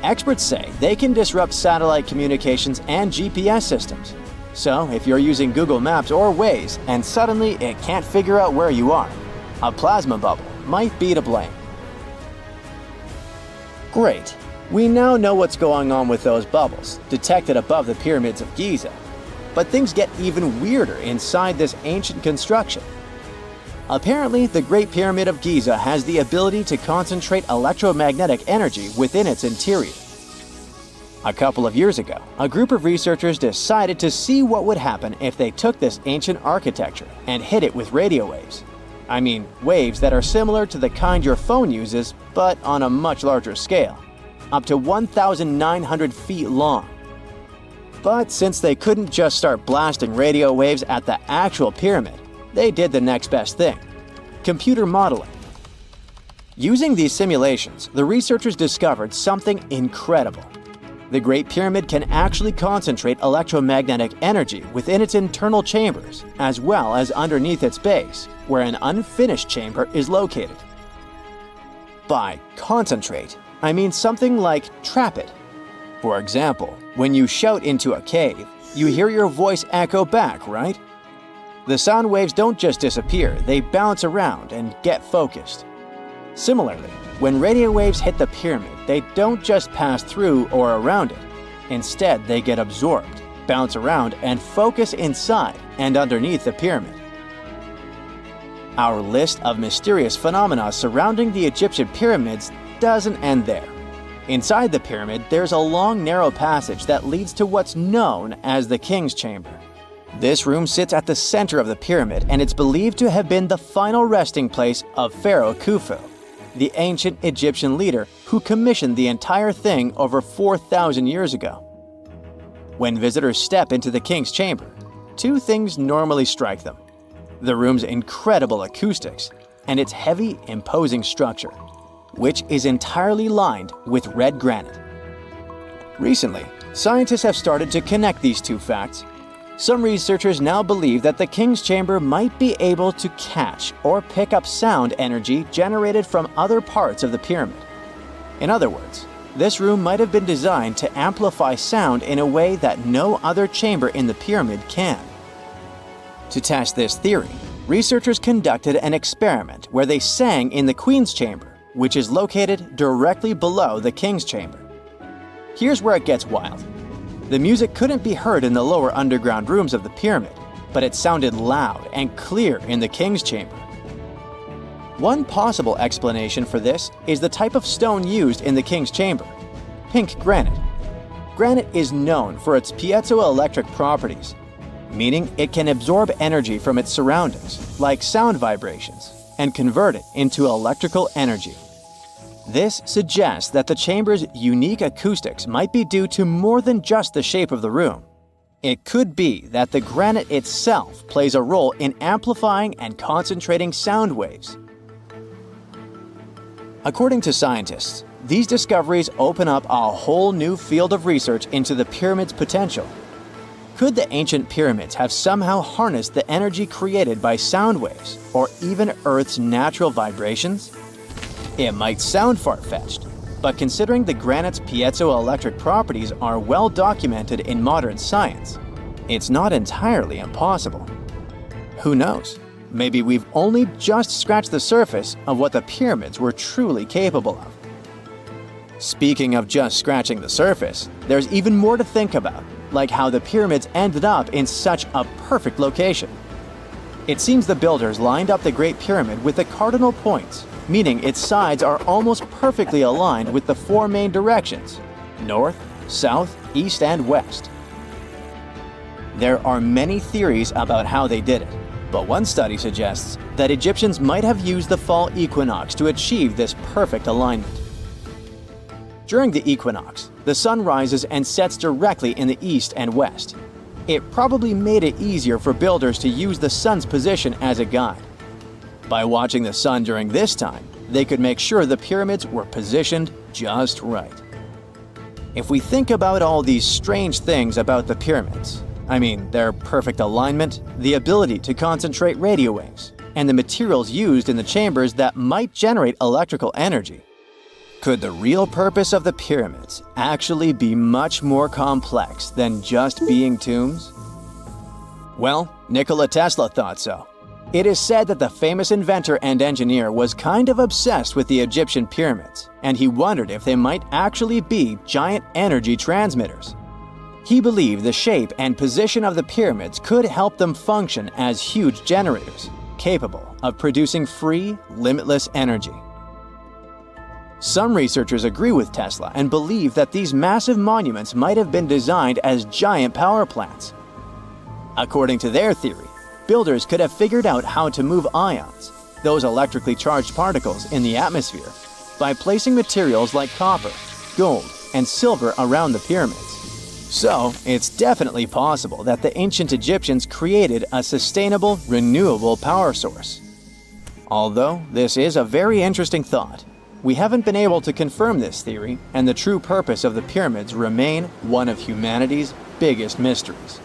Experts say they can disrupt satellite communications and GPS systems. So if you're using Google Maps or Waze and suddenly it can't figure out where you are, a plasma bubble might be to blame. Great. We now know what's going on with those bubbles, detected above the pyramids of Giza. But things get even weirder inside this ancient construction. Apparently, the Great Pyramid of Giza has the ability to concentrate electromagnetic energy within its interior. A couple of years ago, a group of researchers decided to see what would happen if they took this ancient architecture and hit it with radio waves. I mean, waves that are similar to the kind your phone uses, but on a much larger scale, up to 1,900 feet long. But since they couldn't just start blasting radio waves at the actual pyramid, they did the next best thing: computer modeling. Using these simulations, the researchers discovered something incredible. The Great Pyramid can actually concentrate electromagnetic energy within its internal chambers, as well as underneath its base, where an unfinished chamber is located. By concentrate, I mean something like trap it. For example, when you shout into a cave, you hear your voice echo back, right? The sound waves don't just disappear, they bounce around and get focused. Similarly, when radio waves hit the pyramid, they don't just pass through or around it. Instead, they get absorbed, bounce around, and focus inside and underneath the pyramid. Our list of mysterious phenomena surrounding the Egyptian pyramids doesn't end there. Inside the pyramid, there's a long, narrow passage that leads to what's known as the King's Chamber. This room sits at the center of the pyramid, and it's believed to have been the final resting place of Pharaoh Khufu, the ancient Egyptian leader who commissioned the entire thing over 4,000 years ago. When visitors step into the King's Chamber, two things normally strike them: the room's incredible acoustics and its heavy, imposing structure, which is entirely lined with red granite. Recently, scientists have started to connect these two facts. Some researchers now believe that the King's Chamber might be able to catch or pick up sound energy generated from other parts of the pyramid. In other words, this room might have been designed to amplify sound in a way that no other chamber in the pyramid can. To test this theory, researchers conducted an experiment where they sang in the Queen's Chamber, which is located directly below the King's Chamber. Here's where it gets wild. The music couldn't be heard in the lower underground rooms of the pyramid, but it sounded loud and clear in the King's Chamber. One possible explanation for this is the type of stone used in the King's Chamber: pink granite. Granite is known for its piezoelectric properties, meaning it can absorb energy from its surroundings, like sound vibrations, and convert it into electrical energy. This suggests that the chamber's unique acoustics might be due to more than just the shape of the room. It could be that the granite itself plays a role in amplifying and concentrating sound waves. According to scientists, These discoveries open up a whole new field of research into the pyramid's potential. Could the ancient pyramids have somehow harnessed the energy created by sound waves or even Earth's natural vibrations? It might sound far-fetched, but considering the granite's piezoelectric properties are well documented in modern science, it's not entirely impossible. Who knows? Maybe we've only just scratched the surface of what the pyramids were truly capable of. Speaking of just scratching the surface, there's even more to think about, like how the pyramids ended up in such a perfect location. It seems the builders lined up the Great Pyramid with the cardinal points, meaning its sides are almost perfectly aligned with the four main directions: north, south, east, and west. There are many theories about how they did it, but one study suggests that Egyptians might have used the fall equinox to achieve this perfect alignment. During the equinox, the sun rises and sets directly in the east and west. It probably made it easier for builders to use the sun's position as a guide. By watching the sun during this time, they could make sure the pyramids were positioned just right. If we think about all these strange things about the pyramids, I mean their perfect alignment, the ability to concentrate radio waves, and the materials used in the chambers that might generate electrical energy, could the real purpose of the pyramids actually be much more complex than just being tombs? Well, Nikola Tesla thought so. It is said that the famous inventor and engineer was kind of obsessed with the Egyptian pyramids, and he wondered if they might actually be giant energy transmitters. He believed the shape and position of the pyramids could help them function as huge generators, capable of producing free, limitless energy. Some researchers agree with Tesla and believe that these massive monuments might have been designed as giant power plants. According to their theory, builders could have figured out how to move ions, those electrically charged particles in the atmosphere, by placing materials like copper, gold, and silver around the pyramids. So, it's definitely possible that the ancient Egyptians created a sustainable, renewable power source. Although this is a very interesting thought, we haven't been able to confirm this theory, and the true purpose of the pyramids remain one of humanity's biggest mysteries.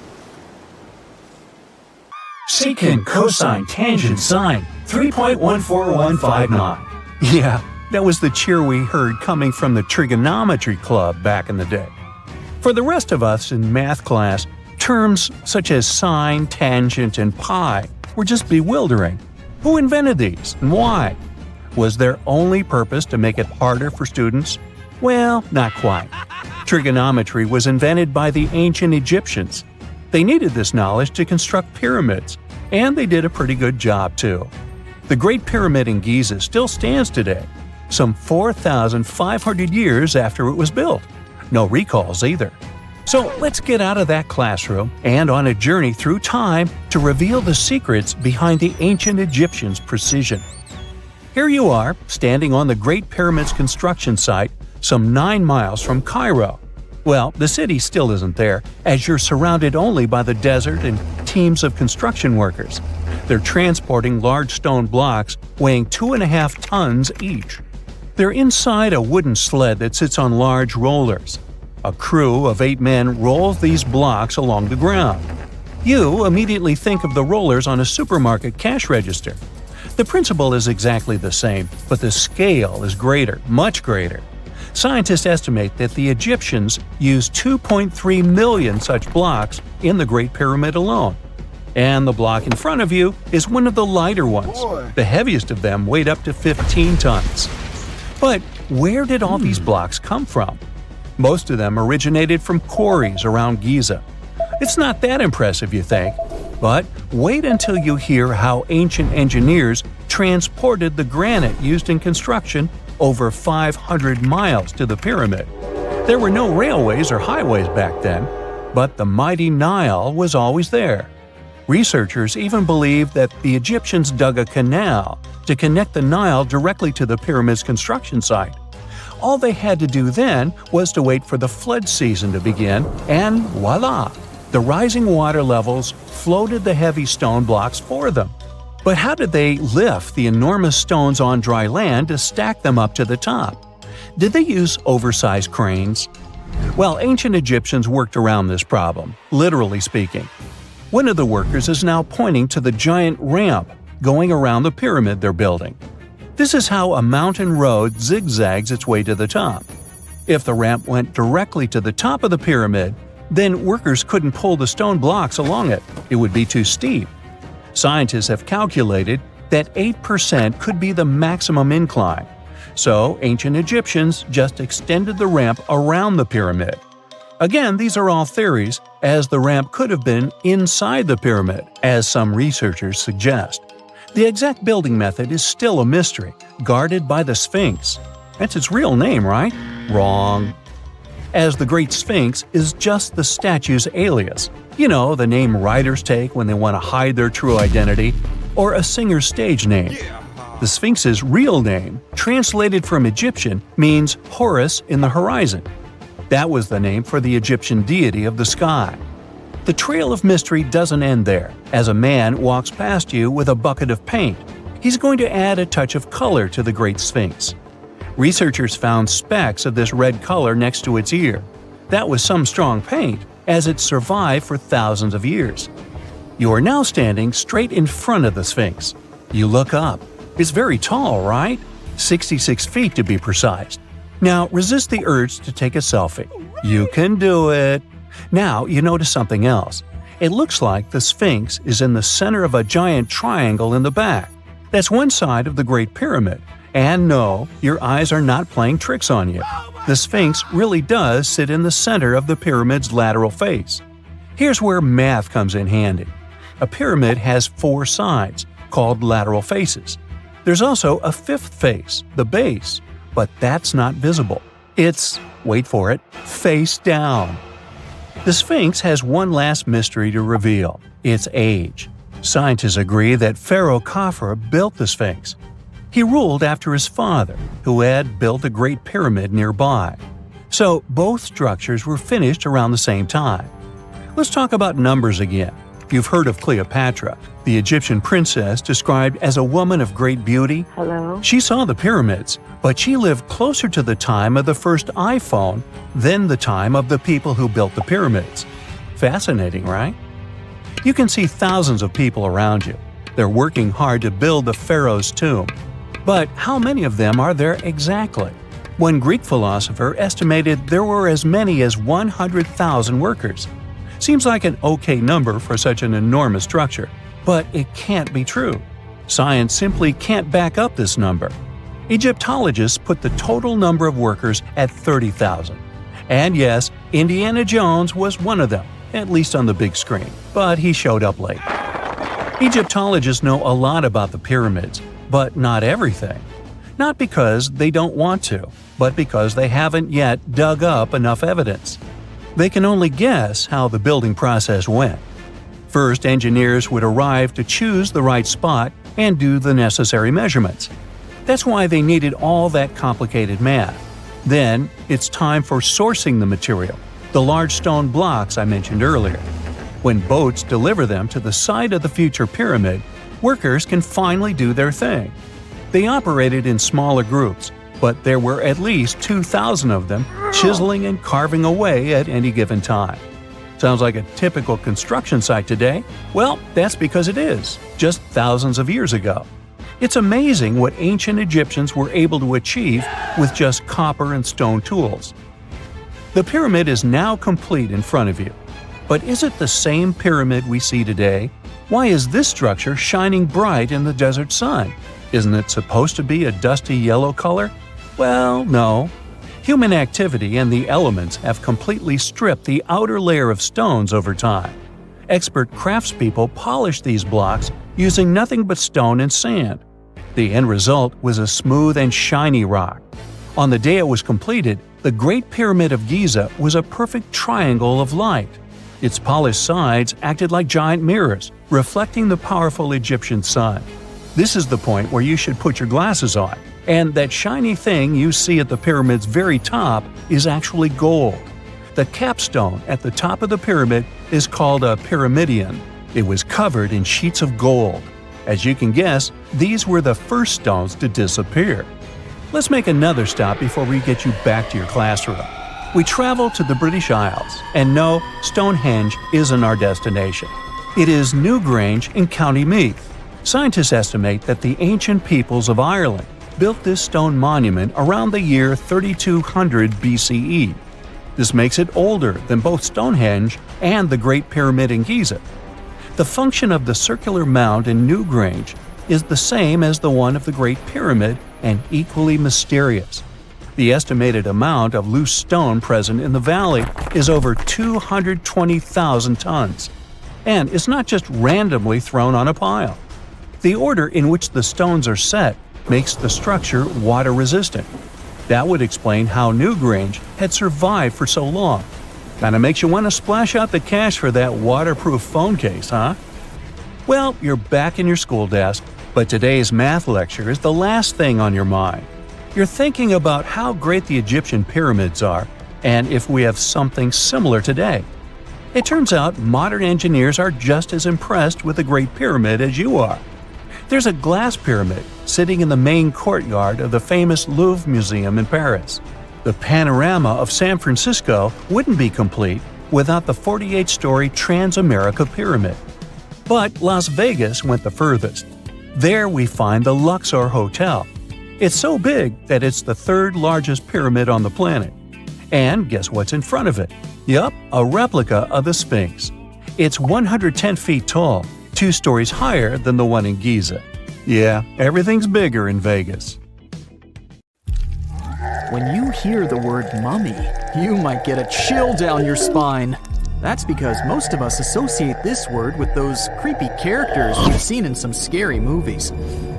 Secant, cosine, tangent, sine, 3.14159. Yeah, that was the cheer we heard coming from the trigonometry club back in the day. For the rest of us in math class, terms such as sine, tangent, and pi were just bewildering. Who invented these and why? Was their only purpose to make it harder for students? Well, not quite. Trigonometry was invented by the ancient Egyptians. They needed this knowledge to construct pyramids, and they did a pretty good job too. The Great Pyramid in Giza still stands today, some 4,500 years after it was built. No recalls either. So let's get out of that classroom and on a journey through time to reveal the secrets behind the ancient Egyptians' precision. Here you are, standing on the Great Pyramid's construction site, some 9 miles from Cairo. Well, the city still isn't there, as you're surrounded only by the desert and teams of construction workers. They're transporting large stone blocks weighing 2.5 tons each. They're inside a wooden sled that sits on large rollers. A crew of 8 men rolls these blocks along the ground. You immediately think of the rollers on a supermarket cash register. The principle is exactly the same, but the scale is greater, much greater. Scientists estimate that the Egyptians used 2.3 million such blocks in the Great Pyramid alone. And the block in front of you is one of the lighter ones. The heaviest of them weighed up to 15 tons. But where did all these blocks come from? Most of them originated from quarries around Giza. It's not that impressive, you think? But wait until you hear how ancient engineers transported the granite used in construction over 500 miles to the pyramid. There were no railways or highways back then, but the mighty Nile was always there. Researchers even believe that the Egyptians dug a canal to connect the Nile directly to the pyramid's construction site. All they had to do then was to wait for the flood season to begin, and voila! The rising water levels floated the heavy stone blocks for them. But how did they lift the enormous stones on dry land to stack them up to the top? Did they use oversized cranes? Well, ancient Egyptians worked around this problem, literally speaking. One of the workers is now pointing to the giant ramp going around the pyramid they're building. This is how a mountain road zigzags its way to the top. If the ramp went directly to the top of the pyramid, then workers couldn't pull the stone blocks along it. It would be too steep. Scientists have calculated that 8% could be the maximum incline. So ancient Egyptians just extended the ramp around the pyramid. Again, these are all theories, as the ramp could have been inside the pyramid, as some researchers suggest. The exact building method is still a mystery, guarded by the Sphinx. That's its real name, right? Wrong. As the Great Sphinx is just the statue's alias. You know, the name writers take when they want to hide their true identity, or a singer's stage name. The Sphinx's real name, translated from Egyptian, means Horus in the horizon. That was the name for the Egyptian deity of the sky. The trail of mystery doesn't end there. As a man walks past you with a bucket of paint, he's going to add a touch of color to the Great Sphinx. Researchers found specks of this red color next to its ear. That was some strong paint, as it survived for thousands of years. You are now standing straight in front of the Sphinx. You look up. It's very tall, right? 66 feet to be precise. Now resist the urge to take a selfie. You can do it. Now you notice something else. It looks like the Sphinx is in the center of a giant triangle in the back. That's one side of the Great Pyramid. And no, your eyes are not playing tricks on you. The Sphinx really does sit in the center of the pyramid's lateral face. Here's where math comes in handy. A pyramid has 4 sides, called lateral faces. There's also a 5th face, the base, but that's not visible. It's, wait for it, face down. The Sphinx has one last mystery to reveal: its age. Scientists agree that Pharaoh Khafre built the Sphinx. He ruled after his father, who had built a great pyramid nearby. So both structures were finished around the same time. Let's talk about numbers again. You've heard of Cleopatra, the Egyptian princess described as a woman of great beauty. Hello? She saw the pyramids, but she lived closer to the time of the first iPhone than the time of the people who built the pyramids. Fascinating, right? You can see thousands of people around you. They're working hard to build the pharaoh's tomb. But how many of them are there exactly? One Greek philosopher estimated there were as many as 100,000 workers. Seems like an okay number for such an enormous structure, but it can't be true. Science simply can't back up this number. Egyptologists put the total number of workers at 30,000. And yes, Indiana Jones was one of them, at least on the big screen, but he showed up late. Egyptologists know a lot about the pyramids, but not everything. Not because they don't want to, but because they haven't yet dug up enough evidence. They can only guess how the building process went. First, engineers would arrive to choose the right spot and do the necessary measurements. That's why they needed all that complicated math. Then, it's time for sourcing the material, the large stone blocks I mentioned earlier. When boats deliver them to the site of the future pyramid, workers can finally do their thing. They operated in smaller groups, but there were at least 2,000 of them chiseling and carving away at any given time. Sounds like a typical construction site today? Well, that's because it is, just thousands of years ago. It's amazing what ancient Egyptians were able to achieve with just copper and stone tools. The pyramid is now complete in front of you. But is it the same pyramid we see today? Why is this structure shining bright in the desert sun? Isn't it supposed to be a dusty yellow color? Well, no. Human activity and the elements have completely stripped the outer layer of stones over time. Expert craftspeople polished these blocks using nothing but stone and sand. The end result was a smooth and shiny rock. On the day it was completed, the Great Pyramid of Giza was a perfect triangle of light. Its polished sides acted like giant mirrors, reflecting the powerful Egyptian sun. This is the point where you should put your glasses on, and that shiny thing you see at the pyramid's very top is actually gold. The capstone at the top of the pyramid is called a pyramidion. It was covered in sheets of gold. As you can guess, these were the first stones to disappear. Let's make another stop before we get you back to your classroom. We travel to the British Isles, and no, Stonehenge isn't our destination. It is Newgrange in County Meath. Scientists estimate that the ancient peoples of Ireland built this stone monument around the year 3200 BCE. This makes it older than both Stonehenge and the Great Pyramid in Giza. The function of the circular mound in Newgrange is the same as the one of the Great Pyramid and equally mysterious. The estimated amount of loose stone present in the valley is over 220,000 tons. And it's not just randomly thrown on a pile. The order in which the stones are set makes the structure water-resistant. That would explain how Newgrange had survived for so long. Kinda makes you want to splash out the cash for that waterproof phone case, huh? Well, you're back in your school desk, but today's math lecture is the last thing on your mind. You're thinking about how great the Egyptian pyramids are, and if we have something similar today. It turns out modern engineers are just as impressed with the Great Pyramid as you are. There's a glass pyramid sitting in the main courtyard of the famous Louvre Museum in Paris. The panorama of San Francisco wouldn't be complete without the 48-story Transamerica Pyramid. But Las Vegas went the furthest. There we find the Luxor Hotel. It's so big that it's the third largest pyramid on the planet. And guess what's in front of it? Yup, a replica of the Sphinx. It's 110 feet tall, 2 stories higher than the one in Giza. Yeah, everything's bigger in Vegas. When you hear the word mummy, you might get a chill down your spine. That's because most of us associate this word with those creepy characters we've seen in some scary movies.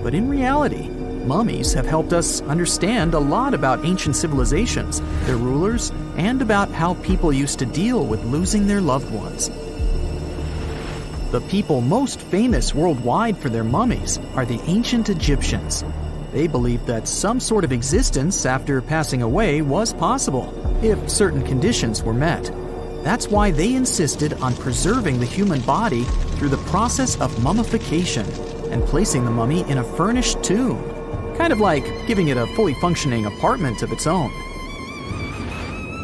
But in reality, mummies have helped us understand a lot about ancient civilizations, their rulers, and about how people used to deal with losing their loved ones. The people most famous worldwide for their mummies are the ancient Egyptians. They believed that some sort of existence after passing away was possible, if certain conditions were met. That's why they insisted on preserving the human body through the process of mummification and placing the mummy in a furnished tomb, kind of like giving it a fully functioning apartment of its own.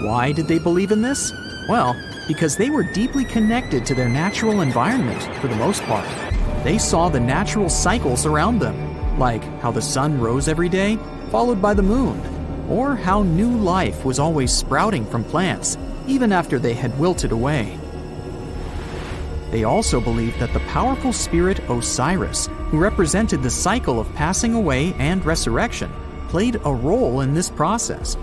Why did they believe in this? Well, because they were deeply connected to their natural environment for the most part. They saw the natural cycles around them, like how the sun rose every day, followed by the moon, or how new life was always sprouting from plants, even after they had wilted away. They also believed that the powerful spirit Osiris, who represented the cycle of passing away and resurrection, played a role in this process.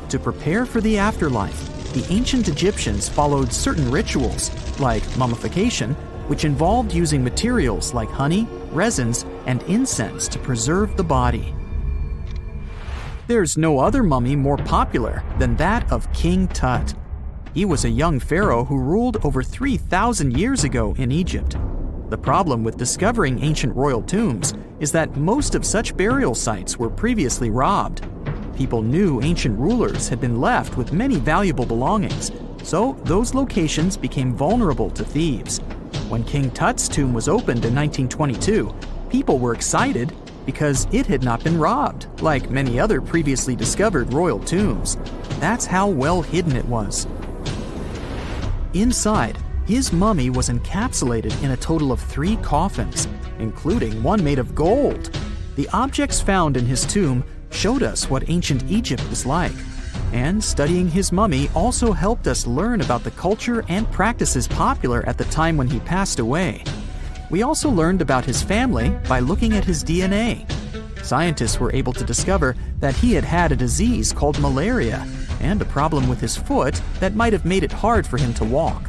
To prepare for the afterlife, the ancient Egyptians followed certain rituals, like mummification, which involved using materials like honey, resins, and incense to preserve the body. There's no other mummy more popular than that of King Tut. He was a young pharaoh who ruled over 3,000 years ago in Egypt. The problem with discovering ancient royal tombs is that most of such burial sites were previously robbed. People knew ancient rulers had been left with many valuable belongings, so those locations became vulnerable to thieves. When King Tut's tomb was opened in 1922, people were excited because it had not been robbed, like many other previously discovered royal tombs. That's how well hidden it was. Inside, his mummy was encapsulated in a total of 3 coffins, including one made of gold. The objects found in his tomb showed us what ancient Egypt was like, and studying his mummy also helped us learn about the culture and practices popular at the time when he passed away. We also learned about his family by looking at his DNA. Scientists were able to discover that he had had a disease called malaria and a problem with his foot that might have made it hard for him to walk.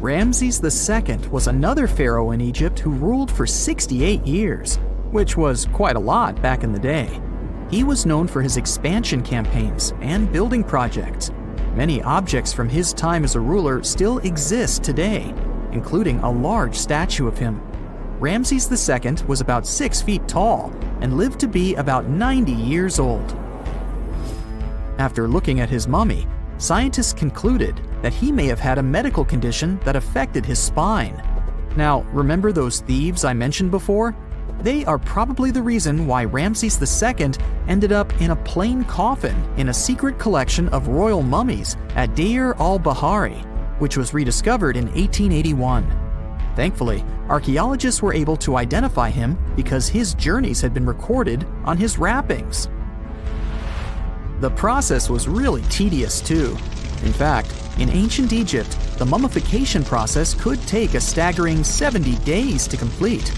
Ramses II was another pharaoh in Egypt who ruled for 68 years, which was quite a lot back in the day. He was known for his expansion campaigns and building projects. Many objects from his time as a ruler still exist today, including a large statue of him. Ramses II was about 6 feet tall and lived to be about 90 years old. After looking at his mummy, scientists concluded that he may have had a medical condition that affected his spine. Now, remember those thieves I mentioned before? They are probably the reason why Ramses II ended up in a plain coffin in a secret collection of royal mummies at Deir al-Bahari, which was rediscovered in 1881. Thankfully, archaeologists were able to identify him because his journeys had been recorded on his wrappings. The process was really tedious too. In fact, in ancient Egypt, the mummification process could take a staggering 70 days to complete.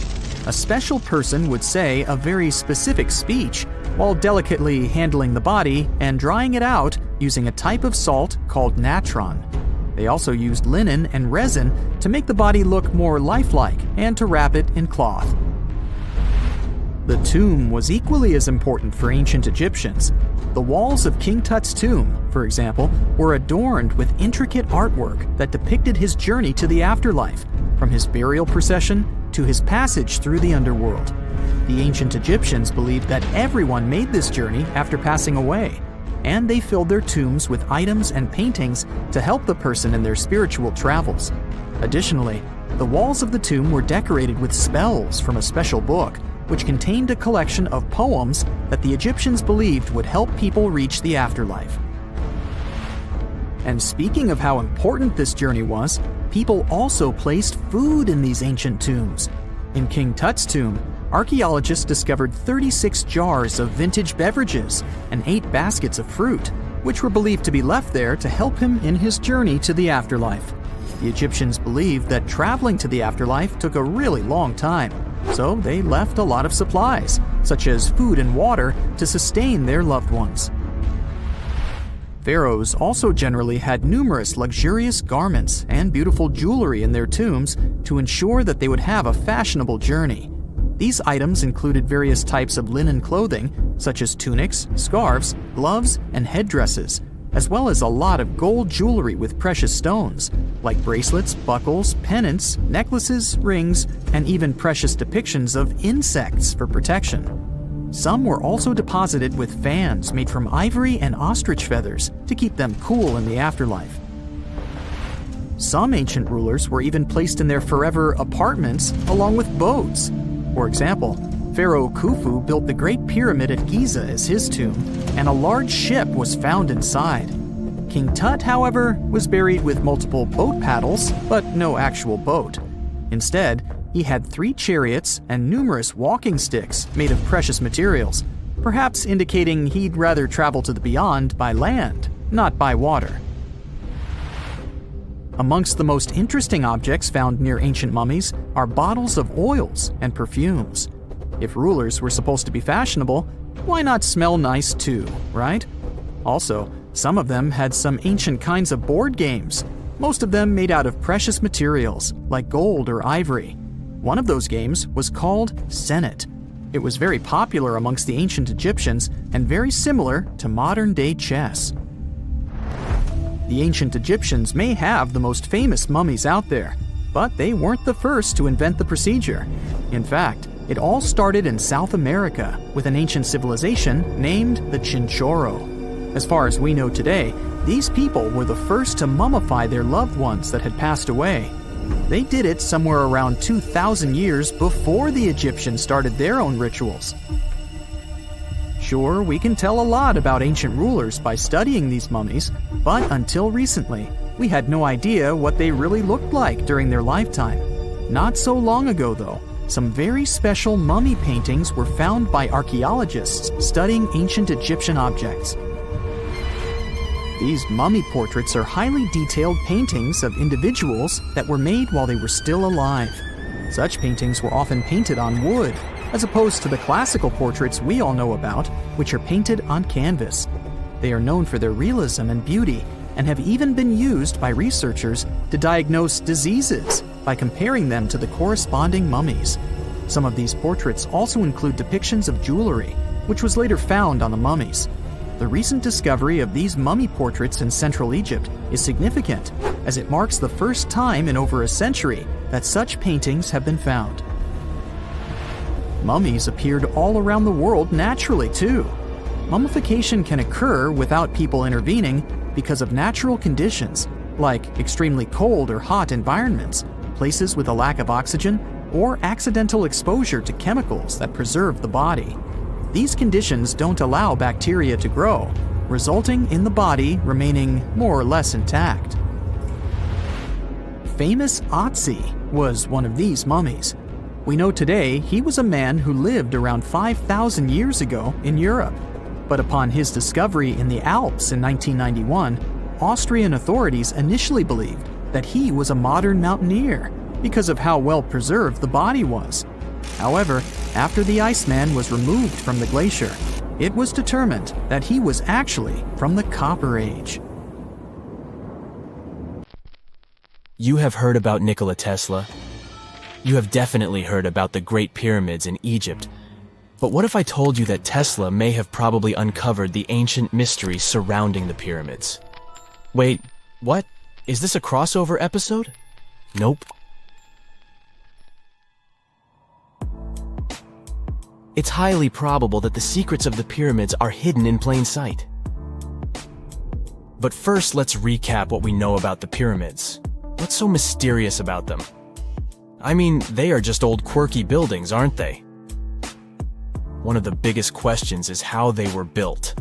A special person would say a very specific speech while delicately handling the body and drying it out using a type of salt called natron. They also used linen and resin to make the body look more lifelike and to wrap it in cloth. The tomb was equally as important for ancient Egyptians. The walls of King Tut's tomb, for example, were adorned with intricate artwork that depicted his journey to the afterlife, from his burial procession to his passage through the underworld. The ancient Egyptians believed that everyone made this journey after passing away, and they filled their tombs with items and paintings to help the person in their spiritual travels. Additionally, the walls of the tomb were decorated with spells from a special book, which contained a collection of poems that the Egyptians believed would help people reach the afterlife. And speaking of how important this journey was, people also placed food in these ancient tombs. In King Tut's tomb, archaeologists discovered 36 jars of vintage beverages and 8 baskets of fruit, which were believed to be left there to help him in his journey to the afterlife. The Egyptians believed that traveling to the afterlife took a really long time, so they left a lot of supplies, such as food and water, to sustain their loved ones. Pharaohs also generally had numerous luxurious garments and beautiful jewelry in their tombs to ensure that they would have a fashionable journey. These items included various types of linen clothing, such as tunics, scarves, gloves, and headdresses, as well as a lot of gold jewelry with precious stones, like bracelets, buckles, pendants, necklaces, rings, and even precious depictions of insects for protection. Some were also deposited with fans made from ivory and ostrich feathers to keep them cool in the afterlife. Some ancient rulers were even placed in their forever apartments along with boats. For example, Pharaoh Khufu built the Great Pyramid at Giza as his tomb, and a large ship was found inside. King Tut, however, was buried with multiple boat paddles, but no actual boat. Instead, he had 3 chariots and numerous walking sticks made of precious materials, perhaps indicating he'd rather travel to the beyond by land, not by water. Amongst the most interesting objects found near ancient mummies are bottles of oils and perfumes. If rulers were supposed to be fashionable, why not smell nice too, right? Also, some of them had some ancient kinds of board games, most of them made out of precious materials like gold or ivory. One of those games was called Senet. It was very popular amongst the ancient Egyptians and very similar to modern-day chess. The ancient Egyptians may have the most famous mummies out there, but they weren't the first to invent the procedure. In fact, it all started in South America with an ancient civilization named the Chinchorro. As far as we know today, these people were the first to mummify their loved ones that had passed away. They did it somewhere around 2,000 years before the Egyptians started their own rituals. Sure, we can tell a lot about ancient rulers by studying these mummies, but until recently, we had no idea what they really looked like during their lifetime. Not so long ago, though, some very special mummy paintings were found by archaeologists studying ancient Egyptian objects. These mummy portraits are highly detailed paintings of individuals that were made while they were still alive. Such paintings were often painted on wood, as opposed to the classical portraits we all know about, which are painted on canvas. They are known for their realism and beauty, and have even been used by researchers to diagnose diseases by comparing them to the corresponding mummies. Some of these portraits also include depictions of jewelry, which was later found on the mummies. The recent discovery of these mummy portraits in Central Egypt is significant, as it marks the first time in over a century that such paintings have been found. Mummies appeared all around the world naturally, too. Mummification can occur without people intervening because of natural conditions, like extremely cold or hot environments, places with a lack of oxygen, or accidental exposure to chemicals that preserve the body. These conditions don't allow bacteria to grow, resulting in the body remaining more or less intact. Famous Otzi was one of these mummies. We know today he was a man who lived around 5,000 years ago in Europe. But upon his discovery in the Alps in 1991, Austrian authorities initially believed that he was a modern mountaineer because of how well preserved the body was. However, after the Iceman was removed from the glacier, it was determined that he was actually from the Copper Age. You have heard about Nikola Tesla. You have definitely heard about the Great Pyramids in Egypt. But what if I told you that Tesla may have probably uncovered the ancient mysteries surrounding the pyramids? Wait, what? Is this a crossover episode? Nope. It's highly probable that the secrets of the pyramids are hidden in plain sight. But first, let's recap what we know about the pyramids. What's so mysterious about them? I mean, they are just old quirky buildings, aren't they? One of the biggest questions is how they were built.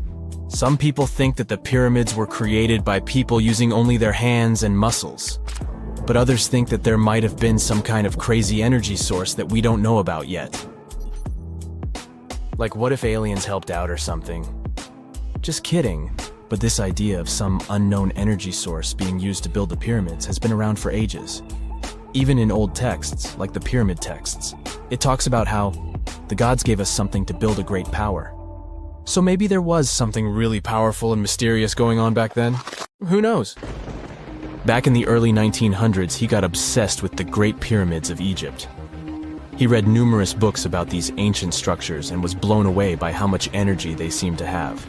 Some people think that the pyramids were created by people using only their hands and muscles. But others think that there might have been some kind of crazy energy source that we don't know about yet. Like, what if aliens helped out or something? Just kidding. But this idea of some unknown energy source being used to build the pyramids has been around for ages. Even in old texts, like the pyramid texts, it talks about how the gods gave us something to build a great power. So maybe there was something really powerful and mysterious going on back then? Who knows? Back in the early 1900s, he got obsessed with the Great Pyramids of Egypt. He read numerous books about these ancient structures and was blown away by how much energy they seemed to have.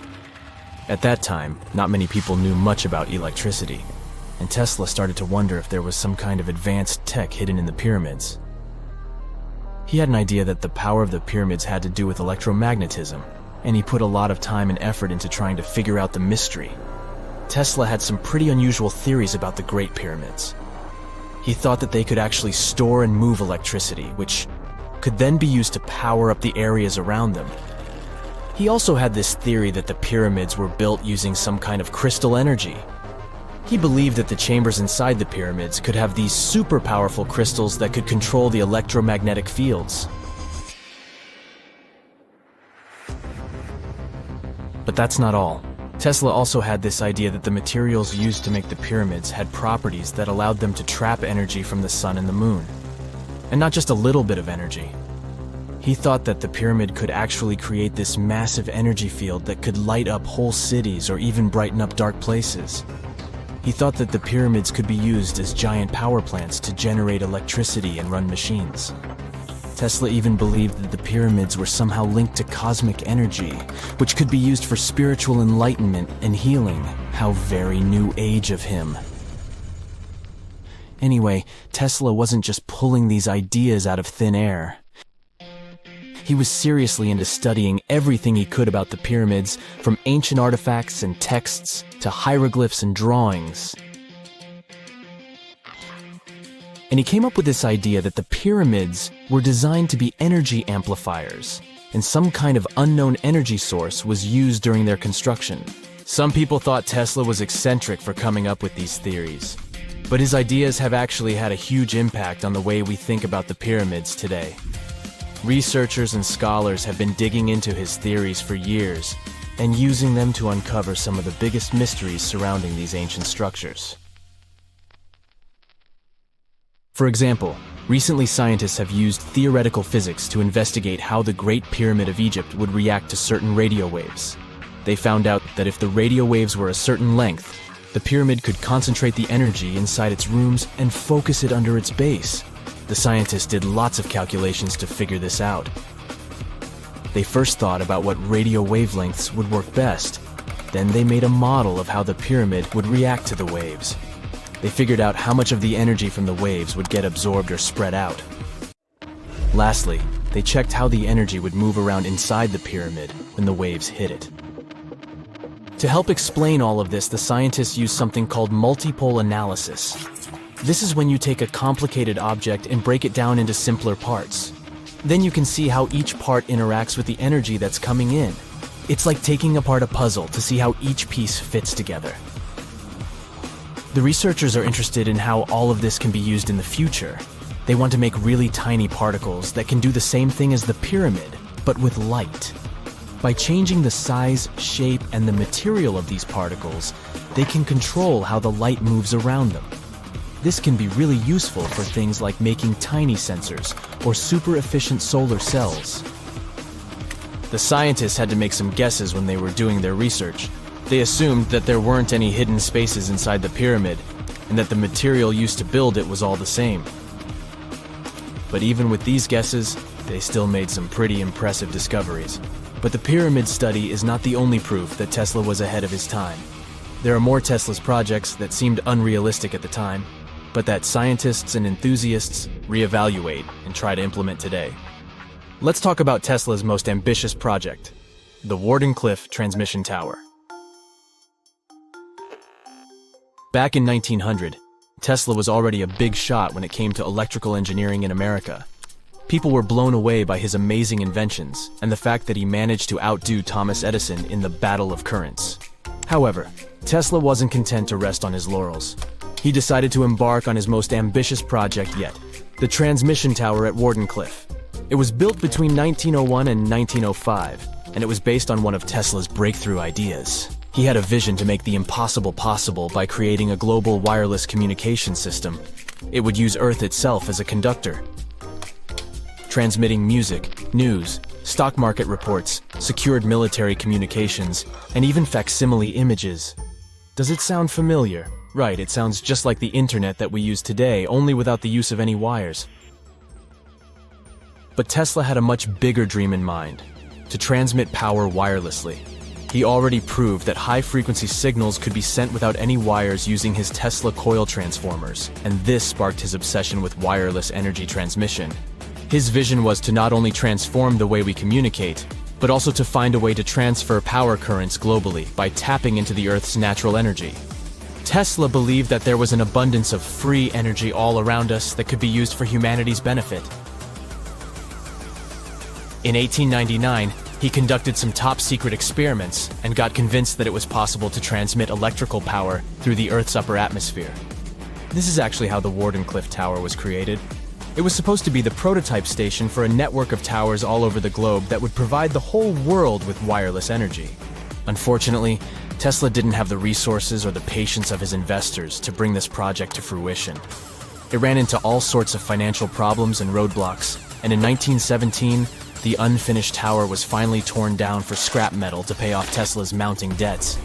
At that time, not many people knew much about electricity, and Tesla started to wonder if there was some kind of advanced tech hidden in the pyramids. He had an idea that the power of the pyramids had to do with electromagnetism, and he put a lot of time and effort into trying to figure out the mystery. Tesla had some pretty unusual theories about the Great Pyramids. He thought that they could actually store and move electricity, which could then be used to power up the areas around them. He also had this theory that the pyramids were built using some kind of crystal energy. He believed that the chambers inside the pyramids could have these super powerful crystals that could control the electromagnetic fields. But that's not all. Tesla also had this idea that the materials used to make the pyramids had properties that allowed them to trap energy from the sun and the moon. And not just a little bit of energy. He thought that the pyramid could actually create this massive energy field that could light up whole cities or even brighten up dark places. He thought that the pyramids could be used as giant power plants to generate electricity and run machines. Tesla even believed that the pyramids were somehow linked to cosmic energy, which could be used for spiritual enlightenment and healing. How very new age of him. Anyway, Tesla wasn't just pulling these ideas out of thin air. He was seriously into studying everything he could about the pyramids, from ancient artifacts and texts to hieroglyphs and drawings. And he came up with this idea that the pyramids were designed to be energy amplifiers, and some kind of unknown energy source was used during their construction. Some people thought Tesla was eccentric for coming up with these theories, but his ideas have actually had a huge impact on the way we think about the pyramids today. Researchers and scholars have been digging into his theories for years and using them to uncover some of the biggest mysteries surrounding these ancient structures. For example, recently scientists have used theoretical physics to investigate how the Great Pyramid of Egypt would react to certain radio waves. They found out that if the radio waves were a certain length, the pyramid could concentrate the energy inside its rooms and focus it under its base. The scientists did lots of calculations to figure this out. They first thought about what radio wavelengths would work best. Then they made a model of how the pyramid would react to the waves. They figured out how much of the energy from the waves would get absorbed or spread out. Lastly, they checked how the energy would move around inside the pyramid when the waves hit it. To help explain all of this, the scientists used something called multipole analysis. This is when you take a complicated object and break it down into simpler parts. Then you can see how each part interacts with the energy that's coming in. It's like taking apart a puzzle to see how each piece fits together. The researchers are interested in how all of this can be used in the future. They want to make really tiny particles that can do the same thing as the pyramid, but with light. By changing the size, shape, and the material of these particles, they can control how the light moves around them. This can be really useful for things like making tiny sensors or super efficient solar cells. The scientists had to make some guesses when they were doing their research. They assumed that there weren't any hidden spaces inside the pyramid, and that the material used to build it was all the same. But even with these guesses, they still made some pretty impressive discoveries. But the pyramid study is not the only proof that Tesla was ahead of his time. There are more Tesla's projects that seemed unrealistic at the time, but that scientists and enthusiasts reevaluate and try to implement today. Let's talk about Tesla's most ambitious project, the Wardenclyffe Transmission Tower. Back in 1900, Tesla was already a big shot when it came to electrical engineering in America. People were blown away by his amazing inventions and the fact that he managed to outdo Thomas Edison in the battle of currents. However, Tesla wasn't content to rest on his laurels. He decided to embark on his most ambitious project yet, the transmission tower at Wardenclyffe. It was built between 1901 and 1905, and it was based on one of Tesla's breakthrough ideas. He had a vision to make the impossible possible by creating a global wireless communication system. It would use Earth itself as a conductor, transmitting music, news, stock market reports, secured military communications, and even facsimile images. Does it sound familiar? Right, it sounds just like the internet that we use today, only without the use of any wires. But Tesla had a much bigger dream in mind, to transmit power wirelessly. He already proved that high-frequency signals could be sent without any wires using his Tesla coil transformers, and this sparked his obsession with wireless energy transmission. His vision was to not only transform the way we communicate, but also to find a way to transfer power currents globally by tapping into the Earth's natural energy. Tesla believed that there was an abundance of free energy all around us that could be used for humanity's benefit. In 1899, he conducted some top-secret experiments and got convinced that it was possible to transmit electrical power through the Earth's upper atmosphere. This is actually how the Wardenclyffe Tower was created. It was supposed to be the prototype station for a network of towers all over the globe that would provide the whole world with wireless energy. Unfortunately, Tesla didn't have the resources or the patience of his investors to bring this project to fruition. It ran into all sorts of financial problems and roadblocks, and in 1917, the unfinished tower was finally torn down for scrap metal to pay off Tesla's mounting debts.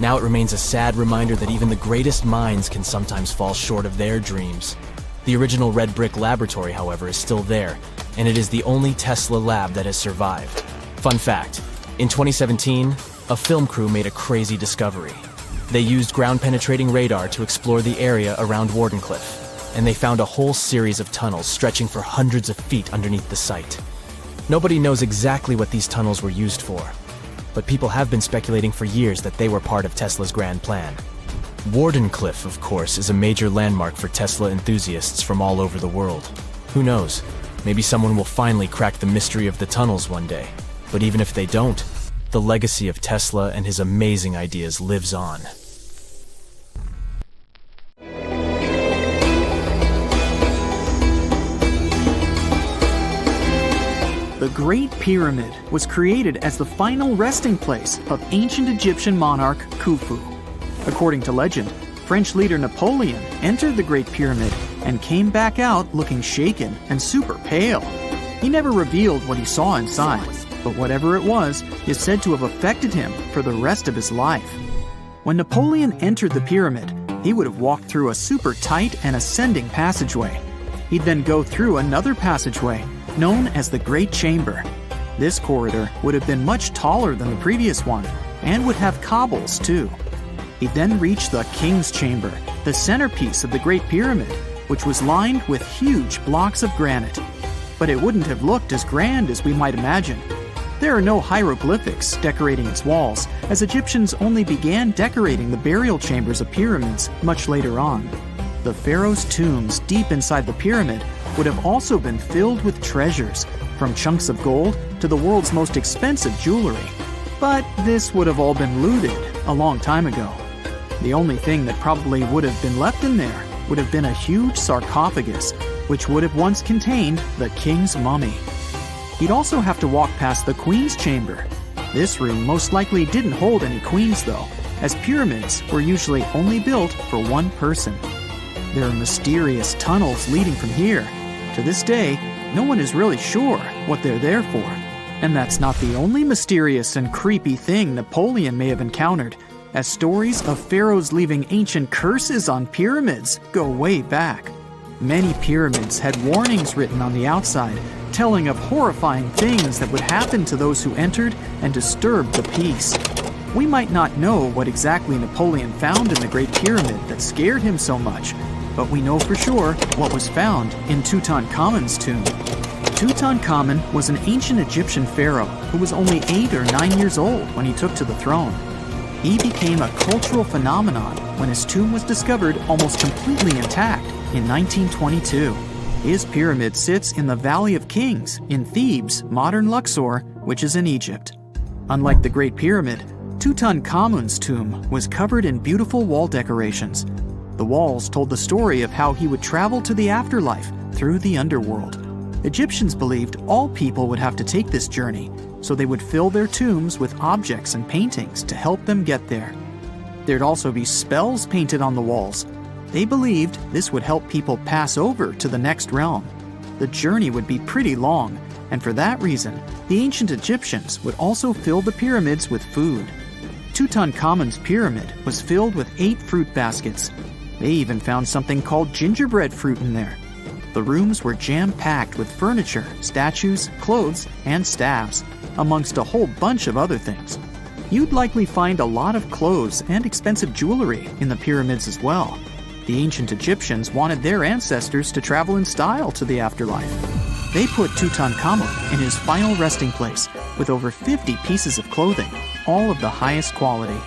Now it remains a sad reminder that even the greatest minds can sometimes fall short of their dreams. The original red brick laboratory, however, is still there, and it is the only Tesla lab that has survived. Fun fact, in 2017, a film crew made a crazy discovery. They used ground-penetrating radar to explore the area around Wardenclyffe, and they found a whole series of tunnels stretching for hundreds of feet underneath the site. Nobody knows exactly what these tunnels were used for, but people have been speculating for years that they were part of Tesla's grand plan. Wardenclyffe, of course, is a major landmark for Tesla enthusiasts from all over the world. Who knows? Maybe someone will finally crack the mystery of the tunnels one day. But even if they don't, the legacy of Tesla and his amazing ideas lives on. The Great Pyramid was created as the final resting place of ancient Egyptian monarch Khufu. According to legend, French leader Napoleon entered the Great Pyramid and came back out looking shaken and super pale. He never revealed what he saw inside, but whatever it was is said to have affected him for the rest of his life. When Napoleon entered the pyramid, he would have walked through a super tight and ascending passageway. He'd then go through another passageway, known as the Great Chamber. This corridor would have been much taller than the previous one, and would have cobbles too. He'd then reach the King's Chamber, the centerpiece of the Great Pyramid, which was lined with huge blocks of granite. But it wouldn't have looked as grand as we might imagine. There are no hieroglyphics decorating its walls, as Egyptians only began decorating the burial chambers of pyramids much later on. The The pharaoh's tombs deep inside the pyramid would have also been filled with treasures, from chunks of gold to the world's most expensive jewelry. But this would have all been looted a long time ago. The only thing that probably would have been left in there would have been a huge sarcophagus, which would have once contained the king's mummy. He'd also have to walk past the queen's chamber. This room most likely didn't hold any queens though, as pyramids were usually only built for one person. There are mysterious tunnels leading from here. To this day, no one is really sure what they're there for. And that's not the only mysterious and creepy thing Napoleon may have encountered, as stories of pharaohs leaving ancient curses on pyramids go way back. Many pyramids had warnings written on the outside, telling of horrifying things that would happen to those who entered and disturbed the peace. We might not know what exactly Napoleon found in the Great Pyramid that scared him so much, but we know for sure what was found in Tutankhamun's tomb. Tutankhamun was an ancient Egyptian pharaoh who was only 8 or 9 years old when he took to the throne. He became a cultural phenomenon when his tomb was discovered almost completely intact in 1922. His pyramid sits in the Valley of Kings in Thebes, modern Luxor, which is in Egypt. Unlike the Great Pyramid, Tutankhamun's tomb was covered in beautiful wall decorations. The walls told the story of how he would travel to the afterlife through the underworld. Egyptians believed all people would have to take this journey, so they would fill their tombs with objects and paintings to help them get there. There'd also be spells painted on the walls. They believed this would help people pass over to the next realm. The journey would be pretty long, and for that reason, the ancient Egyptians would also fill the pyramids with food. Tutankhamun's pyramid was filled with 8 fruit baskets. They even found something called gingerbread fruit in there. The rooms were jam-packed with furniture, statues, clothes, and staffs, amongst a whole bunch of other things. You'd likely find a lot of clothes and expensive jewelry in the pyramids as well. The ancient Egyptians wanted their ancestors to travel in style to the afterlife. They put Tutankhamun in his final resting place with over 50 pieces of clothing, all of the highest quality.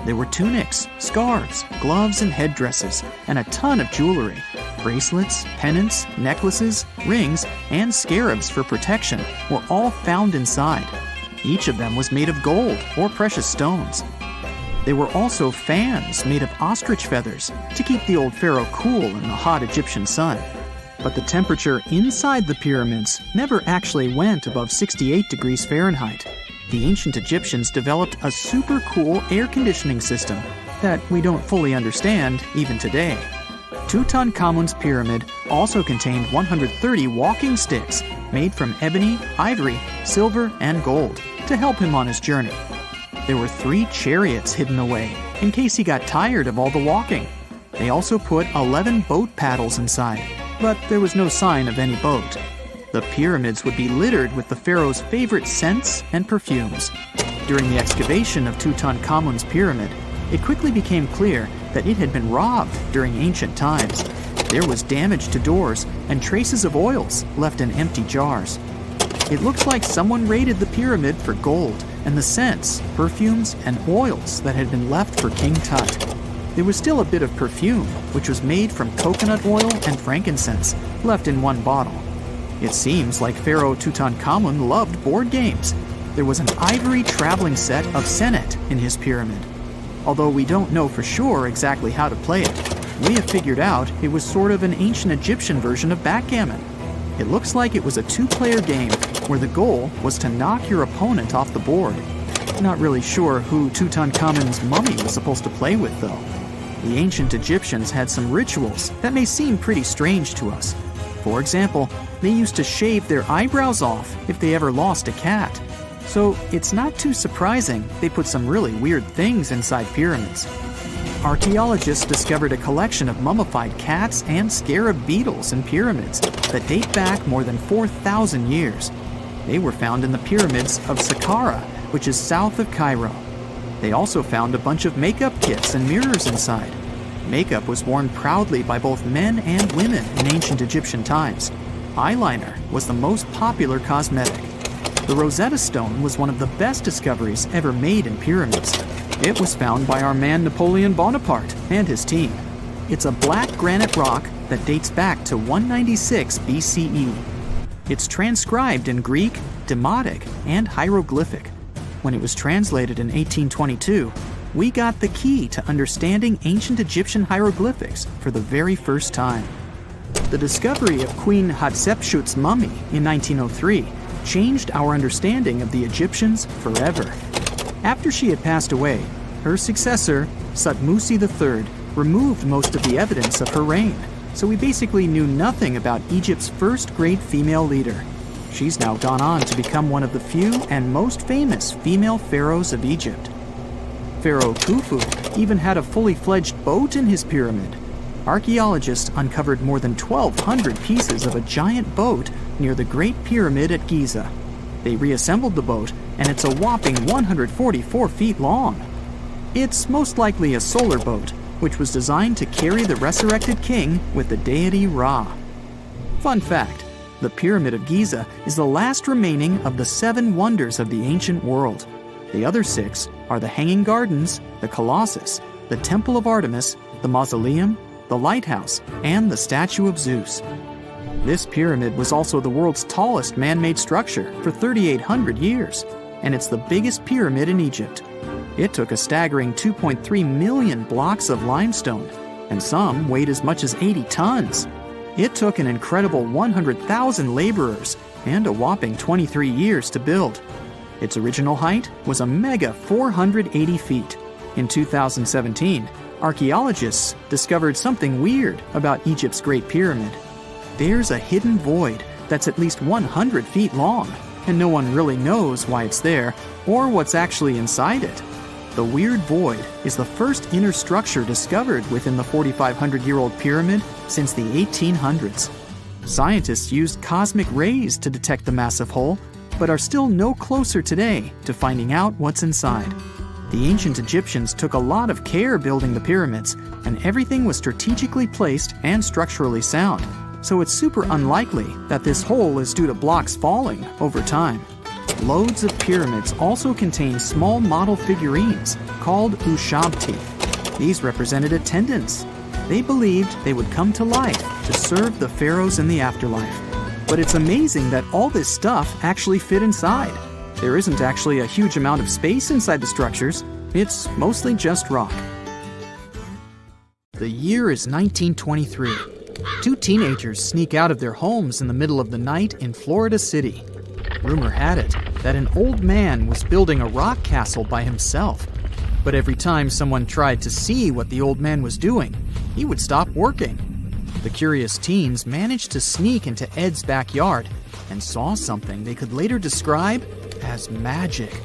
There were tunics, scarves, gloves, and headdresses, and a ton of jewelry. Bracelets, pendants, necklaces, rings, and scarabs for protection were all found inside. Each of them was made of gold or precious stones. There were also fans made of ostrich feathers to keep the old pharaoh cool in the hot Egyptian sun. But the temperature inside the pyramids never actually went above 68 degrees Fahrenheit. The ancient Egyptians developed a super cool air conditioning system that we don't fully understand even today. Tutankhamun's pyramid also contained 130 walking sticks made from ebony, ivory, silver, and gold to help him on his journey. There were 3 chariots hidden away in case he got tired of all the walking. They also put 11 boat paddles inside, but there was no sign of any boat. The pyramids would be littered with the pharaoh's favorite scents and perfumes. During the excavation of Tutankhamun's pyramid, it quickly became clear that it had been robbed during ancient times. There was damage to doors and traces of oils left in empty jars. It looks like someone raided the pyramid for gold and the scents, perfumes, and oils that had been left for King Tut. There was still a bit of perfume, which was made from coconut oil and frankincense, left in one bottle. It seems like Pharaoh Tutankhamun loved board games. There was an ivory traveling set of senet in his pyramid. Although we don't know for sure exactly how to play it, we have figured out it was sort of an ancient Egyptian version of backgammon. It looks like it was a 2-player game where the goal was to knock your opponent off the board. Not really sure who Tutankhamun's mummy was supposed to play with though. The ancient Egyptians had some rituals that may seem pretty strange to us. For example, they used to shave their eyebrows off if they ever lost a cat. So it's not too surprising they put some really weird things inside pyramids. Archaeologists discovered a collection of mummified cats and scarab beetles in pyramids that date back more than 4,000 years. They were found in the pyramids of Saqqara, which is south of Cairo. They also found a bunch of makeup kits and mirrors inside. Makeup was worn proudly by both men and women in ancient Egyptian times. Eyeliner was the most popular cosmetic. The Rosetta Stone was one of the best discoveries ever made in pyramids. It was found by our man Napoleon Bonaparte and his team. It's a black granite rock that dates back to 196 BCE. It's transcribed in Greek, Demotic, and hieroglyphic. When it was translated in 1822, we got the key to understanding ancient Egyptian hieroglyphics for the very first time. The discovery of Queen Hatshepsut's mummy in 1903 changed our understanding of the Egyptians forever. After she had passed away, her successor, Thutmose III, removed most of the evidence of her reign, so we basically knew nothing about Egypt's first great female leader. She's now gone on to become one of the few and most famous female pharaohs of Egypt. Pharaoh Khufu even had a fully fledged boat in his pyramid. Archaeologists uncovered more than 1,200 pieces of a giant boat near the Great Pyramid at Giza. They reassembled the boat, and it's a whopping 144 feet long. It's most likely a solar boat, which was designed to carry the resurrected king with the deity Ra. Fun fact, the Pyramid of Giza is the last remaining of the 7 wonders of the ancient world. The other 6 are the Hanging Gardens, the Colossus, the Temple of Artemis, the Mausoleum, the Lighthouse, and the Statue of Zeus. This pyramid was also the world's tallest man-made structure for 3,800 years, and it's the biggest pyramid in Egypt. It took a staggering 2.3 million blocks of limestone, and some weighed as much as 80 tons. It took an incredible 100,000 laborers and a whopping 23 years to build. Its original height was a mega 480 feet. In 2017, archaeologists discovered something weird about Egypt's Great Pyramid. There's a hidden void that's at least 100 feet long, and no one really knows why it's there or what's actually inside it. The weird void is the first inner structure discovered within the 4,500-year-old pyramid since the 1800s. Scientists used cosmic rays to detect the massive hole, but are still no closer today to finding out what's inside. The ancient Egyptians took a lot of care building the pyramids, and everything was strategically placed and structurally sound, so it's super unlikely that this hole is due to blocks falling over time. Loads of pyramids also contain small model figurines called ushabti. These represented attendants. They believed they would come to life to serve the pharaohs in the afterlife. But it's amazing that all this stuff actually fit inside. There isn't actually a huge amount of space inside the structures. It's mostly just rock. The year is 1923. 2 teenagers sneak out of their homes in the middle of the night in Florida City. Rumor had it that an old man was building a rock castle by himself. But every time someone tried to see what the old man was doing, he would stop working. The curious teens managed to sneak into Ed's backyard and saw something they could later describe as magic.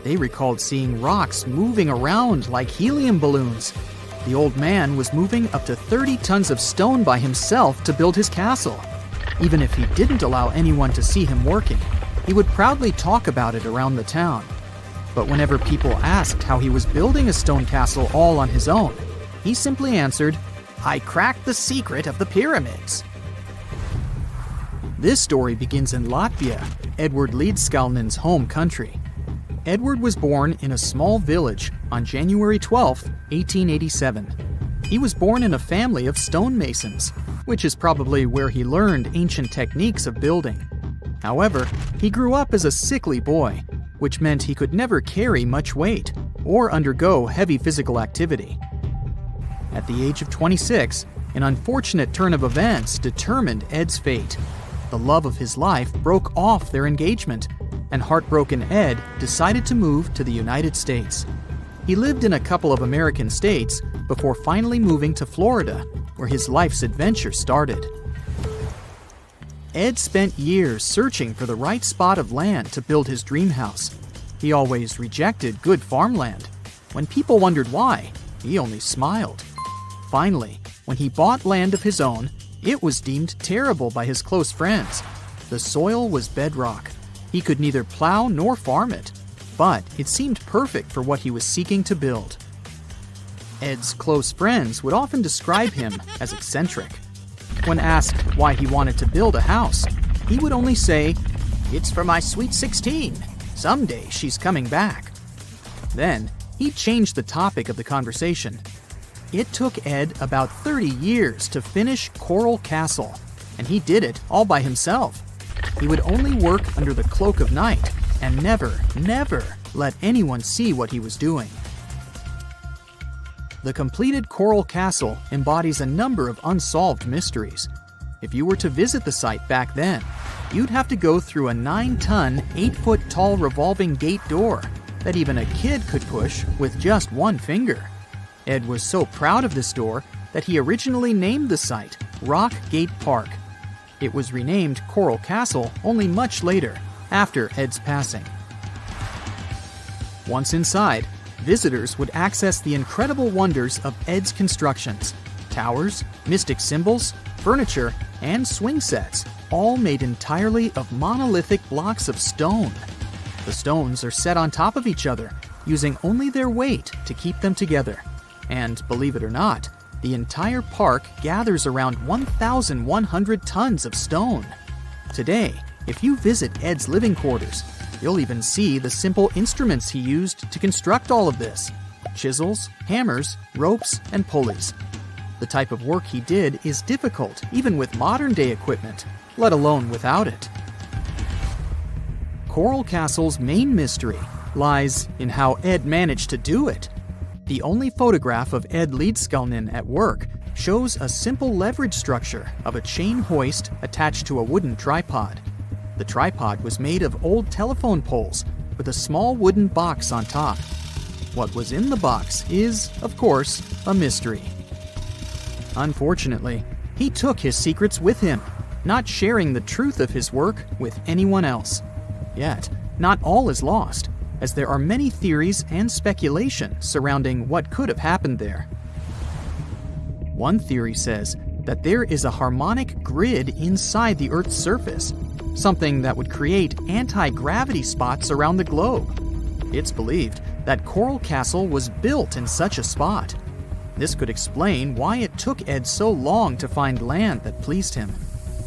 They recalled seeing rocks moving around like helium balloons. The old man was moving up to 30 tons of stone by himself to build his castle. Even if he didn't allow anyone to see him working, he would proudly talk about it around the town. But whenever people asked how he was building a stone castle all on his own, he simply answered, "I cracked the secret of the pyramids." This story begins in Latvia, Edward Leedskalnin's home country. Edward was born in a small village on January 12, 1887. He was born in a family of stonemasons, which is probably where he learned ancient techniques of building. However, he grew up as a sickly boy, which meant he could never carry much weight or undergo heavy physical activity. At the age of 26, an unfortunate turn of events determined Ed's fate. The love of his life broke off their engagement, and heartbroken Ed decided to move to the United States. He lived in a couple of American states before finally moving to Florida, where his life's adventure started. Ed spent years searching for the right spot of land to build his dream house. He always rejected good farmland. When people wondered why, he only smiled. Finally, when he bought land of his own, it was deemed terrible by his close friends. The soil was bedrock. He could neither plow nor farm it, but it seemed perfect for what he was seeking to build. Ed's close friends would often describe him as eccentric. When asked why he wanted to build a house, he would only say, "It's for my sweet 16. Someday she's coming back." Then, he'd change the topic of the conversation. It took Ed about 30 years to finish Coral Castle, and he did it all by himself. He would only work under the cloak of night and never let anyone see what he was doing. The completed Coral Castle embodies a number of unsolved mysteries. If you were to visit the site back then, you'd have to go through a 9-ton, 8-foot-tall revolving gate door that even a kid could push with just one finger. Ed was so proud of this door that he originally named the site Rock Gate Park. It was renamed Coral Castle only much later, after Ed's passing. Once inside, visitors would access the incredible wonders of Ed's constructions: towers, mystic symbols, furniture, and swing sets, all made entirely of monolithic blocks of stone. The stones are set on top of each other, using only their weight to keep them together. And believe it or not, the entire park gathers around 1,100 tons of stone. Today, if you visit Ed's living quarters, you'll even see the simple instruments he used to construct all of this: chisels, hammers, ropes, and pulleys. The type of work he did is difficult even with modern-day equipment, let alone without it. Coral Castle's main mystery lies in how Ed managed to do it. The only photograph of Ed Leedskalnin at work shows a simple leverage structure of a chain hoist attached to a wooden tripod. The tripod was made of old telephone poles with a small wooden box on top. What was in the box is, of course, a mystery. Unfortunately, he took his secrets with him, not sharing the truth of his work with anyone else. Yet, not all is lost, as there are many theories and speculation surrounding what could have happened there. One theory says that there is a harmonic grid inside the Earth's surface, something that would create anti-gravity spots around the globe. It's believed that Coral Castle was built in such a spot. This could explain why it took Ed so long to find land that pleased him.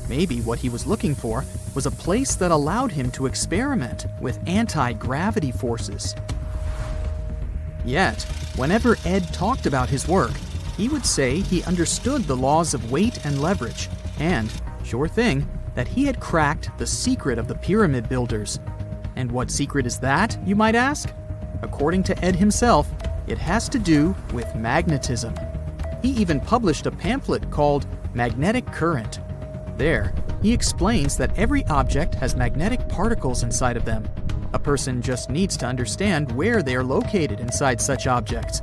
Maybe what he was looking for was a place that allowed him to experiment with anti-gravity forces. Yet, whenever Ed talked about his work, he would say he understood the laws of weight and leverage, and, sure thing, that he had cracked the secret of the pyramid builders. And what secret is that, you might ask? According to Ed himself, it has to do with magnetism. He even published a pamphlet called Magnetic Current. There, he explains that every object has magnetic particles inside of them. A person just needs to understand where they are located inside such objects.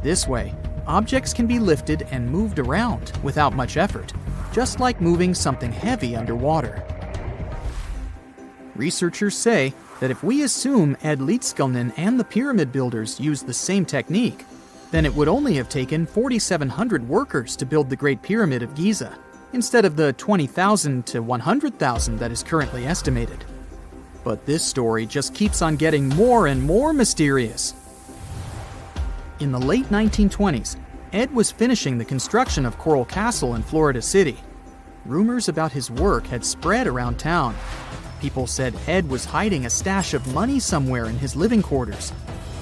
This way, objects can be lifted and moved around without much effort, just like moving something heavy underwater. Researchers say that if we assume Ed Leedskalnin and the pyramid builders used the same technique, then it would only have taken 4,700 workers to build the Great Pyramid of Giza, instead of the 20,000 to 100,000 that is currently estimated. But this story just keeps on getting more and more mysterious. In the late 1920s, Ed was finishing the construction of Coral Castle in Florida City. Rumors about his work had spread around town. People said Ed was hiding a stash of money somewhere in his living quarters.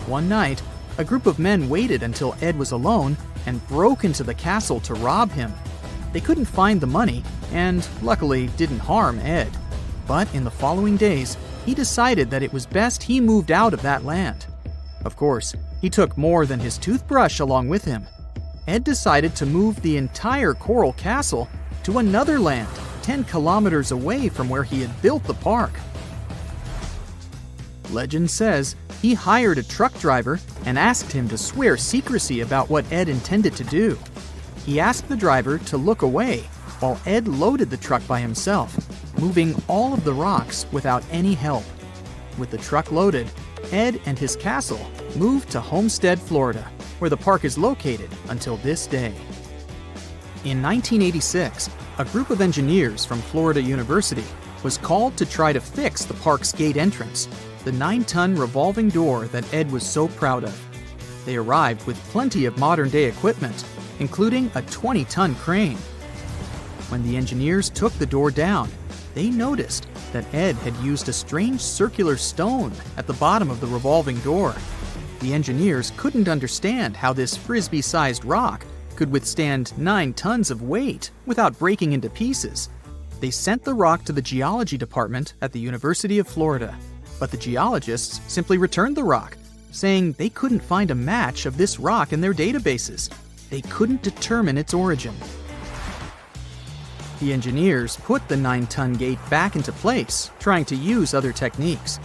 One night, a group of men waited until Ed was alone and broke into the castle to rob him. They couldn't find the money, and luckily didn't harm Ed. But in the following days, he decided that it was best he moved out of that land. Of course, he took more than his toothbrush along with him. Ed decided to move the entire Coral Castle to another land, 10 kilometers away from where he had built the park. Legend says he hired a truck driver and asked him to swear secrecy about what Ed intended to do. He asked the driver to look away while Ed loaded the truck by himself, moving all of the rocks without any help. With the truck loaded, Ed and his castle moved to Homestead, Florida, where the park is located until this day. In 1986, a group of engineers from Florida University was called to try to fix the park's gate entrance, the 9-ton revolving door that Ed was so proud of. They arrived with plenty of modern-day equipment, including a 20-ton crane. When the engineers took the door down, they noticed that Ed had used a strange circular stone at the bottom of the revolving door. The engineers couldn't understand how this frisbee-sized rock could withstand 9 tons of weight without breaking into pieces. They sent the rock to the geology department at the University of Florida, but the geologists simply returned the rock, saying they couldn't find a match of this rock in their databases. They couldn't determine its origin. The engineers put the 9-ton gate back into place, trying to use other techniques.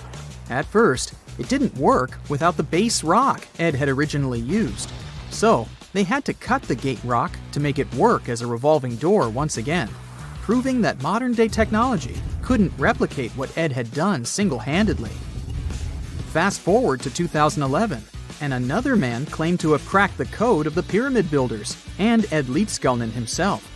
At first, it didn't work without the base rock Ed had originally used. So, they had to cut the gate rock to make it work as a revolving door once again, proving that modern-day technology couldn't replicate what Ed had done single-handedly. Fast forward to 2011, and another man claimed to have cracked the code of the pyramid builders and Ed Leedskalnin himself.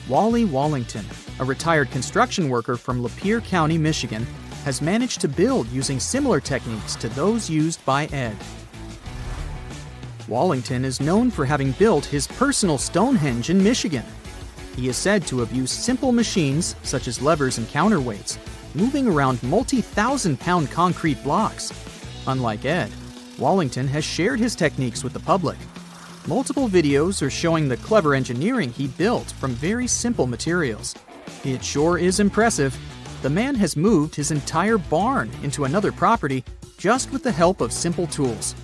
Wally Wallington, a retired construction worker from Lapeer County, Michigan, has managed to build using similar techniques to those used by Ed. Wallington is known for having built his personal Stonehenge in Michigan. He is said to have used simple machines, such as levers and counterweights, moving around multi-thousand-pound concrete blocks. Unlike Ed, Wallington has shared his techniques with the public. Multiple videos are showing the clever engineering he built from very simple materials. It sure is impressive. The man has moved his entire barn into another property just with the help of simple tools.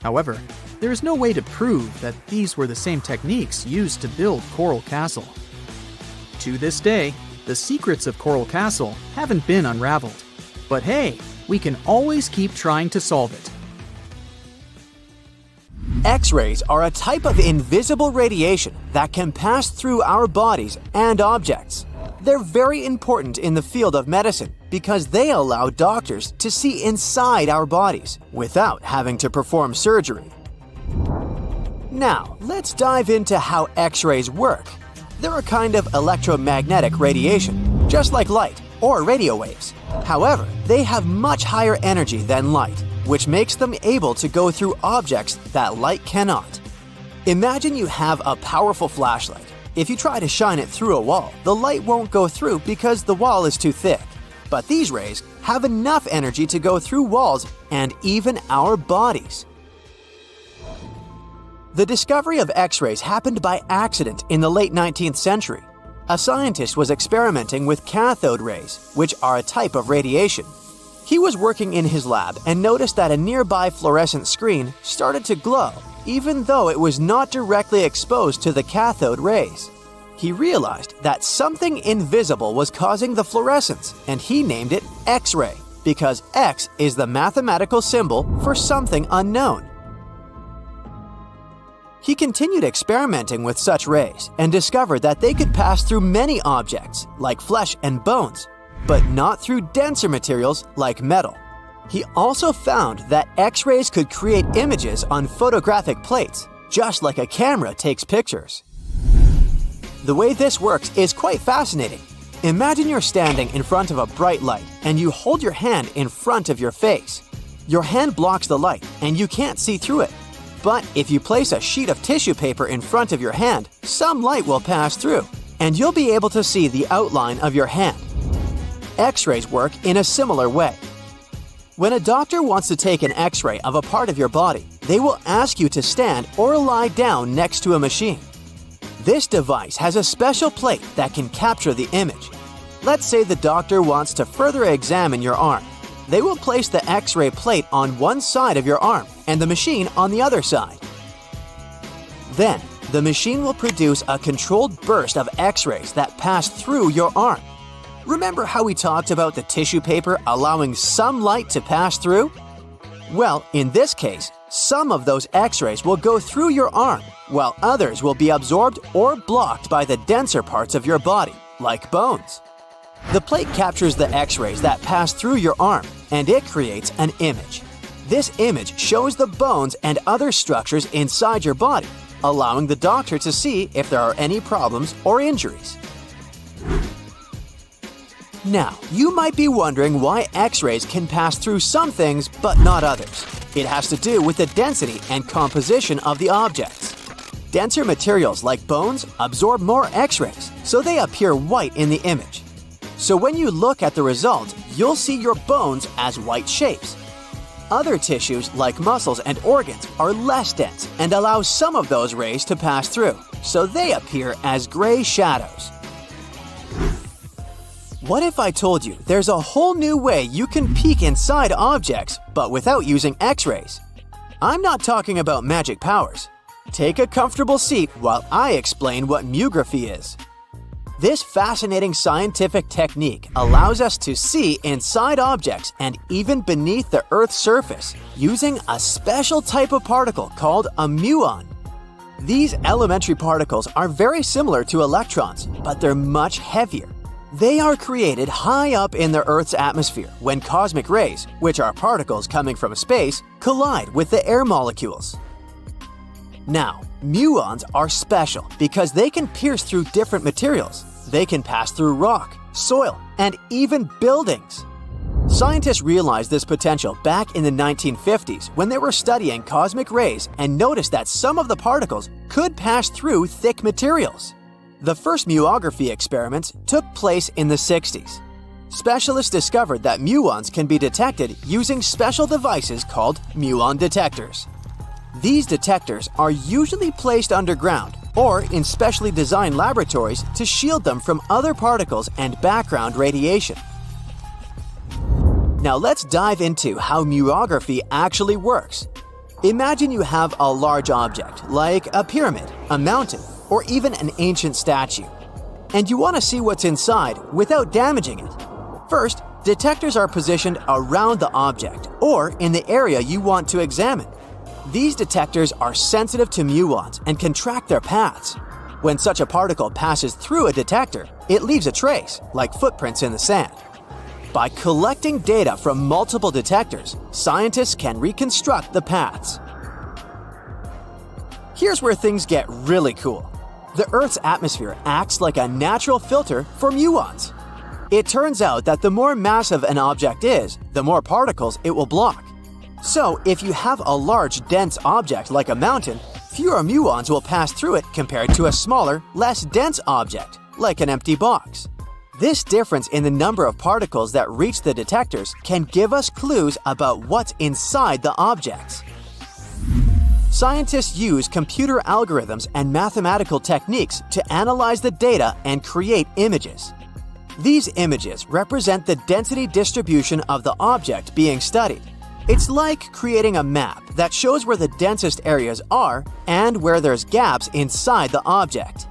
However, there is no way to prove that these were the same techniques used to build Coral Castle. To this day, the secrets of Coral Castle haven't been unraveled. But hey, we can always keep trying to solve it. X-rays are a type of invisible radiation that can pass through our bodies and objects. They're very important in the field of medicine because they allow doctors to see inside our bodies without having to perform surgery. Now, let's dive into how X-rays work. They're a kind of electromagnetic radiation, just like light or radio waves. However, they have much higher energy than light, which makes them able to go through objects that light cannot. Imagine you have a powerful flashlight. If you try to shine it through a wall, the light won't go through because the wall is too thick. But these rays have enough energy to go through walls and even our bodies. The discovery of X-rays happened by accident in the late 19th century. A scientist was experimenting with cathode rays, which are a type of radiation. He was working in his lab and noticed that a nearby fluorescent screen started to glow, even though it was not directly exposed to the cathode rays. He realized that something invisible was causing the fluorescence, and he named it X-ray, because X is the mathematical symbol for something unknown. He continued experimenting with such rays and discovered that they could pass through many objects, like flesh and bones, but not through denser materials like metal. He also found that X-rays could create images on photographic plates, just like a camera takes pictures. The way this works is quite fascinating. Imagine you're standing in front of a bright light and you hold your hand in front of your face. Your hand blocks the light and you can't see through it. But if you place a sheet of tissue paper in front of your hand, some light will pass through, and you'll be able to see the outline of your hand. X-rays work in a similar way. When a doctor wants to take an X-ray of a part of your body, they will ask you to stand or lie down next to a machine. This device has a special plate that can capture the image. Let's say the doctor wants to further examine your arm. They will place the X-ray plate on one side of your arm and the machine on the other side. Then, the machine will produce a controlled burst of X-rays that pass through your arm. Remember how we talked about the tissue paper allowing some light to pass through? Well, in this case, some of those X-rays will go through your arm, while others will be absorbed or blocked by the denser parts of your body, like bones. The plate captures the X-rays that pass through your arm, and it creates an image. This image shows the bones and other structures inside your body, allowing the doctor to see if there are any problems or injuries. Now, you might be wondering why X-rays can pass through some things but not others. It has to do with the density and composition of the objects. Denser materials like bones absorb more X-rays, so they appear white in the image. So when you look at the result, you'll see your bones as white shapes. Other tissues like muscles and organs are less dense and allow some of those rays to pass through. so they appear as gray shadows. What if I told you there's a whole new way you can peek inside objects, but without using X-rays? I'm not talking about magic powers. Take a comfortable seat while I explain what muography is. This fascinating scientific technique allows us to see inside objects and even beneath the Earth's surface using a special type of particle called a muon. These elementary particles are very similar to electrons, but they're much heavier. They are created high up in the Earth's atmosphere when cosmic rays, which are particles coming from space, collide with the air molecules. Now, muons are special because they can pierce through different materials. They can pass through rock, soil, and even buildings. Scientists realized this potential back in the 1950s when they were studying cosmic rays and noticed that some of the particles could pass through thick materials. The first muography experiments took place in the 60s. Specialists discovered that muons can be detected using special devices called muon detectors. These detectors are usually placed underground or in specially designed laboratories to shield them from other particles and background radiation. Now let's dive into how muography actually works. Imagine you have a large object, like a pyramid, a mountain, or even an ancient statue, and you want to see what's inside without damaging it. First, detectors are positioned around the object or in the area you want to examine. These detectors are sensitive to muons and can track their paths. When such a particle passes through a detector, it leaves a trace, like footprints in the sand. By collecting data from multiple detectors, scientists can reconstruct the paths. Here's where things get really cool. The Earth's atmosphere acts like a natural filter for muons. It turns out that the more massive an object is, the more particles it will block. So, if you have a large, dense object like a mountain, fewer muons will pass through it compared to a smaller, less dense object, like an empty box. This difference in the number of particles that reach the detectors can give us clues about what's inside the objects. Scientists use computer algorithms and mathematical techniques to analyze the data and create images. These images represent the density distribution of the object being studied. It's like creating a map that shows where the densest areas are and where there's gaps inside the object.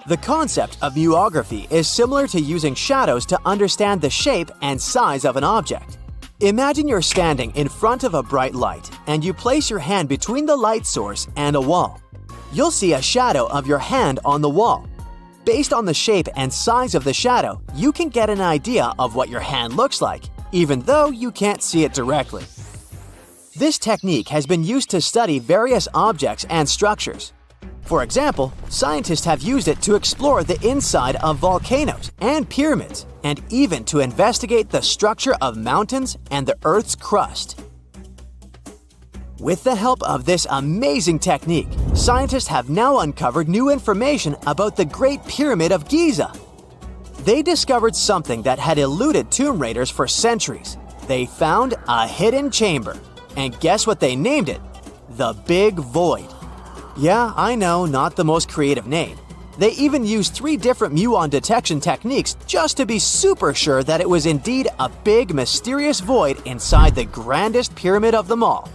The concept of muography is similar to using shadows to understand the shape and size of an object. Imagine you're standing in front of a bright light and you place your hand between the light source and a wall. You'll see a shadow of your hand on the wall. Based on the shape and size of the shadow, you can get an idea of what your hand looks like, even though you can't see it directly. This technique has been used to study various objects and structures. For example, scientists have used it to explore the inside of volcanoes and pyramids, and even to investigate the structure of mountains and the Earth's crust. With the help of this amazing technique, scientists have now uncovered new information about the Great Pyramid of Giza. They discovered something that had eluded tomb raiders for centuries. They found a hidden chamber. And guess what they named it? The Big Void. Yeah, I know, not the most creative name. They even used 3 different muon detection techniques just to be super sure that it was indeed a big, mysterious void inside the grandest pyramid of them all.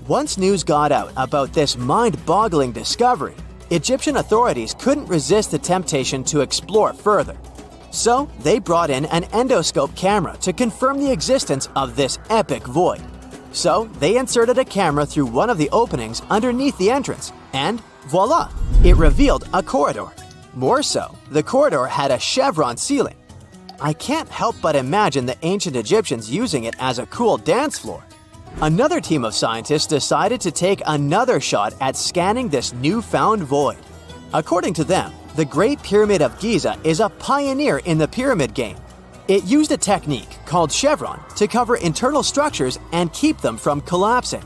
Once news got out about this mind-boggling discovery, Egyptian authorities couldn't resist the temptation to explore further. So, they brought in an endoscope camera to confirm the existence of this epic void. So, they inserted a camera through one of the openings underneath the entrance, and voila! It revealed a corridor. More so, the corridor had a chevron ceiling. I can't help but imagine the ancient Egyptians using it as a cool dance floor. Another team of scientists decided to take another shot at scanning this newfound void. According to them, the Great Pyramid of Giza is a pioneer in the pyramid game. It used a technique called chevron to cover internal structures and keep them from collapsing.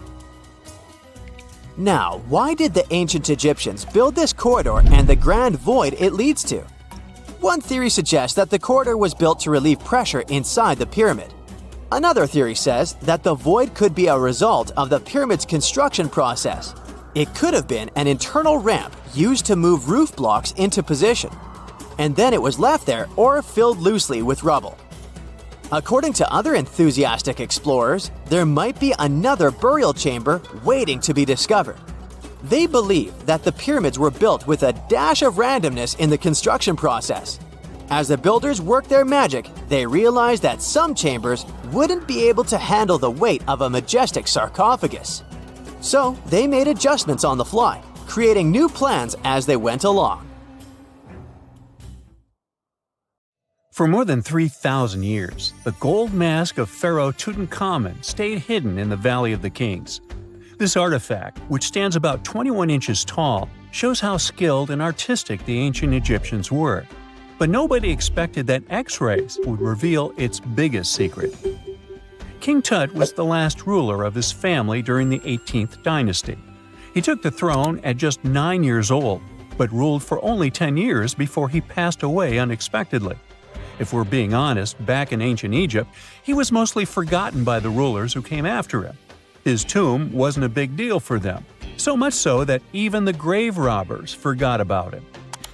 Now, why did the ancient Egyptians build this corridor and the grand void it leads to? One theory suggests that the corridor was built to relieve pressure inside the pyramid. Another theory says that the void could be a result of the pyramid's construction process. It could have been an internal ramp used to move roof blocks into position, and then it was left there or filled loosely with rubble. According to other enthusiastic explorers, there might be another burial chamber waiting to be discovered. They believe that the pyramids were built with a dash of randomness in the construction process. As the builders worked their magic, they realized that some chambers wouldn't be able to handle the weight of a majestic sarcophagus. So they made adjustments on the fly, creating new plans as they went along. For more than 3,000 years, the gold mask of Pharaoh Tutankhamun stayed hidden in the Valley of the Kings. This artifact, which stands about 21 inches tall, shows how skilled and artistic the ancient Egyptians were. But nobody expected that X-rays would reveal its biggest secret. King Tut was the last ruler of his family during the 18th dynasty. He took the throne at just 9 years old, but ruled for only 10 years before he passed away unexpectedly. If we're being honest, back in ancient Egypt, he was mostly forgotten by the rulers who came after him. His tomb wasn't a big deal for them, so much so that even the grave robbers forgot about him.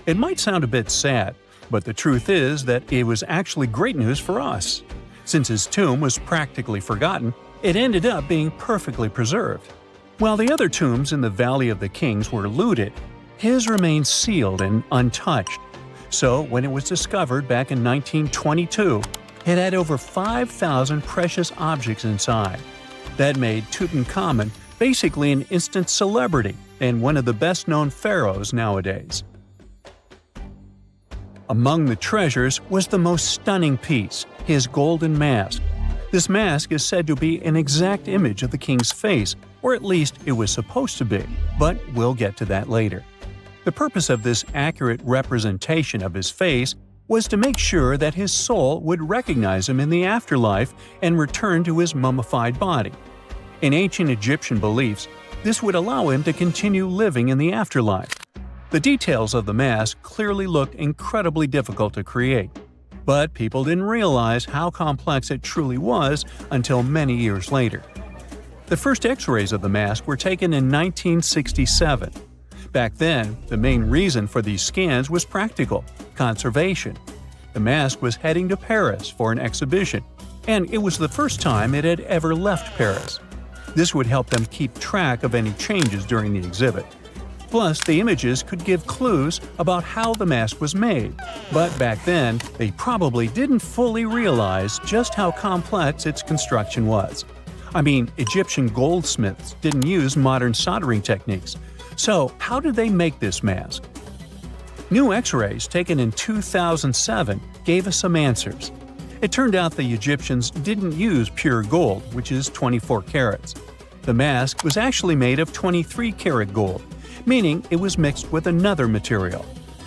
It might sound a bit sad, but the truth is that it was actually great news for us. Since his tomb was practically forgotten, it ended up being perfectly preserved. While the other tombs in the Valley of the Kings were looted, his remained sealed and untouched. So when it was discovered back in 1922, it had over 5,000 precious objects inside. That made Tutankhamun basically an instant celebrity and one of the best-known pharaohs nowadays. Among the treasures was the most stunning piece, his golden mask. This mask is said to be an exact image of the king's face, or at least it was supposed to be, but we'll get to that later. The purpose of this accurate representation of his face was to make sure that his soul would recognize him in the afterlife and return to his mummified body. In ancient Egyptian beliefs, this would allow him to continue living in the afterlife. The details of the mask clearly looked incredibly difficult to create, but people didn't realize how complex it truly was until many years later. The first X-rays of the mask were taken in 1967. Back then, the main reason for these scans was practical – conservation. The mask was heading to Paris for an exhibition, and it was the first time it had ever left Paris. This would help them keep track of any changes during the exhibit. Plus, the images could give clues about how the mask was made, but back then, they probably didn't fully realize just how complex its construction was. I mean, Egyptian goldsmiths didn't use modern soldering techniques. So, how did they make this mask? New X-rays taken in 2007 gave us some answers. It turned out the Egyptians didn't use pure gold, which is 24 carats. The mask was actually made of 23-karat gold, meaning it was mixed with another material.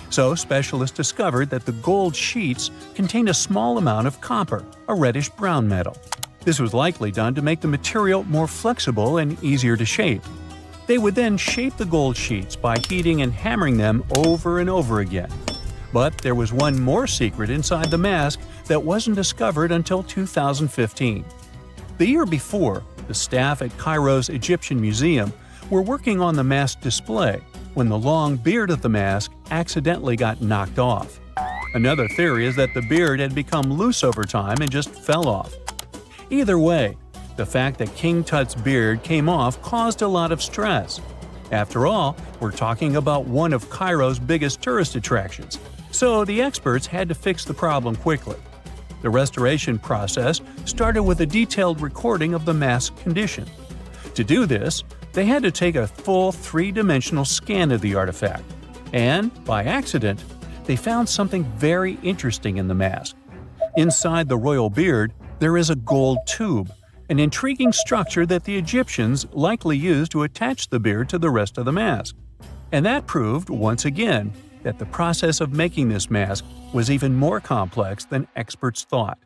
So specialists discovered that the gold sheets contained a small amount of copper, a reddish-brown metal. This was likely done to make the material more flexible and easier to shape. They would then shape the gold sheets by heating and hammering them over and over again. But there was one more secret inside the mask that wasn't discovered until 2015. The year before, the staff at Cairo's Egyptian Museum were working on the mask display when the long beard of the mask accidentally got knocked off. Another theory is that the beard had become loose over time and just fell off. Either way, the fact that King Tut's beard came off caused a lot of stress. After all, we're talking about one of Cairo's biggest tourist attractions, so the experts had to fix the problem quickly. The restoration process started with a detailed recording of the mask's condition. To do this, they had to take a full three-dimensional scan of the artifact, and, by accident, they found something very interesting in the mask. Inside the royal beard, there is a gold tube, an intriguing structure that the Egyptians likely used to attach the beard to the rest of the mask. And that proved, once again, that the process of making this mask was even more complex than experts thought.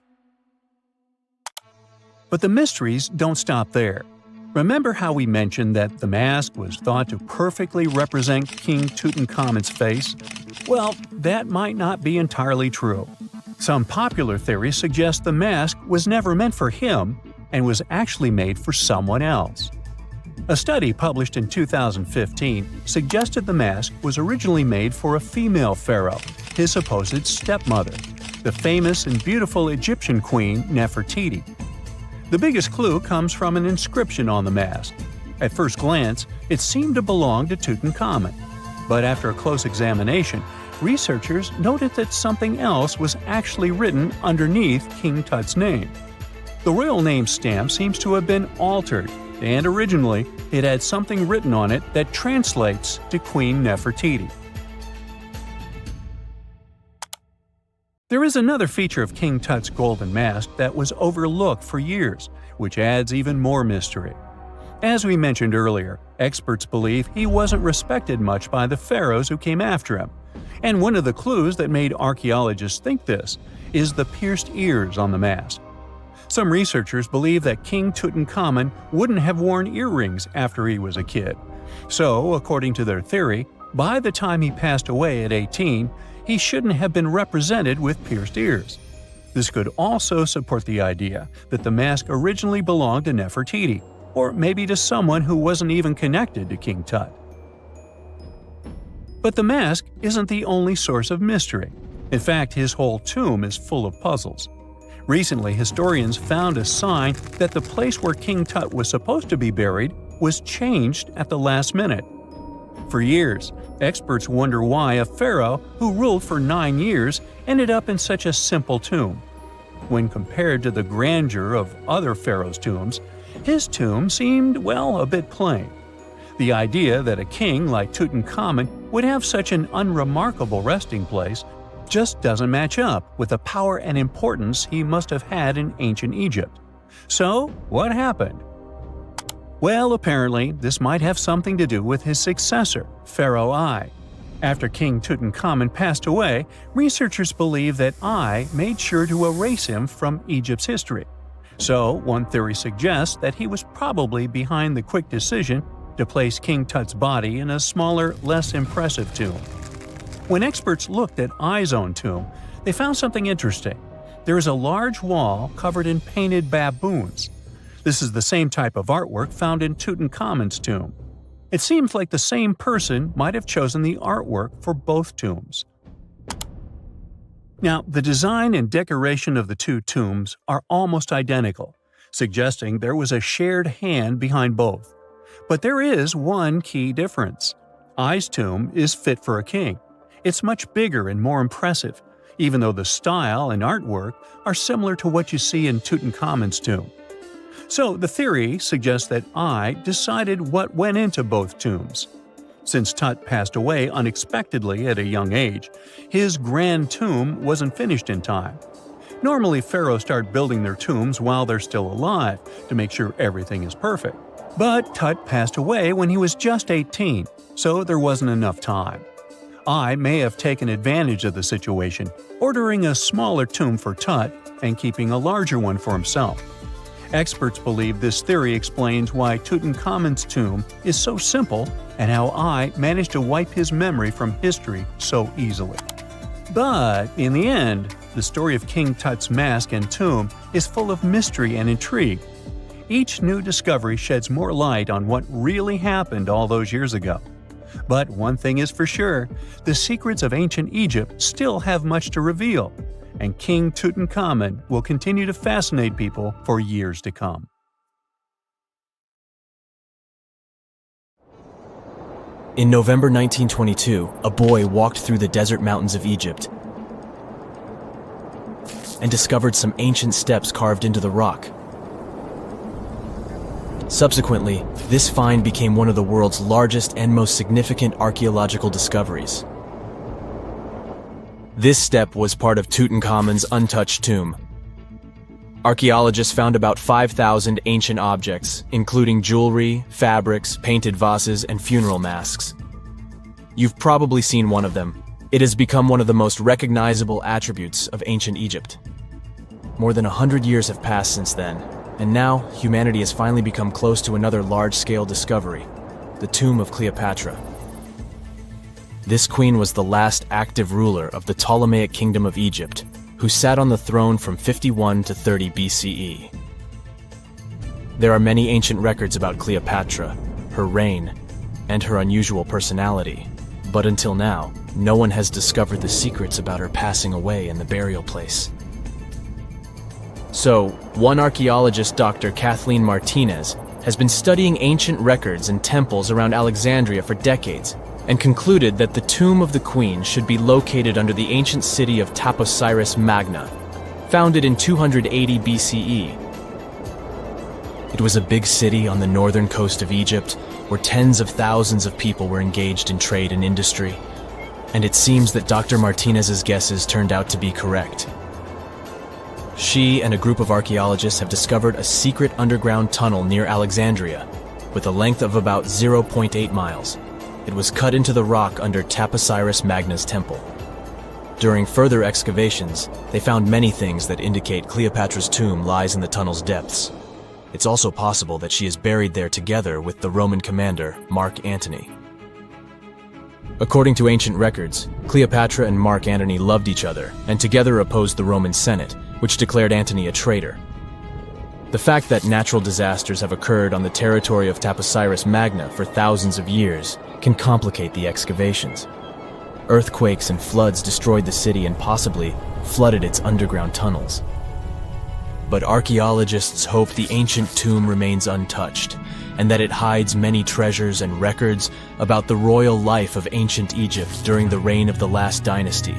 But the mysteries don't stop there. Remember how we mentioned that the mask was thought to perfectly represent King Tutankhamun's face? Well, that might not be entirely true. Some popular theories suggest the mask was never meant for him and was actually made for someone else. A study published in 2015 suggested the mask was originally made for a female pharaoh, his supposed stepmother, the famous and beautiful Egyptian queen Nefertiti. The biggest clue comes from an inscription on the mask. At first glance, it seemed to belong to Tutankhamun, but after a close examination, researchers noted that something else was actually written underneath King Tut's name. The royal name stamp seems to have been altered, and originally it had something written on it that translates to Queen Nefertiti. There is another feature of King Tut's golden mask that was overlooked for years, which adds even more mystery. As we mentioned earlier, experts believe he wasn't respected much by the pharaohs who came after him. And one of the clues that made archaeologists think this is the pierced ears on the mask. Some researchers believe that King Tutankhamun wouldn't have worn earrings after he was a kid. So, according to their theory, by the time he passed away at 18, he shouldn't have been represented with pierced ears. This could also support the idea that the mask originally belonged to Nefertiti, or maybe to someone who wasn't even connected to King Tut. But the mask isn't the only source of mystery. In fact, his whole tomb is full of puzzles. Recently, historians found a sign that the place where King Tut was supposed to be buried was changed at the last minute. For years, experts wonder why a pharaoh who ruled for 9 years ended up in such a simple tomb. When compared to the grandeur of other pharaohs' tombs, his tomb seemed, well, a bit plain. The idea that a king like Tutankhamun would have such an unremarkable resting place just doesn't match up with the power and importance he must have had in ancient Egypt. So, what happened? Well, apparently, this might have something to do with his successor, Pharaoh I. After King Tutankhamun passed away, researchers believe that I made sure to erase him from Egypt's history. So, one theory suggests that he was probably behind the quick decision to place King Tut's body in a smaller, less impressive tomb. When experts looked at I's own tomb, they found something interesting. There is a large wall covered in painted baboons. This is the same type of artwork found in Tutankhamun's tomb. It seems like the same person might have chosen the artwork for both tombs. Now, the design and decoration of the two tombs are almost identical, suggesting there was a shared hand behind both. But there is one key difference. I's tomb is fit for a king. It's much bigger and more impressive, even though the style and artwork are similar to what you see in Tutankhamun's tomb. So the theory suggests that I decided what went into both tombs. Since Tut passed away unexpectedly at a young age, his grand tomb wasn't finished in time. Normally, pharaohs start building their tombs while they're still alive to make sure everything is perfect. But Tut passed away when he was just 18, so there wasn't enough time. I may have taken advantage of the situation, ordering a smaller tomb for Tut and keeping a larger one for himself. Experts believe this theory explains why Tutankhamun's tomb is so simple and how I managed to wipe his memory from history so easily. But in the end, the story of King Tut's mask and tomb is full of mystery and intrigue. Each new discovery sheds more light on what really happened all those years ago. But one thing is for sure, the secrets of ancient Egypt still have much to reveal, and King Tutankhamun will continue to fascinate people for years to come. In November 1922, a boy walked through the desert mountains of Egypt and discovered some ancient steps carved into the rock. Subsequently, this find became one of the world's largest and most significant archaeological discoveries. This step was part of Tutankhamun's untouched tomb. Archaeologists found about 5,000 ancient objects, including jewelry, fabrics, painted vases, and funeral masks. You've probably seen one of them. It has become one of the most recognizable attributes of ancient Egypt. More than 100 years have passed since then, and now humanity has finally become close to another large-scale discovery, the tomb of Cleopatra. This queen was the last active ruler of the Ptolemaic Kingdom of Egypt, who sat on the throne from 51 to 30 BCE. There are many ancient records about Cleopatra, her reign, and her unusual personality. But until now, no one has discovered the secrets about her passing away in the burial place. So, one archaeologist, Dr. Kathleen Martinez, has been studying ancient records and temples around Alexandria for decades and concluded that the tomb of the queen should be located under the ancient city of Taposiris Magna, founded in 280 BCE. It was a big city on the northern coast of Egypt where tens of thousands of people were engaged in trade and industry, and it seems that Dr. Martinez's guesses turned out to be correct. She and a group of archaeologists have discovered a secret underground tunnel near Alexandria with a length of about 0.8 miles. It was cut into the rock under Taposiris Magna's temple. During further excavations, they found many things that indicate Cleopatra's tomb lies in the tunnel's depths. It's also possible that she is buried there together with the Roman commander, Mark Antony. According to ancient records, Cleopatra and Mark Antony loved each other and together opposed the Roman Senate, which declared Antony a traitor. The fact that natural disasters have occurred on the territory of Taposiris Magna for thousands of years can complicate the excavations. Earthquakes and floods destroyed the city and possibly flooded its underground tunnels. But archaeologists hope the ancient tomb remains untouched, and that it hides many treasures and records about the royal life of ancient Egypt during the reign of the last dynasty.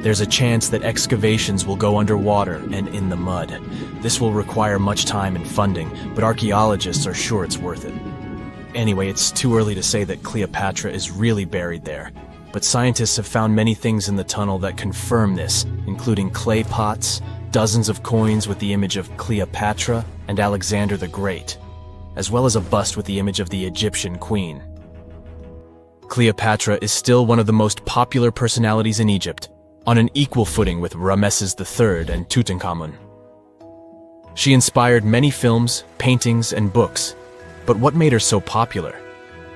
There's a chance that excavations will go underwater and in the mud. This will require much time and funding, but archaeologists are sure it's worth it. Anyway, it's too early to say that Cleopatra is really buried there, but scientists have found many things in the tunnel that confirm this, including clay pots, dozens of coins with the image of Cleopatra and Alexander the Great, as well as a bust with the image of the Egyptian queen. Cleopatra is still one of the most popular personalities in Egypt, on an equal footing with Ramesses III and Tutankhamun. She inspired many films, paintings, and books, but what made her so popular?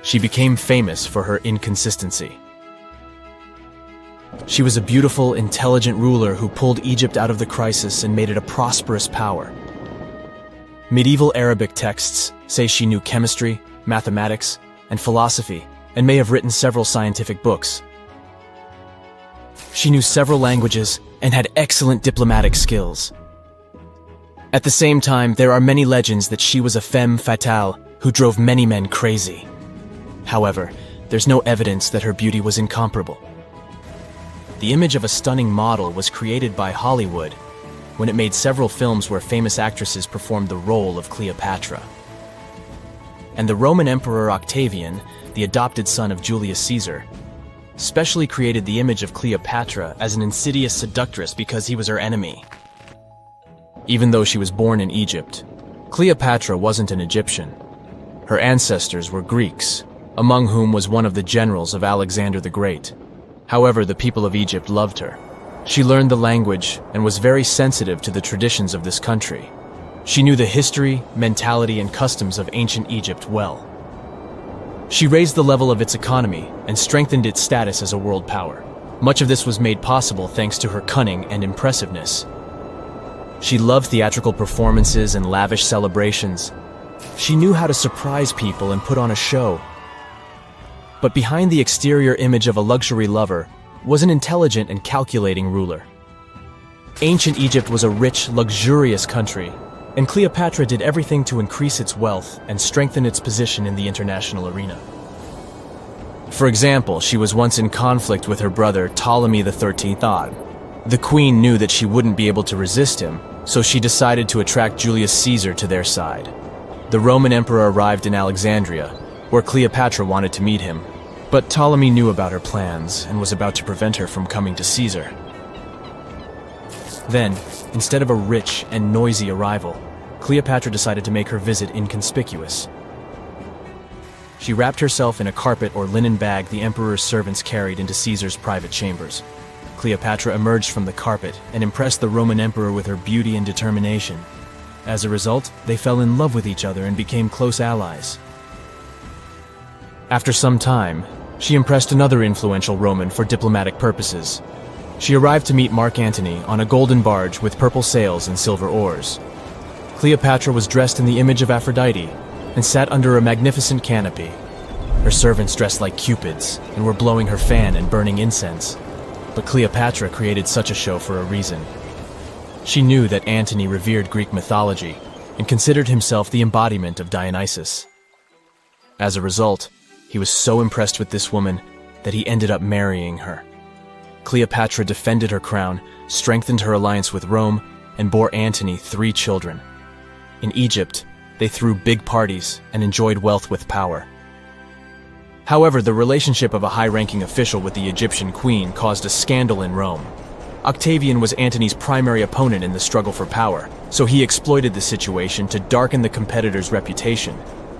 She became famous for her inconsistency. She was a beautiful, intelligent ruler who pulled Egypt out of the crisis and made it a prosperous power. Medieval Arabic texts say she knew chemistry, mathematics, and philosophy, and may have written several scientific books. She knew several languages and had excellent diplomatic skills. At the same time, there are many legends that she was a femme fatale who drove many men crazy. However, there's no evidence that her beauty was incomparable. The image of a stunning model was created by Hollywood when it made several films where famous actresses performed the role of Cleopatra. And the Roman Emperor Octavian, the adopted son of Julius Caesar, specially created the image of Cleopatra as an insidious seductress because he was her enemy. Even though she was born in Egypt, Cleopatra wasn't an Egyptian. Her ancestors were Greeks, among whom was one of the generals of Alexander the Great. However, the people of Egypt loved her. She learned the language and was very sensitive to the traditions of this country. She knew the history, mentality, and customs of ancient Egypt well. She raised the level of its economy and strengthened its status as a world power. Much of this was made possible thanks to her cunning and impressiveness. She loved theatrical performances and lavish celebrations. She knew how to surprise people and put on a show. But behind the exterior image of a luxury lover was an intelligent and calculating ruler. Ancient Egypt was a rich, luxurious country, and Cleopatra did everything to increase its wealth and strengthen its position in the international arena. For example, she was once in conflict with her brother Ptolemy XIII Odd. The queen knew that she wouldn't be able to resist him, so she decided to attract Julius Caesar to their side. The Roman emperor arrived in Alexandria, where Cleopatra wanted to meet him, but Ptolemy knew about her plans and was about to prevent her from coming to Caesar. Then, instead of a rich and noisy arrival, Cleopatra decided to make her visit inconspicuous. She wrapped herself in a carpet or linen bag the emperor's servants carried into Caesar's private chambers. Cleopatra emerged from the carpet and impressed the Roman emperor with her beauty and determination. As a result, they fell in love with each other and became close allies. After some time, she impressed another influential Roman for diplomatic purposes. She arrived to meet Mark Antony on a golden barge with purple sails and silver oars. Cleopatra was dressed in the image of Aphrodite, and sat under a magnificent canopy. Her servants dressed like cupids and were blowing her fan and burning incense. But Cleopatra created such a show for a reason. She knew that Antony revered Greek mythology and considered himself the embodiment of Dionysus. As a result, he was so impressed with this woman that he ended up marrying her. Cleopatra defended her crown, strengthened her alliance with Rome, and bore Antony 3 children. In Egypt, they threw big parties and enjoyed wealth with power. However, the relationship of a high-ranking official with the Egyptian queen caused a scandal in Rome. Octavian was Antony's primary opponent in the struggle for power, so he exploited the situation to darken the competitor's reputation.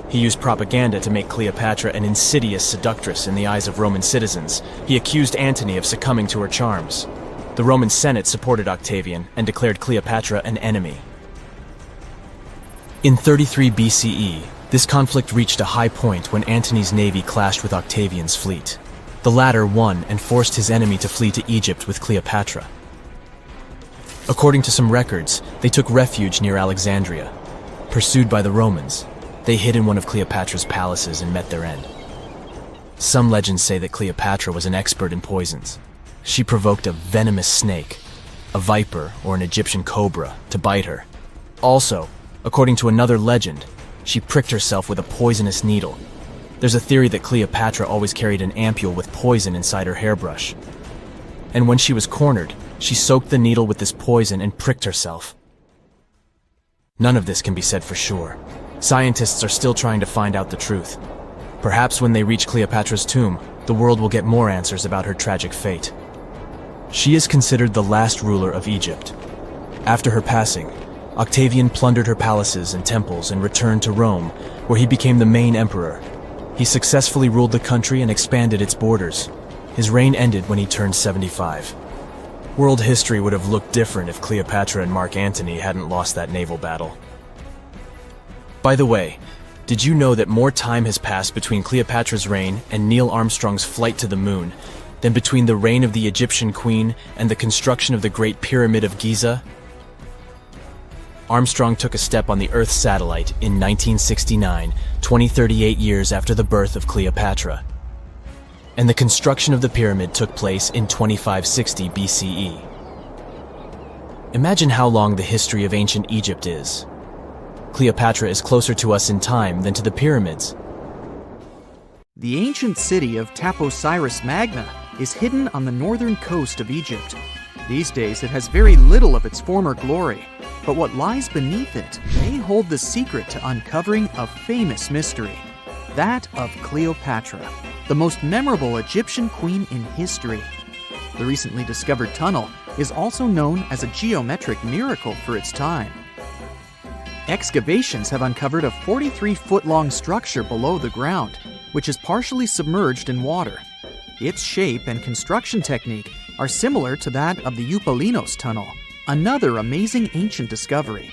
He used propaganda to make Cleopatra an insidious seductress in the eyes of Roman citizens. He accused Antony of succumbing to her charms. The Roman Senate supported Octavian and declared Cleopatra an enemy. In 33 BCE, this conflict reached a high point when Antony's navy clashed with Octavian's fleet. The latter won and forced his enemy to flee to Egypt with Cleopatra. According to some records, they took refuge near Alexandria. Pursued by the Romans, they hid in one of Cleopatra's palaces and met their end. Some legends say that Cleopatra was an expert in poisons. She provoked a venomous snake, a viper or an Egyptian cobra, to bite her. Also, according to another legend, she pricked herself with a poisonous needle. There's a theory that Cleopatra always carried an ampule with poison inside her hairbrush. And when she was cornered, she soaked the needle with this poison and pricked herself. None of this can be said for sure. Scientists are still trying to find out the truth. Perhaps when they reach Cleopatra's tomb, the world will get more answers about her tragic fate. She is considered the last ruler of Egypt. After her passing, Octavian plundered her palaces and temples and returned to Rome, where he became the main emperor. He successfully ruled the country and expanded its borders. His reign ended when he turned 75. World history would have looked different if Cleopatra and Mark Antony hadn't lost that naval battle. By the way, did you know that more time has passed between Cleopatra's reign and Neil Armstrong's flight to the moon than between the reign of the Egyptian queen and the construction of the Great Pyramid of Giza? Armstrong took a step on the Earth satellite in 1969, 38 years after the birth of Cleopatra. And the construction of the pyramid took place in 2560 BCE. Imagine how long the history of ancient Egypt is. Cleopatra is closer to us in time than to the pyramids. The ancient city of Taposiris Magna is hidden on the northern coast of Egypt. These days it has very little of its former glory, but what lies beneath it may hold the secret to uncovering a famous mystery, that of Cleopatra, the most memorable Egyptian queen in history. The recently discovered tunnel is also known as a geometric miracle for its time. Excavations have uncovered a 43-foot-long structure below the ground, which is partially submerged in water. Its shape and construction technique are similar to that of the Eupalinos tunnel, another amazing ancient discovery.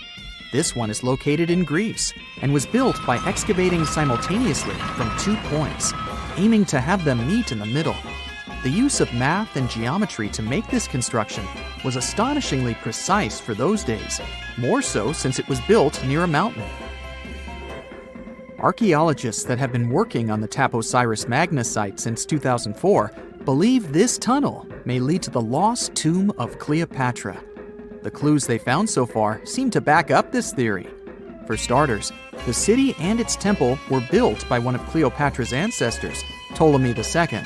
This one is located in Greece and was built by excavating simultaneously from 2 points, aiming to have them meet in the middle. The use of math and geometry to make this construction was astonishingly precise for those days, more so since it was built near a mountain. Archaeologists that have been working on the Taposiris Magna site since 2004 believe this tunnel may lead to the lost tomb of Cleopatra. The clues they found so far seem to back up this theory. For starters, the city and its temple were built by one of Cleopatra's ancestors, Ptolemy II.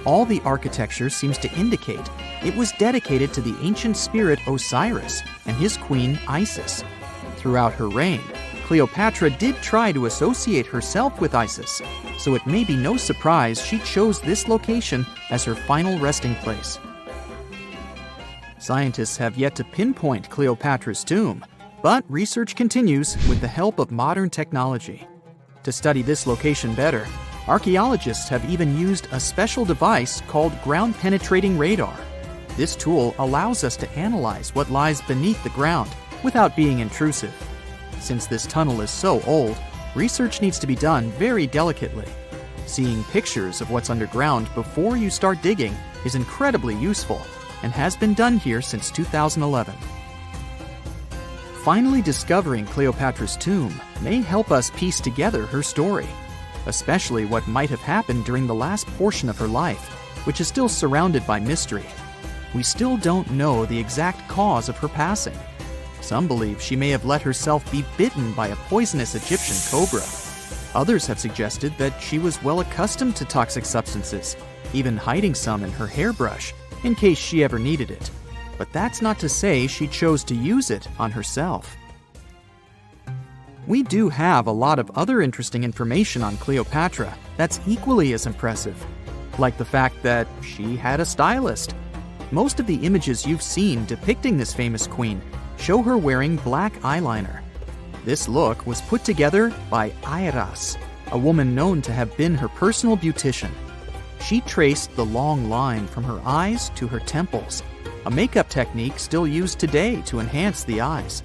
All the architecture seems to indicate it was dedicated to the ancient spirit Osiris and his queen Isis. Throughout her reign, Cleopatra did try to associate herself with Isis, so it may be no surprise she chose this location as her final resting place. Scientists have yet to pinpoint Cleopatra's tomb, but research continues with the help of modern technology. To study this location better, archaeologists have even used a special device called ground-penetrating radar. This tool allows us to analyze what lies beneath the ground without being intrusive. Since this tunnel is so old, research needs to be done very delicately. Seeing pictures of what's underground before you start digging is incredibly useful and has been done here since 2011. Finally discovering Cleopatra's tomb may help us piece together her story, especially what might have happened during the last portion of her life, which is still surrounded by mystery. We still don't know the exact cause of her passing. Some believe she may have let herself be bitten by a poisonous Egyptian cobra. Others have suggested that she was well accustomed to toxic substances, even hiding some in her hairbrush in case she ever needed it. But that's not to say she chose to use it on herself. We do have a lot of other interesting information on Cleopatra that's equally as impressive, like the fact that she had a stylist. Most of the images you've seen depicting this famous queen show her wearing black eyeliner. This look was put together by Airas, a woman known to have been her personal beautician. She traced the long line from her eyes to her temples, a makeup technique still used today to enhance the eyes.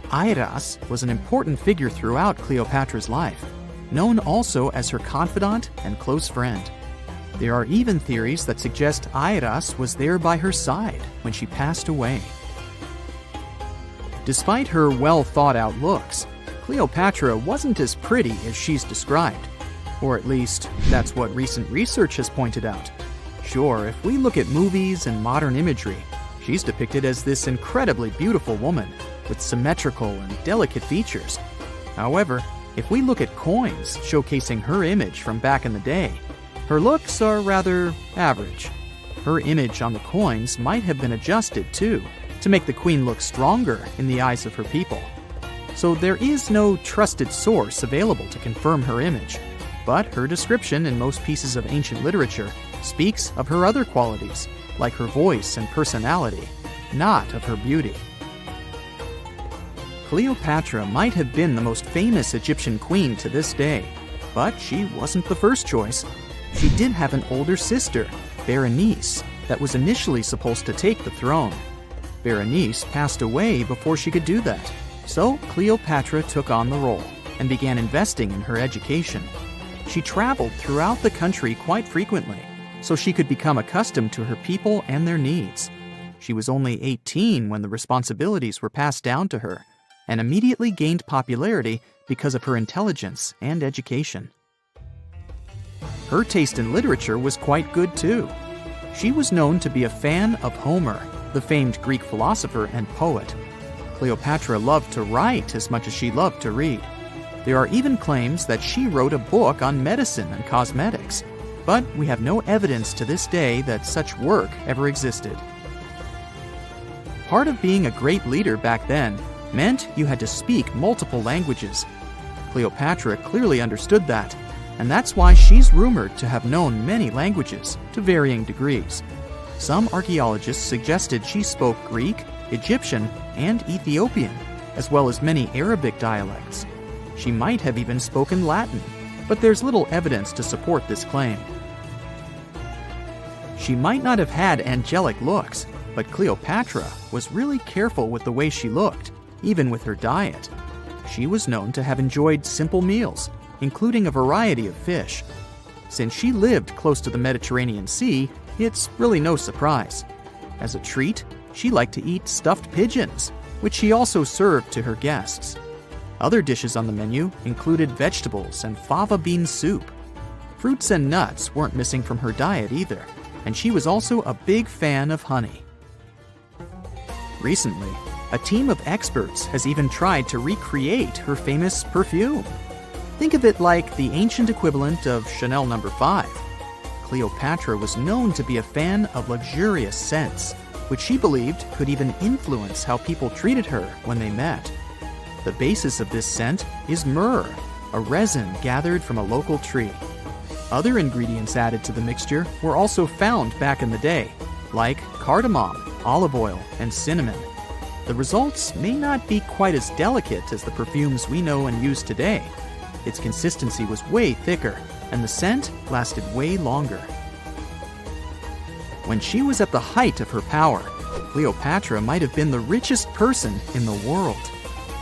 Airas was an important figure throughout Cleopatra's life, known also as her confidant and close friend. There are even theories that suggest Airas was there by her side when she passed away. Despite her well-thought-out looks, Cleopatra wasn't as pretty as she's described. Or at least, that's what recent research has pointed out. Sure, if we look at movies and modern imagery, she's depicted as this incredibly beautiful woman with symmetrical and delicate features. However, if we look at coins showcasing her image from back in the day, her looks are rather average. Her image on the coins might have been adjusted, too, to make the queen look stronger in the eyes of her people. So there is no trusted source available to confirm her image, but her description in most pieces of ancient literature speaks of her other qualities, like her voice and personality, not of her beauty. Cleopatra might have been the most famous Egyptian queen to this day, but she wasn't the first choice. She did have an older sister, Berenice, that was initially supposed to take the throne. Berenice passed away before she could do that, so Cleopatra took on the role and began investing in her education. She traveled throughout the country quite frequently, so she could become accustomed to her people and their needs. She was only 18 when the responsibilities were passed down to her, and immediately gained popularity because of her intelligence and education. Her taste in literature was quite good too. She was known to be a fan of Homer, the famed Greek philosopher and poet. Cleopatra loved to write as much as she loved to read. There are even claims that she wrote a book on medicine and cosmetics, but we have no evidence to this day that such work ever existed. Part of being a great leader back then meant you had to speak multiple languages. Cleopatra clearly understood that, and that's why she's rumored to have known many languages to varying degrees. Some archaeologists suggested she spoke Greek, Egyptian, and Ethiopian, as well as many Arabic dialects. She might have even spoken Latin, but there's little evidence to support this claim. She might not have had angelic looks, but Cleopatra was really careful with the way she looked, even with her diet. She was known to have enjoyed simple meals, including a variety of fish. Since she lived close to the Mediterranean Sea, it's really no surprise. As a treat, she liked to eat stuffed pigeons, which she also served to her guests. Other dishes on the menu included vegetables and fava bean soup. Fruits and nuts weren't missing from her diet either, and she was also a big fan of honey. Recently, a team of experts has even tried to recreate her famous perfume. Think of it like the ancient equivalent of Chanel No. 5. Cleopatra was known to be a fan of luxurious scents, which she believed could even influence how people treated her when they met. The basis of this scent is myrrh, a resin gathered from a local tree. Other ingredients added to the mixture were also found back in the day, like cardamom, olive oil, and cinnamon. The results may not be quite as delicate as the perfumes we know and use today. Its consistency was way thicker, and the scent lasted way longer. When she was at the height of her power, Cleopatra might have been the richest person in the world.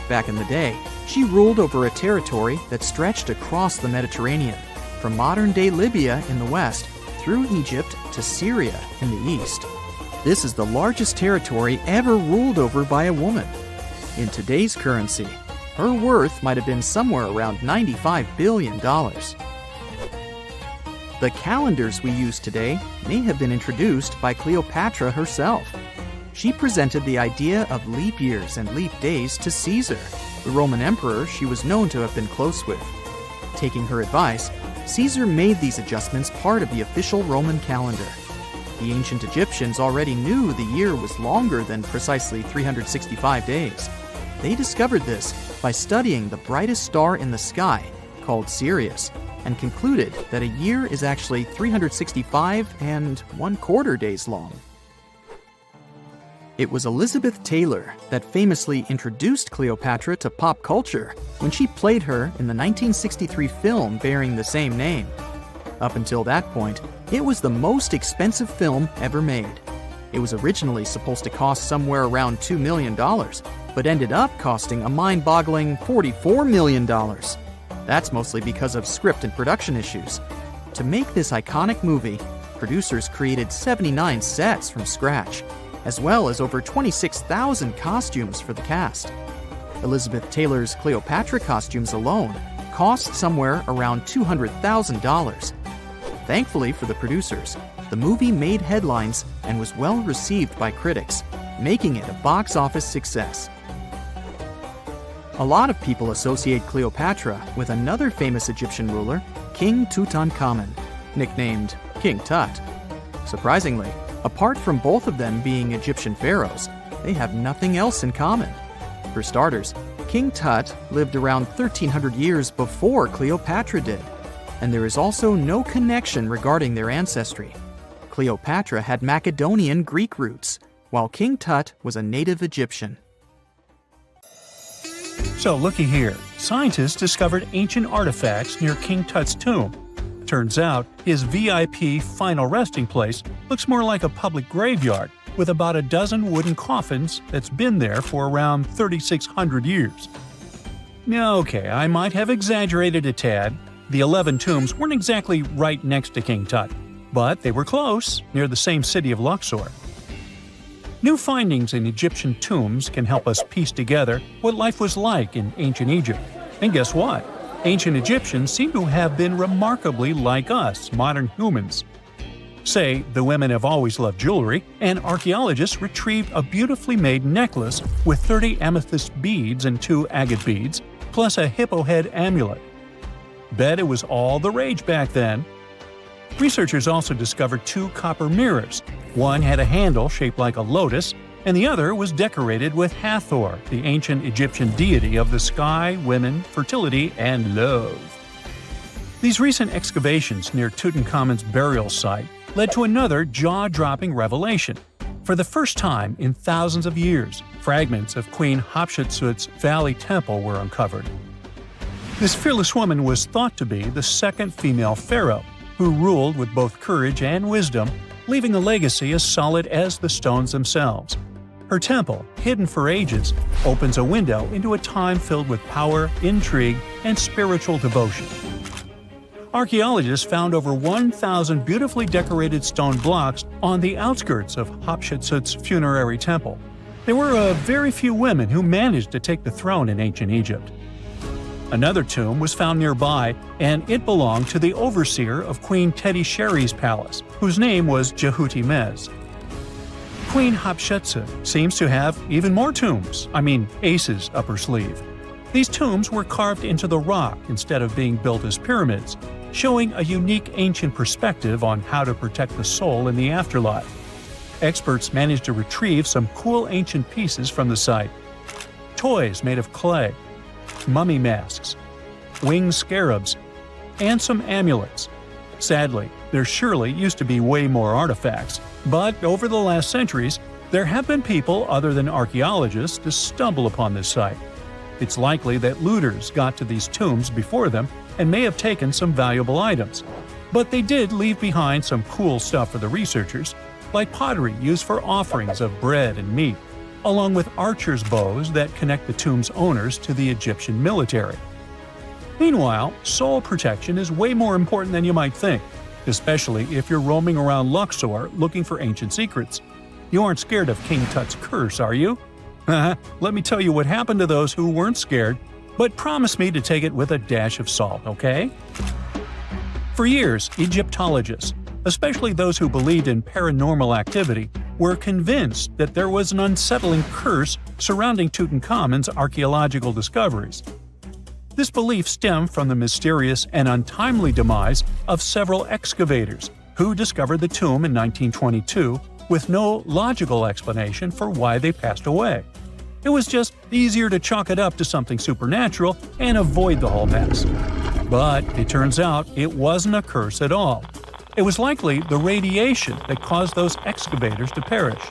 Back in the day, she ruled over a territory that stretched across the Mediterranean, from modern-day Libya in the west through Egypt to Syria in the east. This is the largest territory ever ruled over by a woman. In today's currency, her worth might have been somewhere around $95 billion. The calendars we use today may have been introduced by Cleopatra herself. She presented the idea of leap years and leap days to Caesar, the Roman emperor she was known to have been close with. Taking her advice, Caesar made these adjustments part of the official Roman calendar. The ancient Egyptians already knew the year was longer than precisely 365 days. They discovered this by studying the brightest star in the sky, called Sirius, and concluded that a year is actually 365 and 1/4 days long. It was Elizabeth Taylor that famously introduced Cleopatra to pop culture when she played her in the 1963 film bearing the same name. Up until that point, it was the most expensive film ever made. It was originally supposed to cost somewhere around $2 million, but ended up costing a mind-boggling $44 million. That's mostly because of script and production issues. To make this iconic movie, producers created 79 sets from scratch, as well as over 26,000 costumes for the cast. Elizabeth Taylor's Cleopatra costumes alone cost somewhere around $200,000. Thankfully for the producers, the movie made headlines and was well received by critics, making it a box office success. A lot of people associate Cleopatra with another famous Egyptian ruler, King Tutankhamun, nicknamed King Tut. Surprisingly, apart from both of them being Egyptian pharaohs, they have nothing else in common. For starters, King Tut lived around 1,300 years before Cleopatra did, and there is also no connection regarding their ancestry. Cleopatra had Macedonian Greek roots, while King Tut was a native Egyptian. So looky here, scientists discovered ancient artifacts near King Tut's tomb. Turns out, his VIP final resting place looks more like a public graveyard with about a dozen wooden coffins that's been there for around 3,600 years. Now, okay, I might have exaggerated a tad. The 11 tombs weren't exactly right next to King Tut, but they were close, near the same city of Luxor. New findings in Egyptian tombs can help us piece together what life was like in ancient Egypt. And guess what? Ancient Egyptians seem to have been remarkably like us, modern humans. Say, the women have always loved jewelry, and archaeologists retrieved a beautifully made necklace with 30 amethyst beads and 2 agate beads, plus a hippo head amulet. Bet it was all the rage back then. Researchers also discovered 2 copper mirrors. One had a handle shaped like a lotus, and the other was decorated with Hathor, the ancient Egyptian deity of the sky, women, fertility, and love. These recent excavations near Tutankhamun's burial site led to another jaw-dropping revelation. For the first time in thousands of years, fragments of Queen Hatshepsut's Valley Temple were uncovered. This fearless woman was thought to be the second female pharaoh, who ruled with both courage and wisdom, leaving a legacy as solid as the stones themselves. Her temple, hidden for ages, opens a window into a time filled with power, intrigue, and spiritual devotion. Archaeologists found over 1,000 beautifully decorated stone blocks on the outskirts of Hatshepsut's funerary temple. There were very few women who managed to take the throne in ancient Egypt. Another tomb was found nearby, and it belonged to the overseer of Queen Teti Sheri's palace, whose name was Jehuti-Mez. Queen Hatshepsut seems to have even more tombs, aces up her sleeve. These tombs were carved into the rock instead of being built as pyramids, showing a unique ancient perspective on how to protect the soul in the afterlife. Experts managed to retrieve some cool ancient pieces from the site. Toys made of clay, mummy masks, winged scarabs, and some amulets. Sadly, there surely used to be way more artifacts, but over the last centuries, there have been people other than archaeologists to stumble upon this site. It's likely that looters got to these tombs before them and may have taken some valuable items. But they did leave behind some cool stuff for the researchers, like pottery used for offerings of bread and meat, along with archers' bows that connect the tomb's owners to the Egyptian military. Meanwhile, soul protection is way more important than you might think, especially if you're roaming around Luxor looking for ancient secrets. You aren't scared of King Tut's curse, are you? Let me tell you what happened to those who weren't scared, but promise me to take it with a dash of salt, okay? For years, Egyptologists, especially those who believed in paranormal activity, were convinced that there was an unsettling curse surrounding Tutankhamun's archaeological discoveries. This belief stemmed from the mysterious and untimely demise of several excavators who discovered the tomb in 1922 with no logical explanation for why they passed away. It was just easier to chalk it up to something supernatural and avoid the whole mess. But it turns out it wasn't a curse at all. It was likely the radiation that caused those excavators to perish.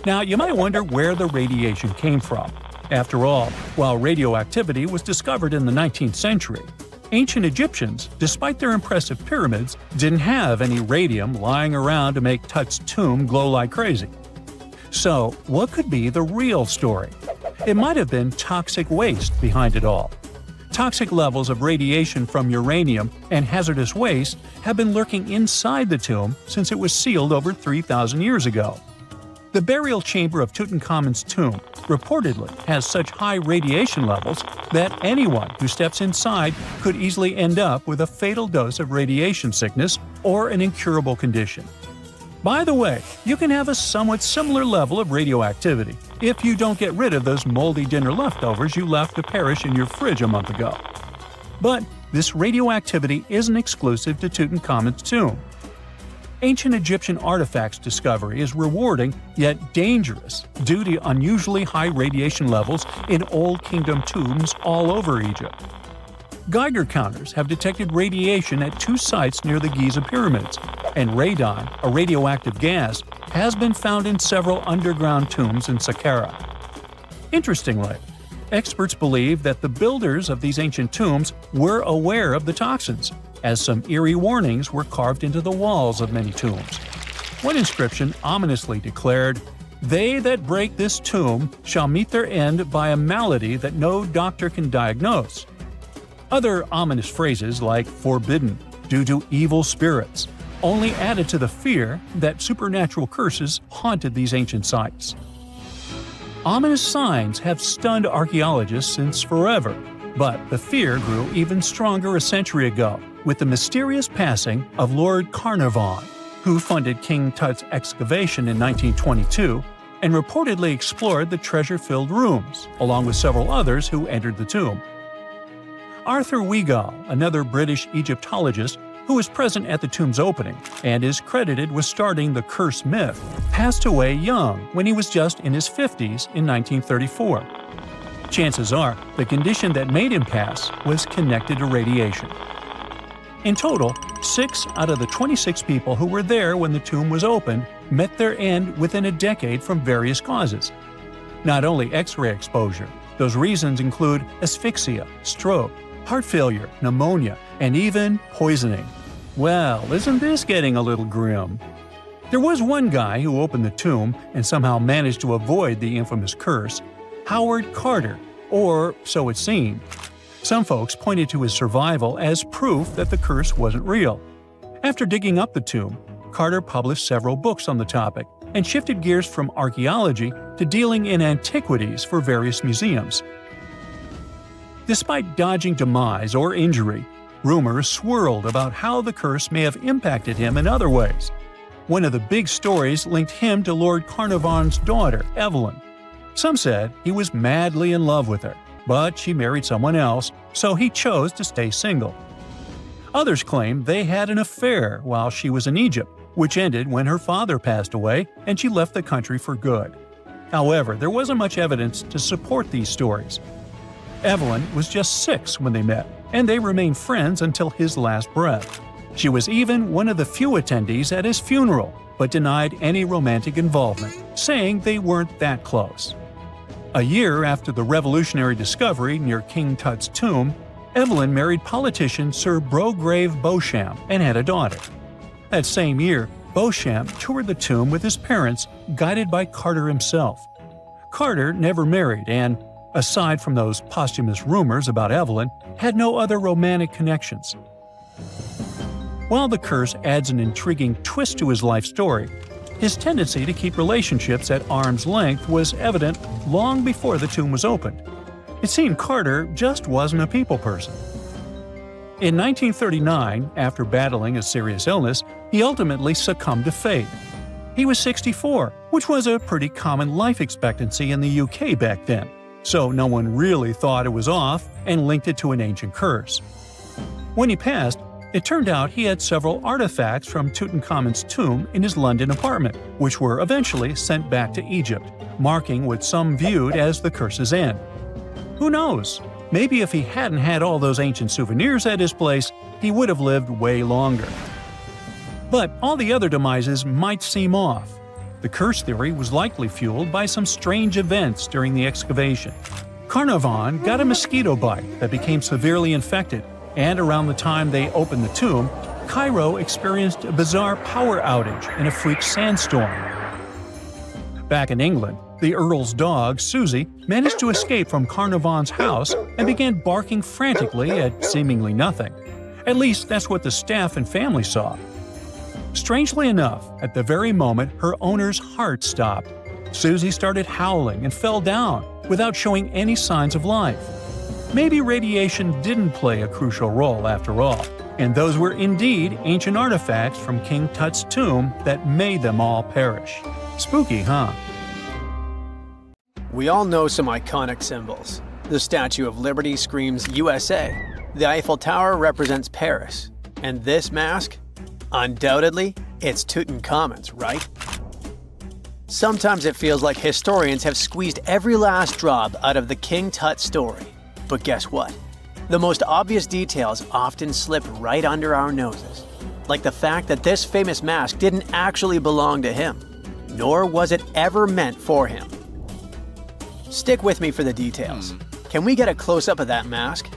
Now, you might wonder where the radiation came from. After all, while radioactivity was discovered in the 19th century, ancient Egyptians, despite their impressive pyramids, didn't have any radium lying around to make Tut's tomb glow like crazy. So, what could be the real story? It might have been toxic waste behind it all. Toxic levels of radiation from uranium and hazardous waste have been lurking inside the tomb since it was sealed over 3,000 years ago. The burial chamber of Tutankhamun's tomb reportedly has such high radiation levels that anyone who steps inside could easily end up with a fatal dose of radiation sickness or an incurable condition. By the way, you can have a somewhat similar level of radioactivity if you don't get rid of those moldy dinner leftovers you left to perish in your fridge a month ago. But this radioactivity isn't exclusive to Tutankhamun's tomb. Ancient Egyptian artifacts discovery is rewarding yet dangerous due to unusually high radiation levels in Old Kingdom tombs all over Egypt. Geiger counters have detected radiation at 2 sites near the Giza pyramids, and radon, a radioactive gas, has been found in several underground tombs in Saqqara. Interestingly, experts believe that the builders of these ancient tombs were aware of the toxins, as some eerie warnings were carved into the walls of many tombs. One inscription ominously declared, "They that break this tomb shall meet their end by a malady that no doctor can diagnose." Other ominous phrases like "forbidden," "due to evil spirits," only added to the fear that supernatural curses haunted these ancient sites. Ominous signs have stunned archaeologists since forever, but the fear grew even stronger a century ago with the mysterious passing of Lord Carnarvon, who funded King Tut's excavation in 1922 and reportedly explored the treasure-filled rooms, along with several others who entered the tomb. Arthur Weigall, another British Egyptologist who was present at the tomb's opening and is credited with starting the curse myth, passed away young when he was just in his 50s in 1934. Chances are the condition that made him pass was connected to radiation. In total, 6 out of the 26 people who were there when the tomb was opened met their end within a decade from various causes. Not only X-ray exposure, those reasons include asphyxia, stroke, heart failure, pneumonia, and even poisoning. Well, isn't this getting a little grim? There was one guy who opened the tomb and somehow managed to avoid the infamous curse, Howard Carter, or so it seemed. Some folks pointed to his survival as proof that the curse wasn't real. After digging up the tomb, Carter published several books on the topic and shifted gears from archaeology to dealing in antiquities for various museums. Despite dodging demise or injury, rumors swirled about how the curse may have impacted him in other ways. One of the big stories linked him to Lord Carnarvon's daughter, Evelyn. Some said he was madly in love with her, but she married someone else, so he chose to stay single. Others claimed they had an affair while she was in Egypt, which ended when her father passed away and she left the country for good. However, there wasn't much evidence to support these stories. Evelyn was just 6 when they met, and they remained friends until his last breath. She was even one of the few attendees at his funeral, but denied any romantic involvement, saying they weren't that close. A year after the revolutionary discovery near King Tut's tomb, Evelyn married politician Sir Brograve Beauchamp and had a daughter. That same year, Beauchamp toured the tomb with his parents, guided by Carter himself. Carter never married and, aside from those posthumous rumors about Evelyn, had no other romantic connections. While the curse adds an intriguing twist to his life story, His tendency to keep relationships at arm's length was evident long before the tomb was opened. It seemed Carter just wasn't a people person. In 1939, after battling a serious illness, he ultimately succumbed to fate. He was 64, which was a pretty common life expectancy in the UK back then, so no one really thought it was off and linked it to an ancient curse. When he passed, it turned out he had several artifacts from Tutankhamun's tomb in his London apartment, which were eventually sent back to Egypt, marking what some viewed as the curse's end. Who knows? Maybe if he hadn't had all those ancient souvenirs at his place, he would have lived way longer. But all the other demises might seem off. The curse theory was likely fueled by some strange events during the excavation. Carnarvon got a mosquito bite that became severely infected, and around the time they opened the tomb, Cairo experienced a bizarre power outage in a freak sandstorm. Back in England, the Earl's dog, Susie, managed to escape from Carnarvon's house and began barking frantically at seemingly nothing. At least that's what the staff and family saw. Strangely enough, at the very moment her owner's heart stopped, Susie started howling and fell down without showing any signs of life. Maybe radiation didn't play a crucial role after all, and those were indeed ancient artifacts from King Tut's tomb that made them all perish. Spooky, huh? We all know some iconic symbols. The Statue of Liberty screams USA. The Eiffel Tower represents Paris. And this mask? Undoubtedly, it's Tutankhamun's, right? Sometimes it feels like historians have squeezed every last drop out of the King Tut story. But guess what? The most obvious details often slip right under our noses. Like the fact that this famous mask didn't actually belong to him, nor was it ever meant for him. Stick with me for the details. Can we get a close-up of that mask?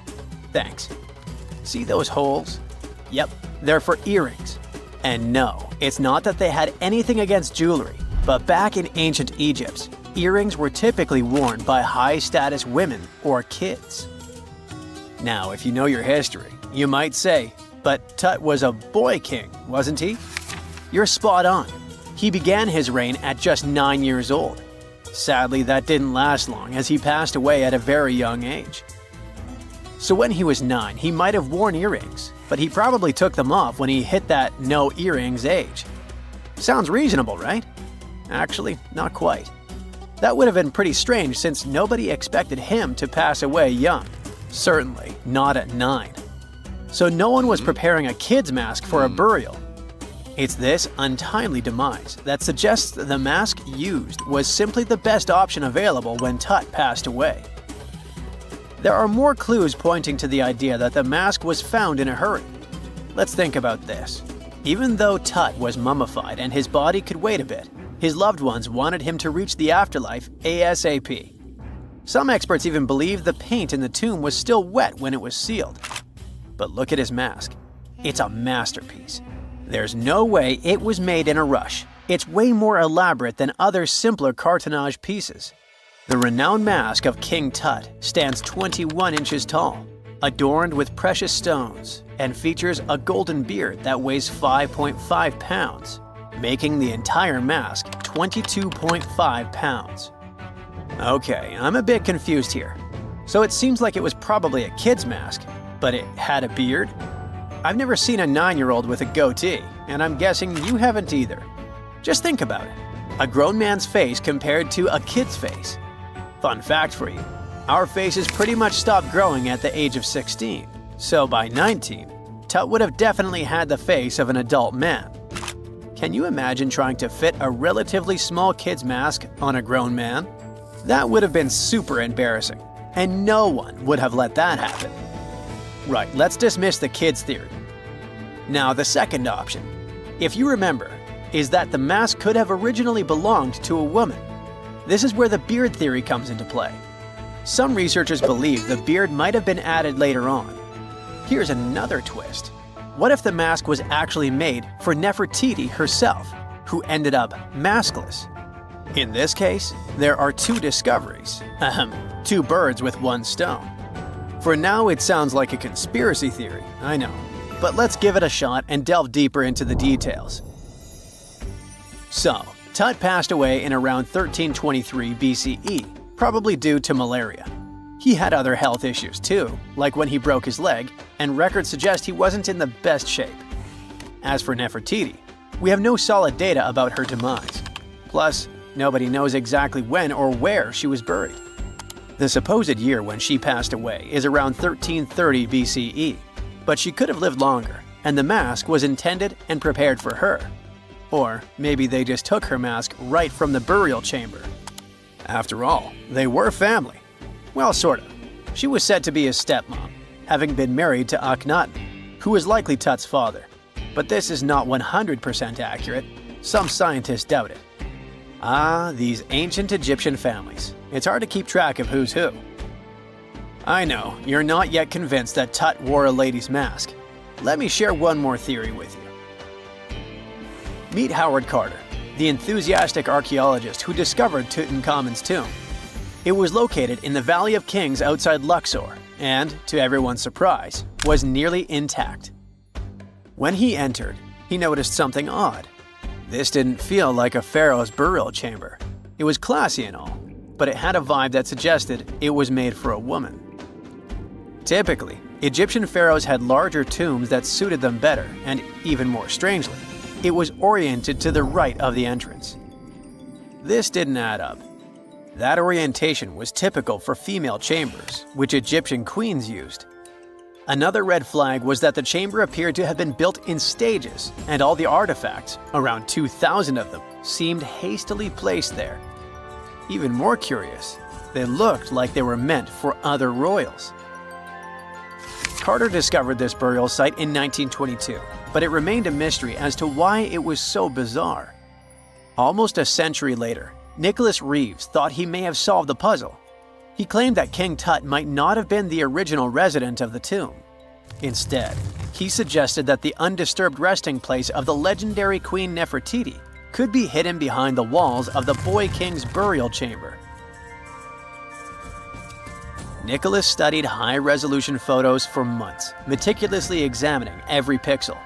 Thanks. See those holes? Yep, they're for earrings. And no, it's not that they had anything against jewelry, but back in ancient Egypt, earrings were typically worn by high-status women or kids. Now, if you know your history, you might say, but Tut was a boy king, wasn't he? You're spot on. He began his reign at just 9 years old. Sadly, that didn't last long as he passed away at a very young age. So when he was 9, he might have worn earrings, but he probably took them off when he hit that no earrings age. Sounds reasonable, right? Actually, not quite. That would have been pretty strange since nobody expected him to pass away young. Certainly not at 9. So no one was preparing a kid's mask for a burial. It's this untimely demise that suggests the mask used was simply the best option available when Tut passed away. There are more clues pointing to the idea that the mask was found in a hurry. Let's think about this. Even though Tut was mummified and his body could wait a bit, his loved ones wanted him to reach the afterlife ASAP. Some experts even believe the paint in the tomb was still wet when it was sealed. But look at his mask. It's a masterpiece. There's no way it was made in a rush. It's way more elaborate than other simpler cartonnage pieces. The renowned mask of King Tut stands 21 inches tall, adorned with precious stones, and features a golden beard that weighs 5.5 pounds, making the entire mask 22.5 pounds. Okay, I'm a bit confused here. So it seems like it was probably a kid's mask, but it had a beard? I've never seen a 9-year-old with a goatee, and I'm guessing you haven't either. Just think about it. A grown man's face compared to a kid's face. Fun fact for you, our faces pretty much stopped growing at the age of 16, so by 19, Tut would have definitely had the face of an adult man. Can you imagine trying to fit a relatively small kid's mask on a grown man? That would have been super embarrassing, and no one would have let that happen. Right, let's dismiss the kids theory. Now the second option, if you remember, is that the mask could have originally belonged to a woman. This is where the beard theory comes into play. Some researchers believe the beard might have been added later on. Here's another twist. What if the mask was actually made for Nefertiti herself, who ended up maskless? In this case, there are two discoveries. Two birds with one stone. For now, it sounds like a conspiracy theory, I know. But let's give it a shot and delve deeper into the details. So, Tut passed away in around 1323 BCE, probably due to malaria. He had other health issues too, like when he broke his leg, and records suggest he wasn't in the best shape. As for Nefertiti, we have no solid data about her demise. Plus, nobody knows exactly when or where she was buried. The supposed year when she passed away is around 1330 BCE, but she could have lived longer, and the mask was intended and prepared for her. Or maybe they just took her mask right from the burial chamber. After all, they were family. Well, sort of. She was said to be his stepmom, having been married to Akhenaten, who was likely Tut's father. But this is not 100% accurate. Some scientists doubt it. Ah, these ancient Egyptian families. It's hard to keep track of who's who. I know, you're not yet convinced that Tut wore a lady's mask. Let me share one more theory with you. Meet Howard Carter, the enthusiastic archaeologist who discovered Tutankhamun's tomb. It was located in the Valley of Kings outside Luxor and, to everyone's surprise, was nearly intact. When he entered, he noticed something odd. This didn't feel like a pharaoh's burial chamber. It was classy and all, but it had a vibe that suggested it was made for a woman. Typically, Egyptian pharaohs had larger tombs that suited them better, and even more strangely, it was oriented to the right of the entrance. This didn't add up. That orientation was typical for female chambers, which Egyptian queens used. Another red flag was that the chamber appeared to have been built in stages, and all the artifacts, around 2,000 of them, seemed hastily placed there. Even more curious, they looked like they were meant for other royals. Carter discovered this burial site in 1922, but it remained a mystery as to why it was so bizarre. Almost a century later, Nicholas Reeves thought he may have solved the puzzle. He claimed that King Tut might not have been the original resident of the tomb. Instead, he suggested that the undisturbed resting place of the legendary Queen Nefertiti could be hidden behind the walls of the boy king's burial chamber. Nicholas studied high-resolution photos for months, meticulously examining every pixel.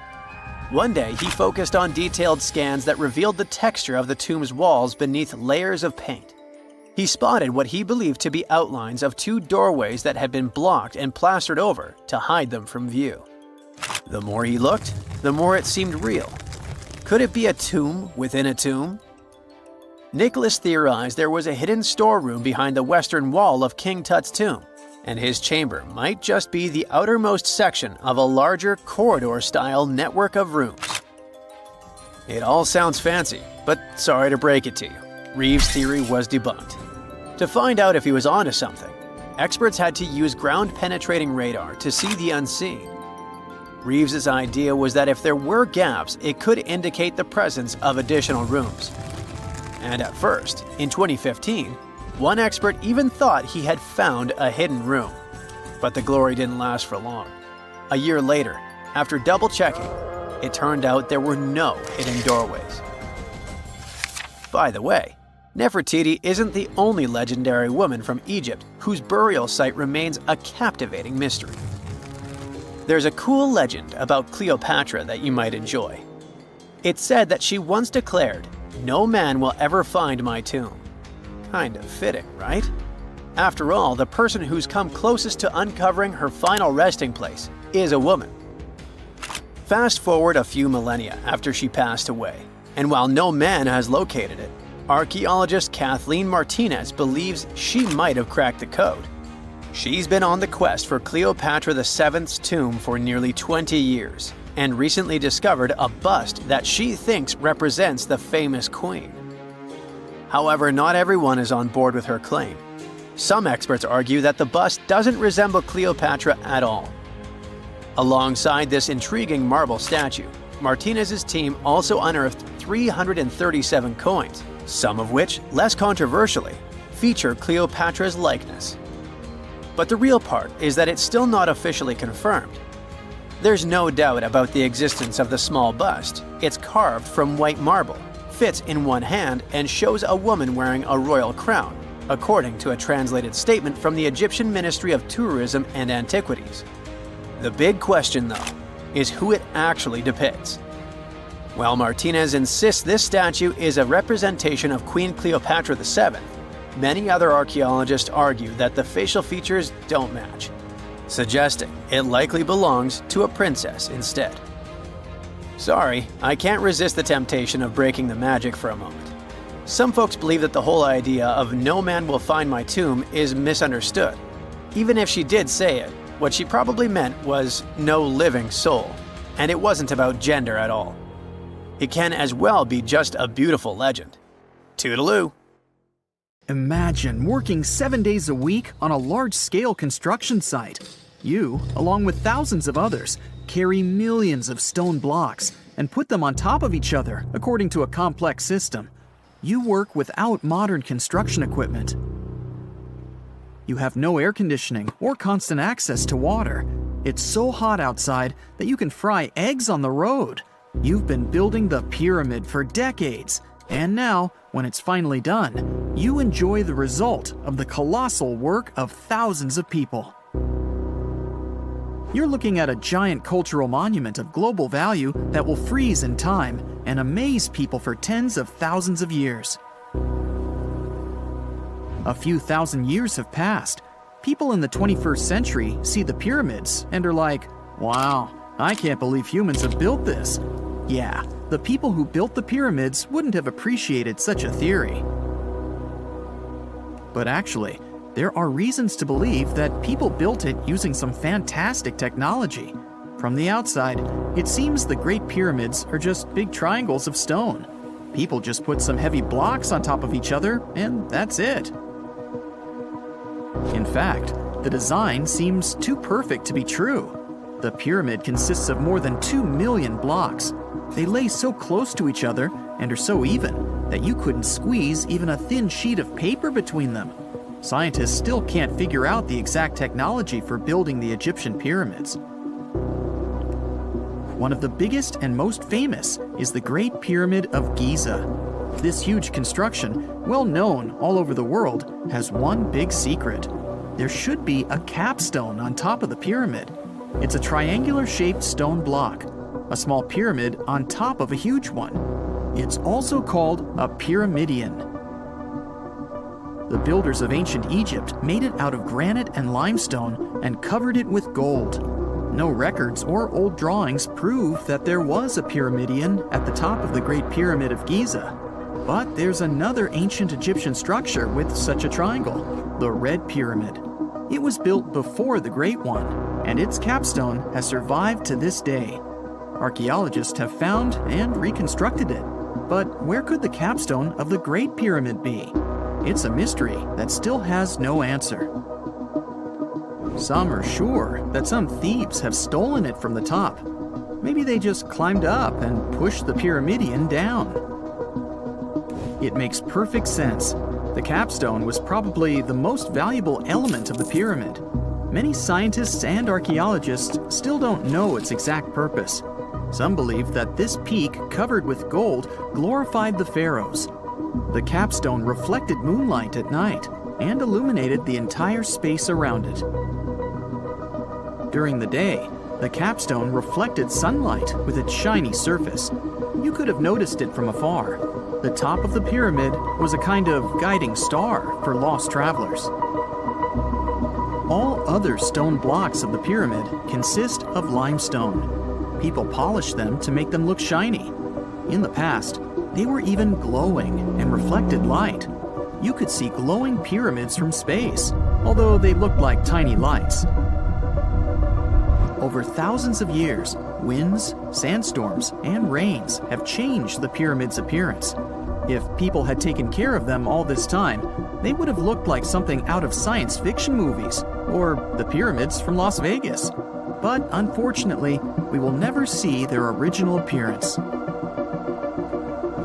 One day, he focused on detailed scans that revealed the texture of the tomb's walls beneath layers of paint. He spotted what he believed to be outlines of two doorways that had been blocked and plastered over to hide them from view. The more he looked, the more it seemed real. Could it be a tomb within a tomb? Nicholas theorized there was a hidden storeroom behind the western wall of King Tut's tomb, and his chamber might just be the outermost section of a larger corridor-style network of rooms. It all sounds fancy, but sorry to break it to you, Reeves' theory was debunked. To find out if he was onto something, experts had to use ground-penetrating radar to see the unseen. Reeves' idea was that if there were gaps, it could indicate the presence of additional rooms. And at first, in 2015, one expert even thought he had found a hidden room. But the glory didn't last for long. A year later, after double-checking, it turned out there were no hidden doorways. By the way, Nefertiti isn't the only legendary woman from Egypt whose burial site remains a captivating mystery. There's a cool legend about Cleopatra that you might enjoy. It's said that she once declared, "No man will ever find my tomb." Kind of fitting, right? After all, the person who's come closest to uncovering her final resting place is a woman. Fast forward a few millennia after she passed away, and while no man has located it, archaeologist Kathleen Martinez believes she might have cracked the code. She's been on the quest for Cleopatra VII's tomb for nearly 20 years, and recently discovered a bust that she thinks represents the famous queen. However, not everyone is on board with her claim. Some experts argue that the bust doesn't resemble Cleopatra at all. Alongside this intriguing marble statue, Martinez's team also unearthed 337 coins, some of which, less controversially, feature Cleopatra's likeness. But the real part is that it's still not officially confirmed. There's no doubt about the existence of the small bust. It's carved from white marble, fits in one hand, and shows a woman wearing a royal crown, according to a translated statement from the Egyptian Ministry of Tourism and Antiquities. The big question, though, is who it actually depicts. While Martinez insists this statue is a representation of Queen Cleopatra VII, many other archaeologists argue that the facial features don't match, suggesting it likely belongs to a princess instead. Sorry, I can't resist the temptation of breaking the magic for a moment. Some folks believe that the whole idea of "no man will find my tomb" is misunderstood. Even if she did say it, what she probably meant was "no living soul," and it wasn't about gender at all. It can as well be just a beautiful legend. Toodaloo! Imagine working 7 days a week on a large-scale construction site. You, along with thousands of others, carry millions of stone blocks and put them on top of each other according to a complex system. You work without modern construction equipment. You have no air conditioning or constant access to water. It's so hot outside that you can fry eggs on the road. You've been building the pyramid for decades, and now, when it's finally done, you enjoy the result of the colossal work of thousands of people. You're looking at a giant cultural monument of global value that will freeze in time and amaze people for tens of thousands of years. A few thousand years have passed. People in the 21st century see the pyramids and are like, "Wow, I can't believe humans have built this." Yeah, the people who built the pyramids wouldn't have appreciated such a theory. But actually, there are reasons to believe that people built it using some fantastic technology. From the outside, it seems the Great Pyramids are just big triangles of stone. People just put some heavy blocks on top of each other, and that's it. In fact, the design seems too perfect to be true. The pyramid consists of more than 2 million blocks. They lay so close to each other and are so even that you couldn't squeeze even a thin sheet of paper between them. Scientists still can't figure out the exact technology for building the Egyptian pyramids. One of the biggest and most famous is the Great Pyramid of Giza. This huge construction, well known all over the world, has one big secret. There should be a capstone on top of the pyramid. It's a triangular-shaped stone block, a small pyramid on top of a huge one. It's also called a pyramidion. The builders of ancient Egypt made it out of granite and limestone and covered it with gold. No records or old drawings prove that there was a pyramidion at the top of the Great Pyramid of Giza. But there's another ancient Egyptian structure with such a triangle, the Red Pyramid. It was built before the Great One, and its capstone has survived to this day. Archaeologists have found and reconstructed it. But where could the capstone of the Great Pyramid be? It's a mystery that still has no answer. Some are sure that some thieves have stolen it from the top. Maybe they just climbed up and pushed the pyramidion down. It makes perfect sense. The capstone was probably the most valuable element of the pyramid. Many scientists and archaeologists still don't know its exact purpose. Some believe that this peak covered with gold glorified the pharaohs. The capstone reflected moonlight at night and illuminated the entire space around it. During the day, the capstone reflected sunlight with its shiny surface. You could have noticed it from afar. The top of the pyramid was a kind of guiding star for lost travelers. All other stone blocks of the pyramid consist of limestone. People polished them to make them look shiny. In the past, they were even glowing and reflected light. You could see glowing pyramids from space, although they looked like tiny lights. Over thousands of years, winds, sandstorms, and rains have changed the pyramid's appearance. If people had taken care of them all this time, they would have looked like something out of science fiction movies, or the pyramids from Las Vegas. But unfortunately, we will never see their original appearance.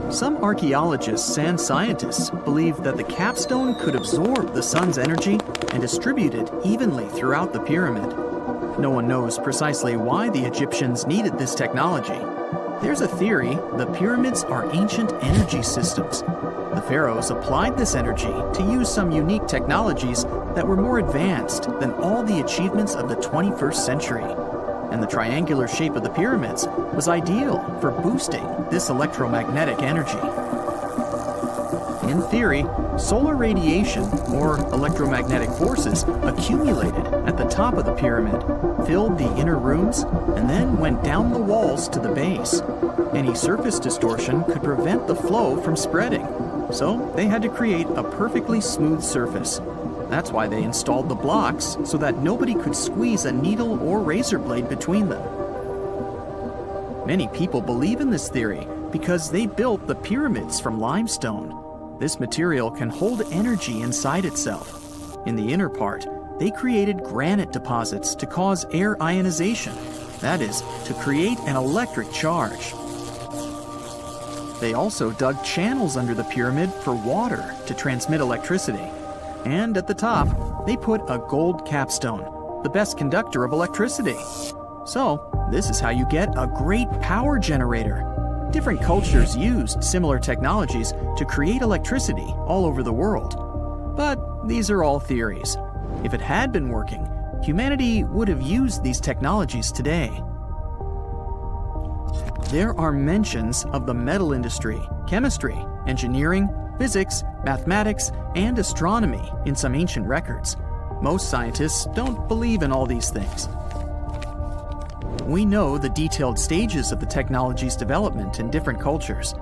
Some archaeologists and scientists believe that the capstone could absorb the sun's energy and distribute it evenly throughout the pyramid. No one knows precisely why the Egyptians needed this technology. There's a theory the pyramids are ancient energy systems. The pharaohs applied this energy to use some unique technologies that were more advanced than all the achievements of the 21st century. and the triangular shape of the pyramids was ideal for boosting this electromagnetic energy. In theory, solar radiation, or electromagnetic forces, accumulated at the top of the pyramid, filled the inner rooms, and then went down the walls to the base. Any surface distortion could prevent the flow from spreading, so they had to create a perfectly smooth surface. That's why they installed the blocks so that nobody could squeeze a needle or razor blade between them. Many people believe in this theory because they built the pyramids from limestone. This material can hold energy inside itself. In the inner part, they created granite deposits to cause air ionization, that is, to create an electric charge. They also dug channels under the pyramid for water to transmit electricity. And at the top, they put a gold capstone, the best conductor of electricity. So, this is how you get a great power generator. Different cultures used similar technologies to create electricity all over the world. But these are all theories. If it had been working, humanity would have used these technologies today. There are mentions of the metal industry, chemistry, engineering, physics, mathematics, and astronomy in some ancient records. Most scientists don't believe in all these things. We know the detailed stages of the technology's development in different cultures.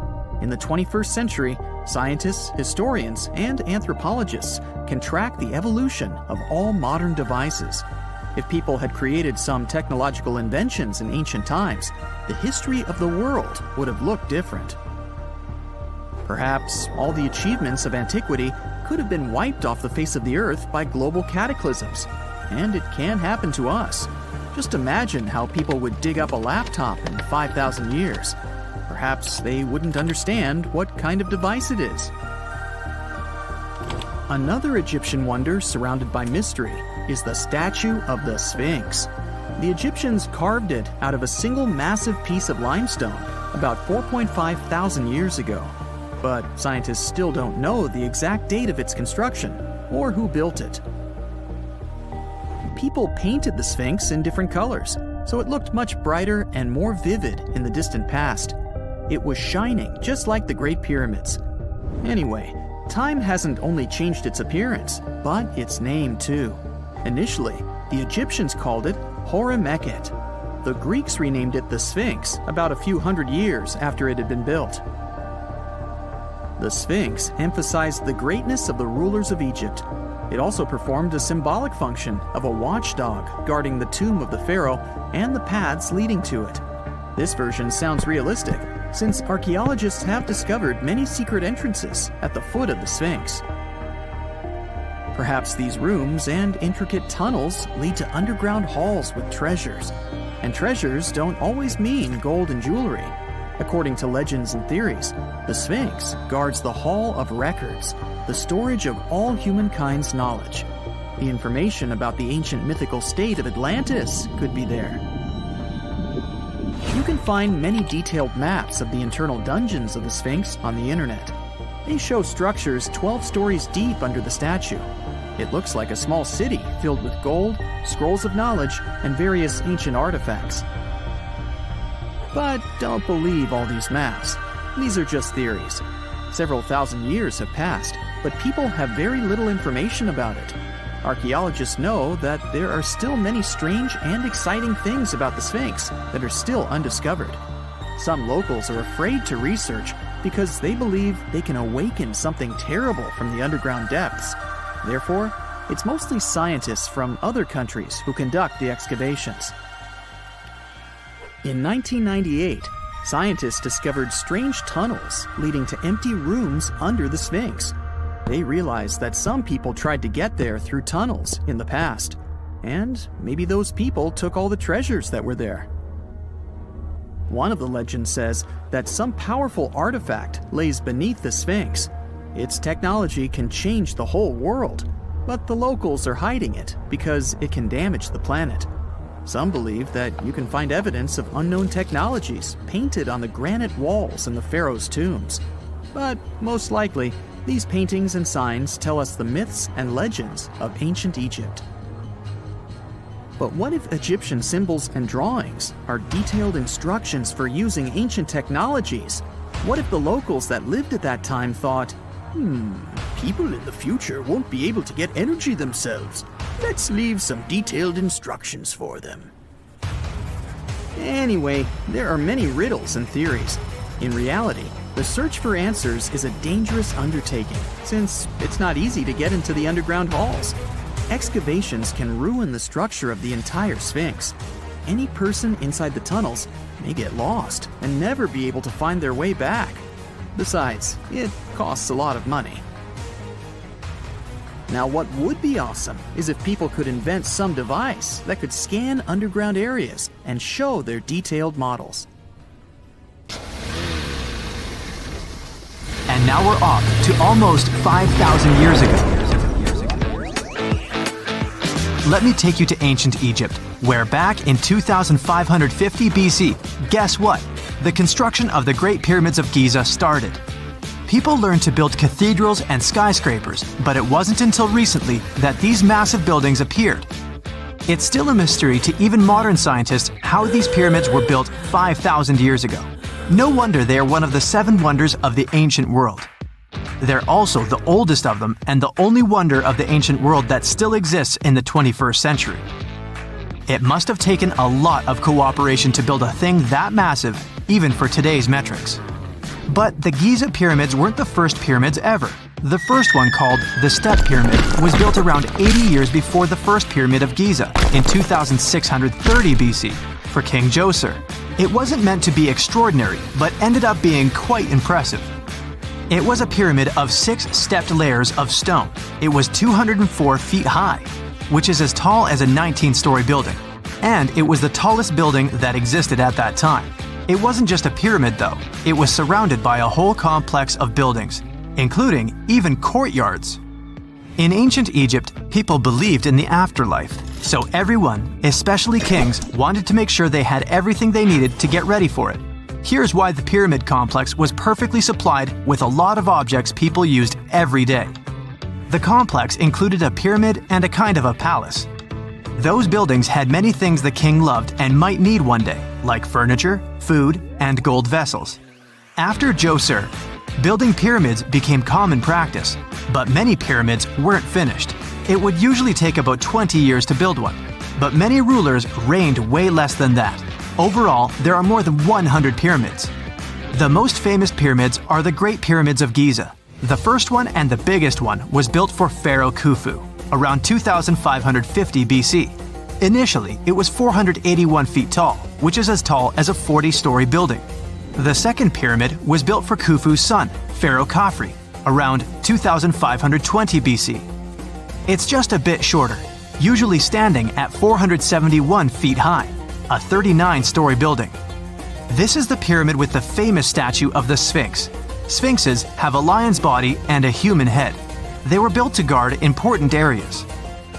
In the 21st century, scientists, historians, and anthropologists can track the evolution of all modern devices. If people had created some technological inventions in ancient times, the history of the world would have looked different. Perhaps all the achievements of antiquity could have been wiped off the face of the earth by global cataclysms, and it can happen to us. Just imagine how people would dig up a laptop in 5,000 years. Perhaps they wouldn't understand what kind of device it is. Another Egyptian wonder surrounded by mystery is the statue of the Sphinx. The Egyptians carved it out of a single massive piece of limestone about 4.5 thousand years ago. But scientists still don't know the exact date of its construction or who built it. People painted the Sphinx in different colors, so it looked much brighter and more vivid in the distant past. It was shining just like the Great Pyramids. Anyway, time hasn't only changed its appearance, but its name too. Initially, the Egyptians called it Horemeket. The Greeks renamed it the Sphinx about a few hundred years after it had been built. The Sphinx emphasized the greatness of the rulers of Egypt. It also performed a symbolic function of a watchdog guarding the tomb of the pharaoh and the paths leading to it. This version sounds realistic, since archaeologists have discovered many secret entrances at the foot of the Sphinx. Perhaps these rooms and intricate tunnels lead to underground halls with treasures. And treasures don't always mean gold and jewelry. According to legends and theories, the Sphinx guards the Hall of Records, the storage of all humankind's knowledge. The information about the ancient mythical state of Atlantis could be there. You can find many detailed maps of the internal dungeons of the Sphinx on the internet. They show structures 12 stories deep under the statue. It looks like a small city filled with gold, scrolls of knowledge, and various ancient artifacts. But don't believe all these maps. These are just theories. Several thousand years have passed, but people have very little information about it. Archaeologists know that there are still many strange and exciting things about the Sphinx that are still undiscovered. Some locals are afraid to research because they believe they can awaken something terrible from the underground depths. Therefore, it's mostly scientists from other countries who conduct the excavations. In 1998, scientists discovered strange tunnels leading to empty rooms under the Sphinx. They realized that some people tried to get there through tunnels in the past, and maybe those people took all the treasures that were there. One of the legends says that some powerful artifact lays beneath the Sphinx. Its technology can change the whole world, but the locals are hiding it because it can damage the planet. Some believe that you can find evidence of unknown technologies painted on the granite walls in the pharaoh's tombs. But most likely, these paintings and signs tell us the myths and legends of ancient Egypt. But what if Egyptian symbols and drawings are detailed instructions for using ancient technologies? What if the locals that lived at that time thought, people in the future won't be able to get energy themselves. Let's leave some detailed instructions for them. Anyway, there are many riddles and theories. In reality, the search for answers is a dangerous undertaking, since it's not easy to get into the underground halls. Excavations can ruin the structure of the entire Sphinx. Any person inside the tunnels may get lost and never be able to find their way back. Besides, it costs a lot of money. Now, what would be awesome is if people could invent some device that could scan underground areas and show their detailed models. And now we're off to almost 5,000 years ago. Let me take you to ancient Egypt, where back in 2550 BC, guess what? The construction of the Great Pyramids of Giza started. People learned to build cathedrals and skyscrapers, but it wasn't until recently that these massive buildings appeared. It's still a mystery to even modern scientists how these pyramids were built 5,000 years ago. No wonder they are one of the 7 wonders of the ancient world. They're also the oldest of them and the only wonder of the ancient world that still exists in the 21st century. It must have taken a lot of cooperation to build a thing that massive, even for today's metrics. But the Giza pyramids weren't the first pyramids ever. The first one, called the Step Pyramid, was built around 80 years before the first pyramid of Giza in 2630 BC for King Djoser. It wasn't meant to be extraordinary, but ended up being quite impressive. It was a pyramid of 6 stepped layers of stone. It was 204 feet high, which is as tall as a 19-story building. And it was the tallest building that existed at that time. It wasn't just a pyramid though, it was surrounded by a whole complex of buildings, including even courtyards. In ancient Egypt, people believed in the afterlife, so everyone, especially kings, wanted to make sure they had everything they needed to get ready for it. Here's why the pyramid complex was perfectly supplied with a lot of objects people used every day. The complex included a pyramid and a kind of a palace. Those buildings had many things the king loved and might need one day, like furniture, food, and gold vessels. After Djoser, building pyramids became common practice, but many pyramids weren't finished. It would usually take about 20 years to build one, but many rulers reigned way less than that. Overall, there are more than 100 pyramids. The most famous pyramids are the Great Pyramids of Giza. The first one and the biggest one was built for Pharaoh Khufu, around 2550 BC. Initially, it was 481 feet tall, which is as tall as a 40-story building. The second pyramid was built for Khufu's son, Pharaoh Khafre, around 2520 BC. It's just a bit shorter, usually standing at 471 feet high, a 39-story building. This is the pyramid with the famous statue of the Sphinx. Sphinxes have a lion's body and a human head. They were built to guard important areas.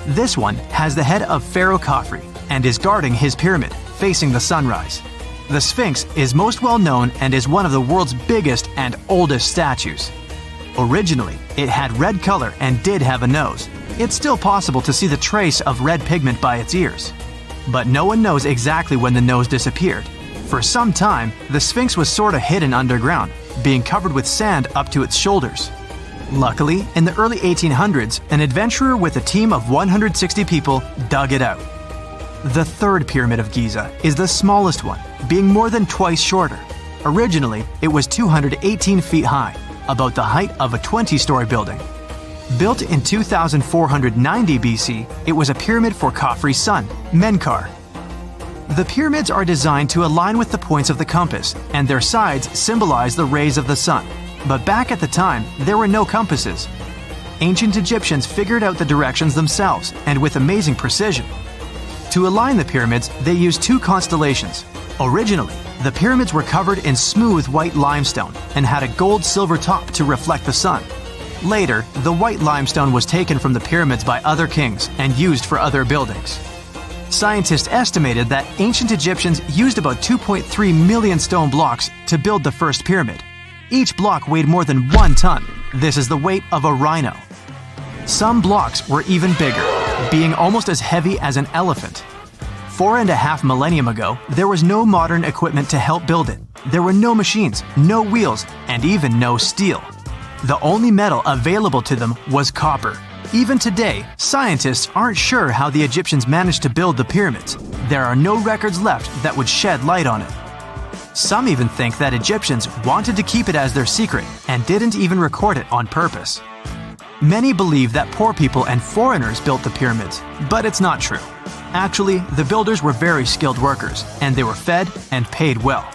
This one has the head of Pharaoh Khafre and is guarding his pyramid, facing the sunrise. The Sphinx is most well known and is one of the world's biggest and oldest statues. Originally, it had red color and did have a nose. It's still possible to see the trace of red pigment by its ears. But no one knows exactly when the nose disappeared. For some time, the Sphinx was sort of hidden underground, being covered with sand up to its shoulders. Luckily, in the early 1800s, an adventurer with a team of 160 people dug it out. The third pyramid of Giza is the smallest one, being more than twice shorter. Originally, it was 218 feet high, about the height of a 20-story building. Built in 2490 BC, it was a pyramid for Khafre's son, Menkaure. The pyramids are designed to align with the points of the compass, and their sides symbolize the rays of the sun. But back at the time, there were no compasses. Ancient Egyptians figured out the directions themselves, and with amazing precision. To align the pyramids, they used 2 constellations. Originally, the pyramids were covered in smooth white limestone and had a gold-silver top to reflect the sun. Later, the white limestone was taken from the pyramids by other kings and used for other buildings. Scientists estimated that ancient Egyptians used about 2.3 million stone blocks to build the first pyramid. Each block weighed more than 1 ton. This is the weight of a rhino. Some blocks were even bigger, being almost as heavy as an elephant. 4.5 millennium ago, there was no modern equipment to help build it. There were no machines, no wheels, and even no steel. The only metal available to them was copper. Even today, scientists aren't sure how the Egyptians managed to build the pyramids. There are no records left that would shed light on it. Some even think that Egyptians wanted to keep it as their secret and didn't even record it on purpose. Many believe that poor people and foreigners built the pyramids, but it's not true. Actually, the builders were very skilled workers, and they were fed and paid well.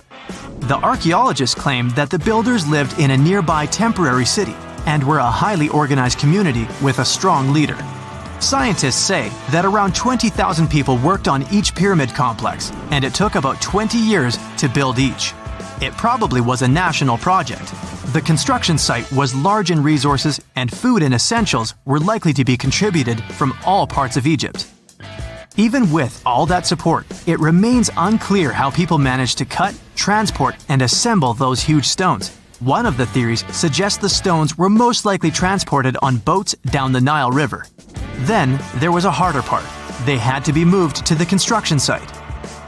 The archaeologists claim that the builders lived in a nearby temporary city and were a highly organized community with a strong leader. Scientists say that around 20,000 people worked on each pyramid complex, and it took about 20 years to build each. It probably was a national project. The construction site was large in resources, and food and essentials were likely to be contributed from all parts of Egypt. Even with all that support, it remains unclear how people managed to cut, transport, and assemble those huge stones. One of the theories suggests the stones were most likely transported on boats down the Nile River. Then, there was a harder part. They had to be moved to the construction site.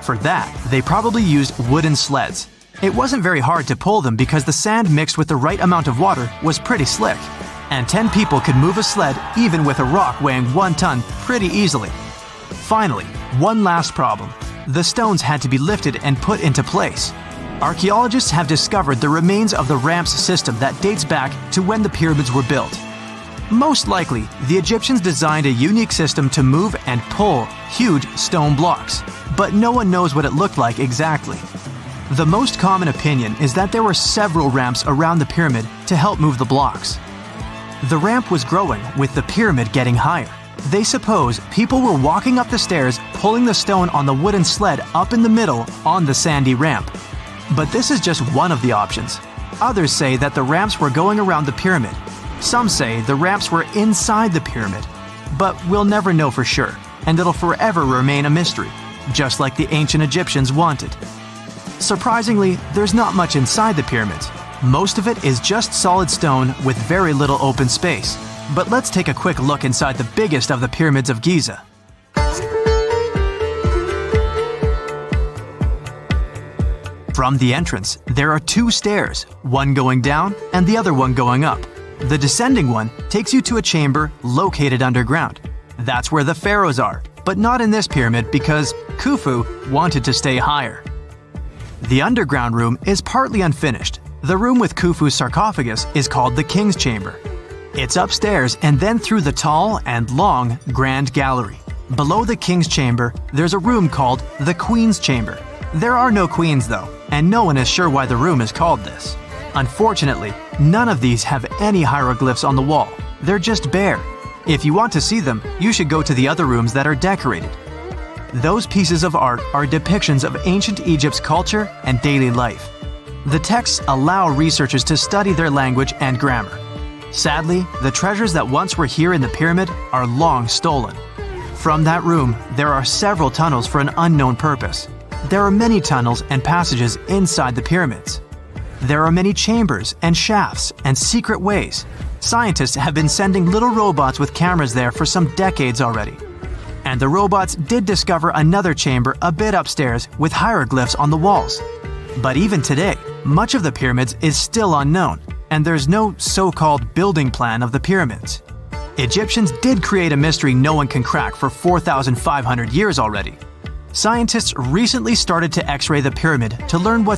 For that, they probably used wooden sleds. It wasn't very hard to pull them because the sand mixed with the right amount of water was pretty slick. And 10 people could move a sled even with a rock weighing 1 ton pretty easily. Finally, one last problem. The stones had to be lifted and put into place. Archaeologists have discovered the remains of the ramps system that dates back to when the pyramids were built. Most likely, the Egyptians designed a unique system to move and pull huge stone blocks, but no one knows what it looked like exactly. The most common opinion is that there were several ramps around the pyramid to help move the blocks. The ramp was growing with the pyramid getting higher. They suppose people were walking up the stairs, pulling the stone on the wooden sled up in the middle on the sandy ramp. But this is just one of the options. Others say that the ramps were going around the pyramid. Some say the ramps were inside the pyramid. But we'll never know for sure, and it'll forever remain a mystery, just like the ancient Egyptians wanted. Surprisingly, there's not much inside the pyramids. Most of it is just solid stone with very little open space. But let's take a quick look inside the biggest of the pyramids of Giza. From the entrance, there are 2 stairs, one going down and the other one going up. The descending one takes you to a chamber located underground. That's where the pharaohs are, but not in this pyramid because Khufu wanted to stay higher. The underground room is partly unfinished. The room with Khufu's sarcophagus is called the King's Chamber. It's upstairs and then through the tall and long Grand Gallery. Below the King's Chamber, there's a room called the Queen's Chamber. There are no queens though, and no one is sure why the room is called this. Unfortunately, none of these have any hieroglyphs on the wall. They're just bare. If you want to see them, you should go to the other rooms that are decorated. Those pieces of art are depictions of ancient Egypt's culture and daily life. The texts allow researchers to study their language and grammar. Sadly, the treasures that once were here in the pyramid are long stolen. From that room, there are several tunnels for an unknown purpose. There are many tunnels and passages inside the pyramids. There are many chambers and shafts and secret ways. Scientists have been sending little robots with cameras there for some decades already. And the robots did discover another chamber a bit upstairs with hieroglyphs on the walls. But even today, much of the pyramids is still unknown, and there's no so-called building plan of the pyramids. Egyptians did create a mystery no one can crack for 4,500 years already. Scientists recently started to X-ray the pyramid to learn what's